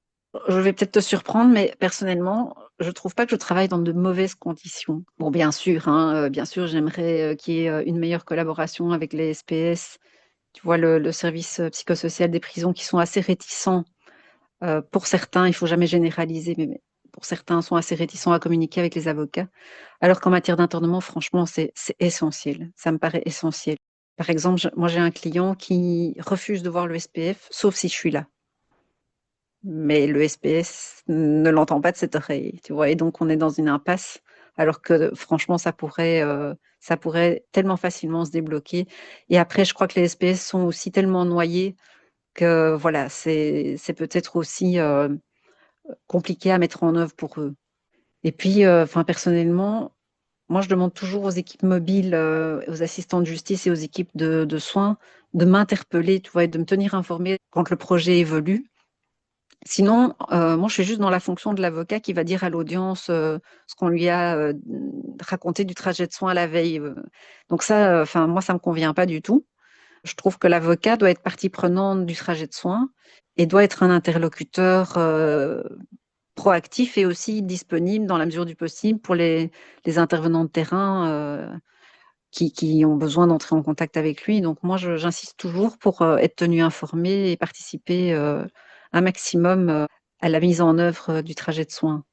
Je vais peut-être te surprendre, mais personnellement, je trouve pas que je travaille dans de mauvaises conditions. Bon, bien sûr, hein, bien sûr, j'aimerais qu'il y ait une meilleure collaboration avec les SPS. Tu vois, le service psychosocial des prisons qui sont assez réticents. Pour certains, il faut jamais généraliser, mais pour certains, sont assez réticents à communiquer avec les avocats. Alors qu'en matière d'internement, franchement, c'est essentiel. Ça me paraît essentiel. Par exemple, moi, j'ai un client qui refuse de voir le SPF, sauf si je suis là. Mais le SPS ne l'entend pas de cette oreille, tu vois. Et donc, on est dans une impasse, alors que franchement, ça pourrait tellement facilement se débloquer. Et après, je crois que les SPS sont aussi tellement noyés que voilà, c'est peut-être aussi compliqué à mettre en œuvre pour eux. Et puis, enfin, personnellement, moi, je demande toujours aux équipes mobiles, aux assistants de justice et aux équipes de soins de m'interpeller, tu vois, et de me tenir informée quand le projet évolue. Sinon, moi, je suis juste dans la fonction de l'avocat qui va dire à l'audience ce qu'on lui a raconté du trajet de soins la veille. Donc ça, enfin, moi, ça me convient pas du tout. Je trouve que l'avocat doit être partie prenante du trajet de soins et doit être un interlocuteur proactif et aussi disponible dans la mesure du possible pour les intervenants de terrain qui ont besoin d'entrer en contact avec lui. Donc moi, j'insiste toujours pour être tenu informé et participer un maximum à la mise en œuvre du trajet de soins.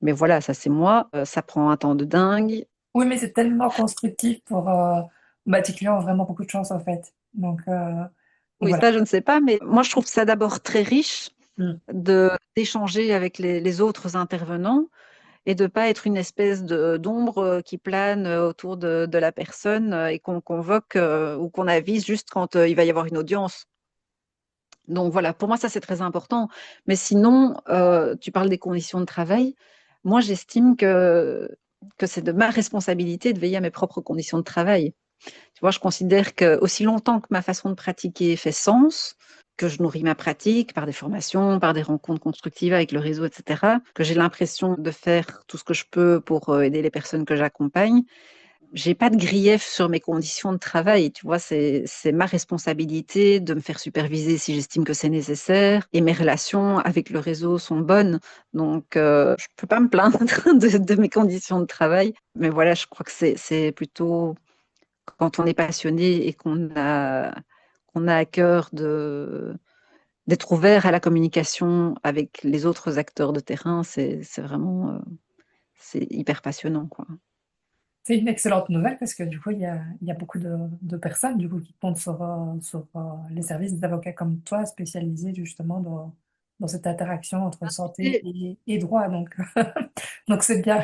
Mais voilà, ça c'est moi, ça prend un temps de dingue. Oui, mais c'est tellement constructif pour... bah, tes clients ont vraiment beaucoup de chance, en fait. Donc Oui, voilà. ça je ne sais pas, mais moi je trouve ça d'abord très riche Mm. d'échanger avec les autres intervenants et de ne pas être une espèce d'ombre qui plane autour de la personne et qu'on convoque ou qu'on avise juste quand il va y avoir une audience. Donc voilà, pour moi, ça c'est très important. Mais sinon, tu parles des conditions de travail. Moi, j'estime que c'est de ma responsabilité de veiller à mes propres conditions de travail. Tu vois, je considère que aussi longtemps que ma façon de pratiquer fait sens, que je nourris ma pratique par des formations, par des rencontres constructives avec le réseau, etc., que j'ai l'impression de faire tout ce que je peux pour aider les personnes que j'accompagne, j'ai pas de grief sur mes conditions de travail, tu vois, c'est ma responsabilité de me faire superviser si j'estime que c'est nécessaire et mes relations avec le réseau sont bonnes. Donc, je peux pas me plaindre de mes conditions de travail. Mais voilà, je crois que c'est plutôt quand on est passionné et qu'on a à cœur d'être ouvert à la communication avec les autres acteurs de terrain, c'est vraiment, c'est hyper passionnant, quoi. C'est une excellente nouvelle parce que du coup, il y a beaucoup de personnes du coup, qui comptent sur les services des avocats comme toi, spécialisés justement dans cette interaction entre santé Et, et droit. Donc, donc c'est bien.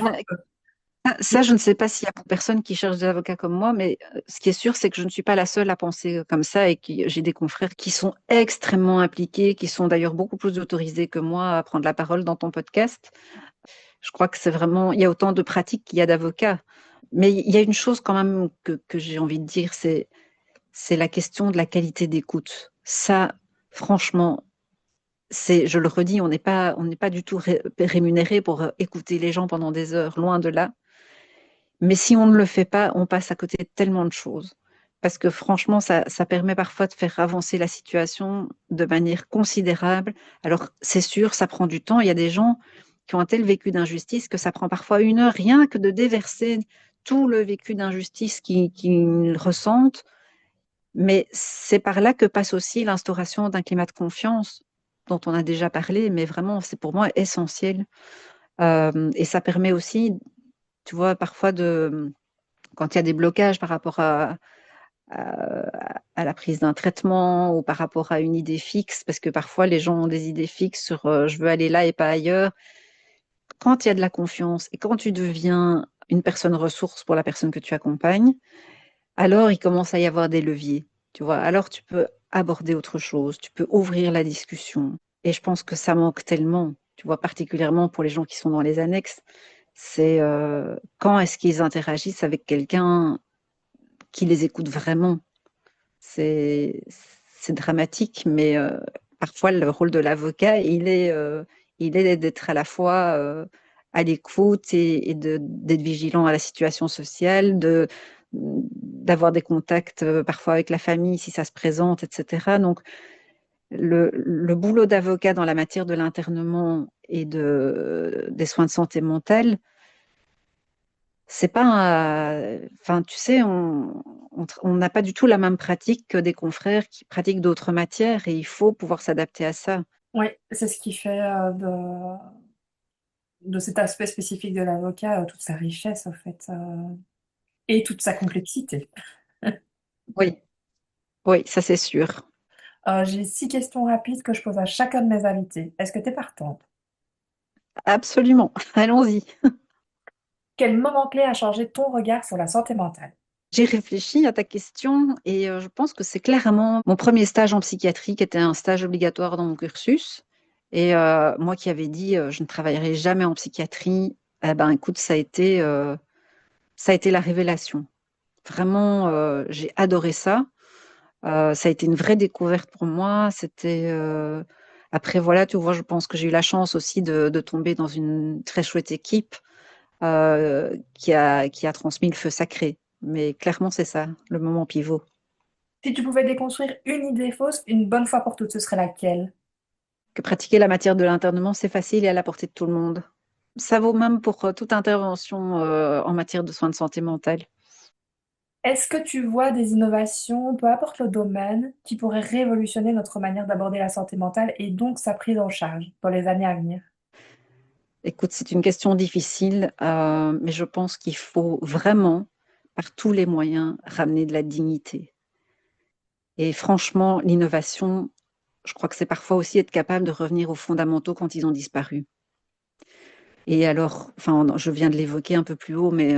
ça, je ne sais pas s'il y a beaucoup de personnes qui cherchent des avocats comme moi, mais ce qui est sûr, c'est que je ne suis pas la seule à penser comme ça et que j'ai des confrères qui sont extrêmement impliqués, qui sont d'ailleurs beaucoup plus autorisés que moi à prendre la parole dans ton podcast. Je crois que c'est vraiment, il y a autant de pratiques qu'il y a d'avocats. Mais il y a une chose quand même que j'ai envie de dire, c'est la question de la qualité d'écoute. Ça, franchement, je le redis, on n'est pas du tout rémunéré pour écouter les gens pendant des heures, loin de là. Mais si on ne le fait pas, on passe à côté de tellement de choses. Parce que franchement, ça permet parfois de faire avancer la situation de manière considérable. Alors, c'est sûr, ça prend du temps. Il y a des gens qui ont un tel vécu d'injustice que ça prend parfois une heure rien que de déverser tout le vécu d'injustice qu'ils ressentent. Mais c'est par là que passe aussi l'instauration d'un climat de confiance dont on a déjà parlé, mais vraiment, c'est pour moi essentiel. Et ça permet aussi, tu vois, parfois quand il y a des blocages par rapport à la prise d'un traitement ou par rapport à une idée fixe, parce que parfois les gens ont des idées fixes sur je veux aller là et pas ailleurs. Quand il y a de la confiance et quand tu deviens une personne ressource pour la personne que tu accompagnes, alors il commence à y avoir des leviers, tu vois. Alors tu peux aborder autre chose, tu peux ouvrir la discussion. Et je pense que ça manque tellement, tu vois, particulièrement pour les gens qui sont dans les annexes. C'est quand est-ce qu'ils interagissent avec quelqu'un qui les écoute vraiment. C'est c'est dramatique, mais parfois le rôle de l'avocat, il est d'être à la fois à l'écoute et d'être vigilant à la situation sociale, d'avoir des contacts parfois avec la famille si ça se présente, etc. Donc, le boulot d'avocat dans la matière de l'internement et des soins de santé mentale, c'est pas enfin, tu sais, on n'a pas du tout la même pratique que des confrères qui pratiquent d'autres matières et il faut pouvoir s'adapter à ça. Oui, c'est ce qui fait de cet aspect spécifique de l'avocat toute sa richesse, en fait, et toute sa complexité. Oui, oui, ça c'est sûr. J'ai 6 questions rapides que je pose à chacun de mes invités. Est-ce que tu es partante? Absolument. Allons-y. Quel moment clé a changé ton regard sur la santé mentale? J'ai réfléchi à ta question et je pense que c'est clairement mon premier stage en psychiatrie qui était un stage obligatoire dans mon cursus. Et moi qui avais dit je ne travaillerai jamais en psychiatrie, eh ben écoute, ça a été la révélation. Vraiment, j'ai adoré ça. Ça a été une vraie découverte pour moi. Après, voilà, tu vois, je pense que j'ai eu la chance aussi de tomber dans une très chouette équipe qui a transmis le feu sacré. Mais clairement, c'est ça, le moment pivot. Si tu pouvais déconstruire une idée fausse une bonne fois pour toutes, ce serait laquelle? Que pratiquer la matière de l'internement, c'est facile et à la portée de tout le monde. Ça vaut même pour toute intervention en matière de soins de santé mentale. Est-ce que tu vois des innovations, peu importe le domaine, qui pourraient révolutionner notre manière d'aborder la santé mentale et donc sa prise en charge dans les années à venir? Écoute, c'est une question difficile, mais je pense qu'il faut vraiment, par tous les moyens, ramener de la dignité. Et franchement, l'innovation, je crois que c'est parfois aussi être capable de revenir aux fondamentaux quand ils ont disparu. Et alors, enfin, je viens de l'évoquer un peu plus haut, mais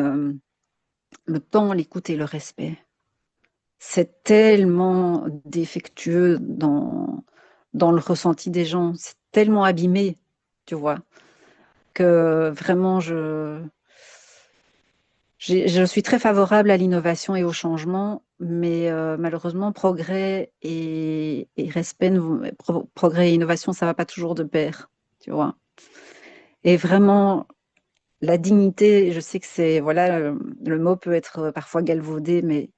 le temps, l'écoute et le respect. C'est tellement défectueux dans le ressenti des gens, c'est tellement abîmé, tu vois, que vraiment, je suis très favorable à l'innovation et au changement, mais malheureusement, progrès et innovation, ça va pas toujours de pair, tu vois. Et vraiment, la dignité, je sais que voilà, le mot peut être parfois galvaudé, mais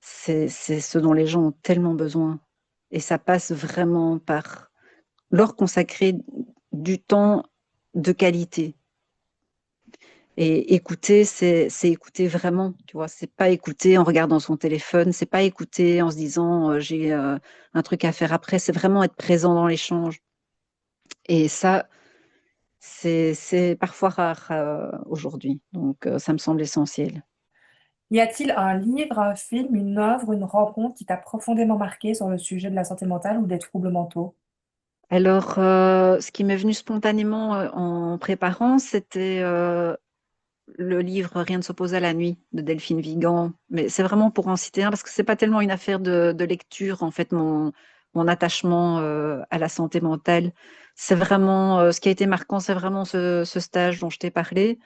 c'est ce dont les gens ont tellement besoin. Et ça passe vraiment par leur consacrer du temps de qualité. Et écouter, c'est écouter vraiment, tu vois. C'est pas écouter en regardant son téléphone, c'est pas écouter en se disant j'ai un truc à faire après. C'est vraiment être présent dans l'échange. Et ça, c'est parfois rare aujourd'hui. Donc ça me semble essentiel. Y a-t-il un livre, un film, une œuvre, une rencontre qui t'a profondément marqué sur le sujet de la santé mentale ou des troubles mentaux? Alors, ce qui m'est venu spontanément en préparant, c'était le livre Rien ne s'oppose à la nuit de Delphine Vigan. Mais c'est vraiment pour en citer un, parce que c'est pas tellement une affaire de lecture, en fait, mon attachement à la santé mentale. C'est vraiment, ce qui a été marquant, c'est vraiment ce stage dont je t'ai parlé,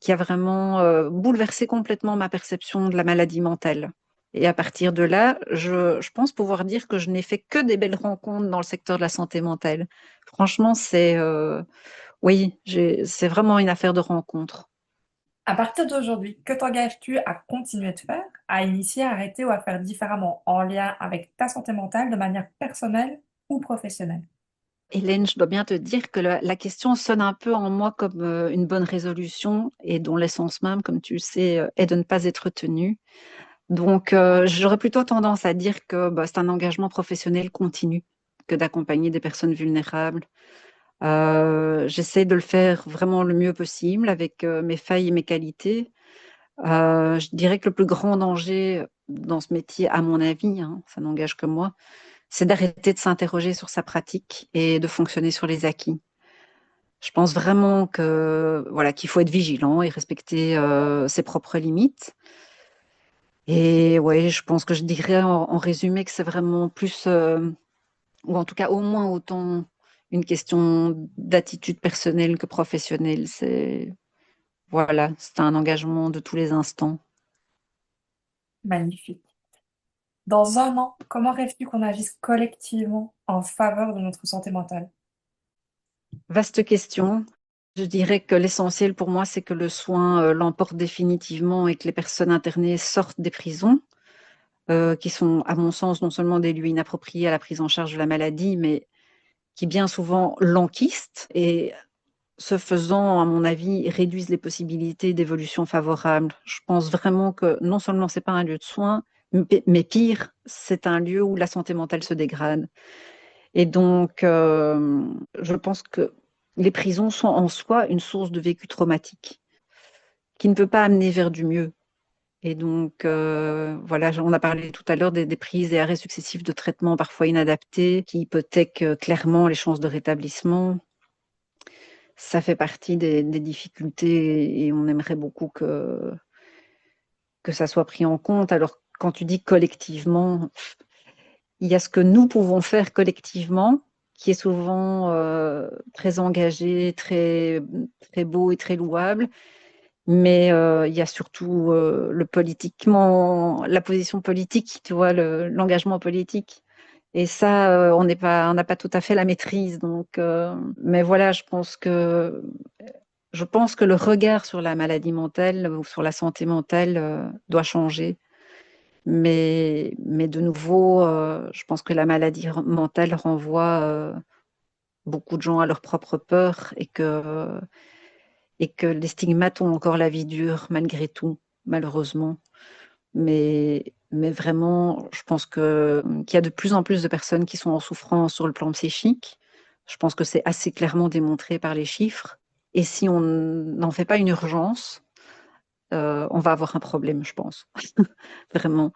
qui a vraiment bouleversé complètement ma perception de la maladie mentale. Et à partir de là, je pense pouvoir dire que je n'ai fait que des belles rencontres dans le secteur de la santé mentale. Franchement, oui, c'est vraiment une affaire de rencontre. À partir d'aujourd'hui, que t'engages-tu à continuer de faire, à initier, à arrêter ou à faire différemment en lien avec ta santé mentale de manière personnelle ou professionnelle? Hélène, je dois bien te dire que la question sonne un peu en moi comme une bonne résolution et dont l'essence même, comme tu le sais, est de ne pas être tenue. Donc, j'aurais plutôt tendance à dire que bah, c'est un engagement professionnel continu que d'accompagner des personnes vulnérables. J'essaie de le faire vraiment le mieux possible avec mes failles et mes qualités. Je dirais que le plus grand danger dans ce métier, à mon avis, hein, ça n'engage que moi, c'est d'arrêter de s'interroger sur sa pratique et de fonctionner sur les acquis. Je pense vraiment que voilà qu'il faut être vigilant et respecter ses propres limites. Et ouais, je pense que je dirais en résumé que c'est vraiment plus, ou en tout cas au moins autant, une question d'attitude personnelle que professionnelle. Voilà, c'est un engagement de tous les instants. Magnifique. Dans un an, comment rêves-tu qu'on agisse collectivement en faveur de notre santé mentale? Vaste question. Je dirais que l'essentiel pour moi, c'est que le soin l'emporte définitivement et que les personnes internées sortent des prisons, qui sont, à mon sens, non seulement des lieux inappropriés à la prise en charge de la maladie, mais qui bien souvent l'enquistent et, ce faisant, à mon avis, réduisent les possibilités d'évolution favorable. Je pense vraiment que non seulement c'est pas un lieu de soins, mais pire, c'est un lieu où la santé mentale se dégrade. Et donc, je pense que les prisons sont en soi une source de vécu traumatique qui ne peut pas amener vers du mieux. Et donc, voilà, on a parlé tout à l'heure des prises et arrêts successifs de traitements parfois inadaptés qui hypothèquent clairement les chances de rétablissement. Ça fait partie des difficultés et on aimerait beaucoup que ça soit pris en compte. Alors, quand tu dis collectivement, il y a ce que nous pouvons faire collectivement, qui est souvent très engagé, très beau et très louable. Mais il y a surtout le politiquement, la position politique, tu vois, l'engagement politique. Et ça, on n'a pas tout à fait la maîtrise. Donc, mais voilà, je pense que le regard sur la maladie mentale ou sur la santé mentale doit changer. Mais de nouveau, je pense que la maladie mentale renvoie beaucoup de gens à leur propre peur et que les stigmates ont encore la vie dure malgré tout, malheureusement. Mais vraiment, je pense qu'il y a de plus en plus de personnes qui sont en souffrance sur le plan psychique. Je pense que c'est assez clairement démontré par les chiffres. Et si on n'en fait pas une urgence, on va avoir un problème, je pense. Vraiment.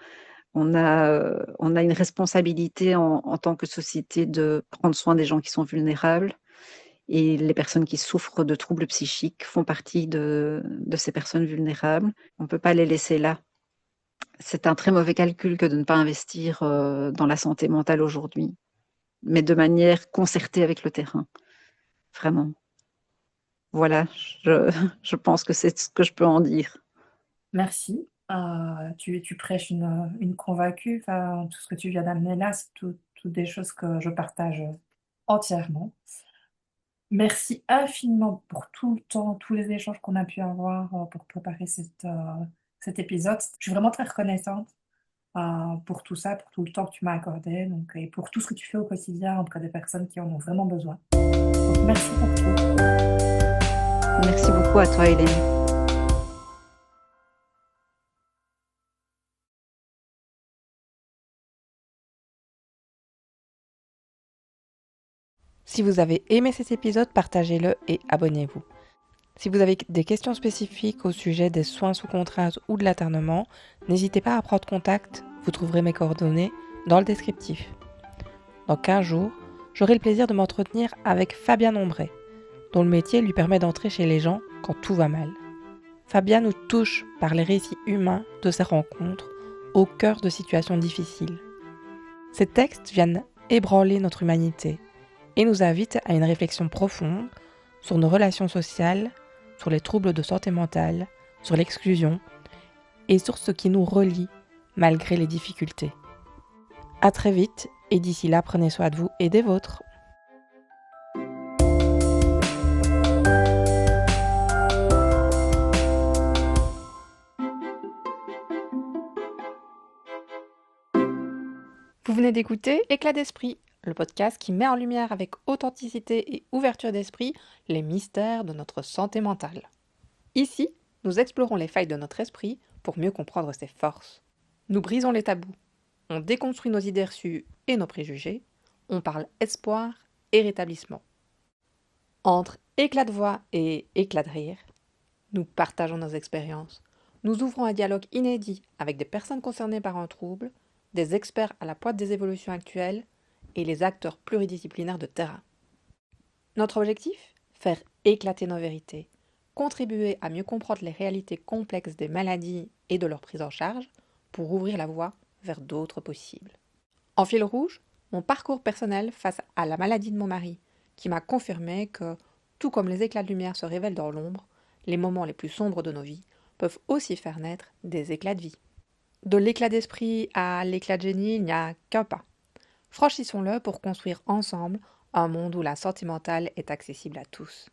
On a une responsabilité en tant que société de prendre soin des gens qui sont vulnérables. Et les personnes qui souffrent de troubles psychiques font partie de ces personnes vulnérables. On ne peut pas les laisser là. C'est un très mauvais calcul que de ne pas investir dans la santé mentale aujourd'hui, mais de manière concertée avec le terrain, vraiment. Voilà, je, je pense que c'est ce que je peux en dire. Merci. Tu prêches une convaincue. Enfin, tout ce que tu viens d'amener là, c'est toutes des choses que je partage entièrement. Merci infiniment pour tout le temps, tous les échanges qu'on a pu avoir pour préparer cet épisode. Je suis vraiment très reconnaissante pour tout ça, pour tout le temps que tu m'as accordé, donc, et pour tout ce que tu fais au quotidien auprès des personnes qui en ont vraiment besoin. Donc, merci pour tout. Merci beaucoup à toi, Hélène. Si vous avez aimé cet épisode, partagez-le et abonnez-vous. Si vous avez des questions spécifiques au sujet des soins sous contrainte ou de l'internement, n'hésitez pas à prendre contact, vous trouverez mes coordonnées dans le descriptif. Dans 15 jours, j'aurai le plaisir de m'entretenir avec Fabien Nombré, dont le métier lui permet d'entrer chez les gens quand tout va mal. Fabien nous touche par les récits humains de ses rencontres au cœur de situations difficiles. Ces textes viennent ébranler notre humanité et nous invitent à une réflexion profonde sur nos relations sociales, sur les troubles de santé mentale, sur l'exclusion et sur ce qui nous relie malgré les difficultés. À très vite et d'ici là, prenez soin de vous et des vôtres. Vous venez d'écouter Éclat d'esprit, le podcast qui met en lumière avec authenticité et ouverture d'esprit les mystères de notre santé mentale. Ici, nous explorons les failles de notre esprit pour mieux comprendre ses forces. Nous brisons les tabous, on déconstruit nos idées reçues et nos préjugés, on parle espoir et rétablissement. Entre éclat de voix et éclat de rire, nous partageons nos expériences, nous ouvrons un dialogue inédit avec des personnes concernées par un trouble, des experts à la pointe des évolutions actuelles et les acteurs pluridisciplinaires de terrain. Notre objectif ? Faire éclater nos vérités, contribuer à mieux comprendre les réalités complexes des maladies et de leur prise en charge pour ouvrir la voie vers d'autres possibles. En fil rouge, mon parcours personnel face à la maladie de mon mari, qui m'a confirmé que, tout comme les éclats de lumière se révèlent dans l'ombre, les moments les plus sombres de nos vies peuvent aussi faire naître des éclats de vie. De l'éclat d'esprit à l'éclat de génie, il n'y a qu'un pas. Franchissons-le pour construire ensemble un monde où la santé mentale est accessible à tous.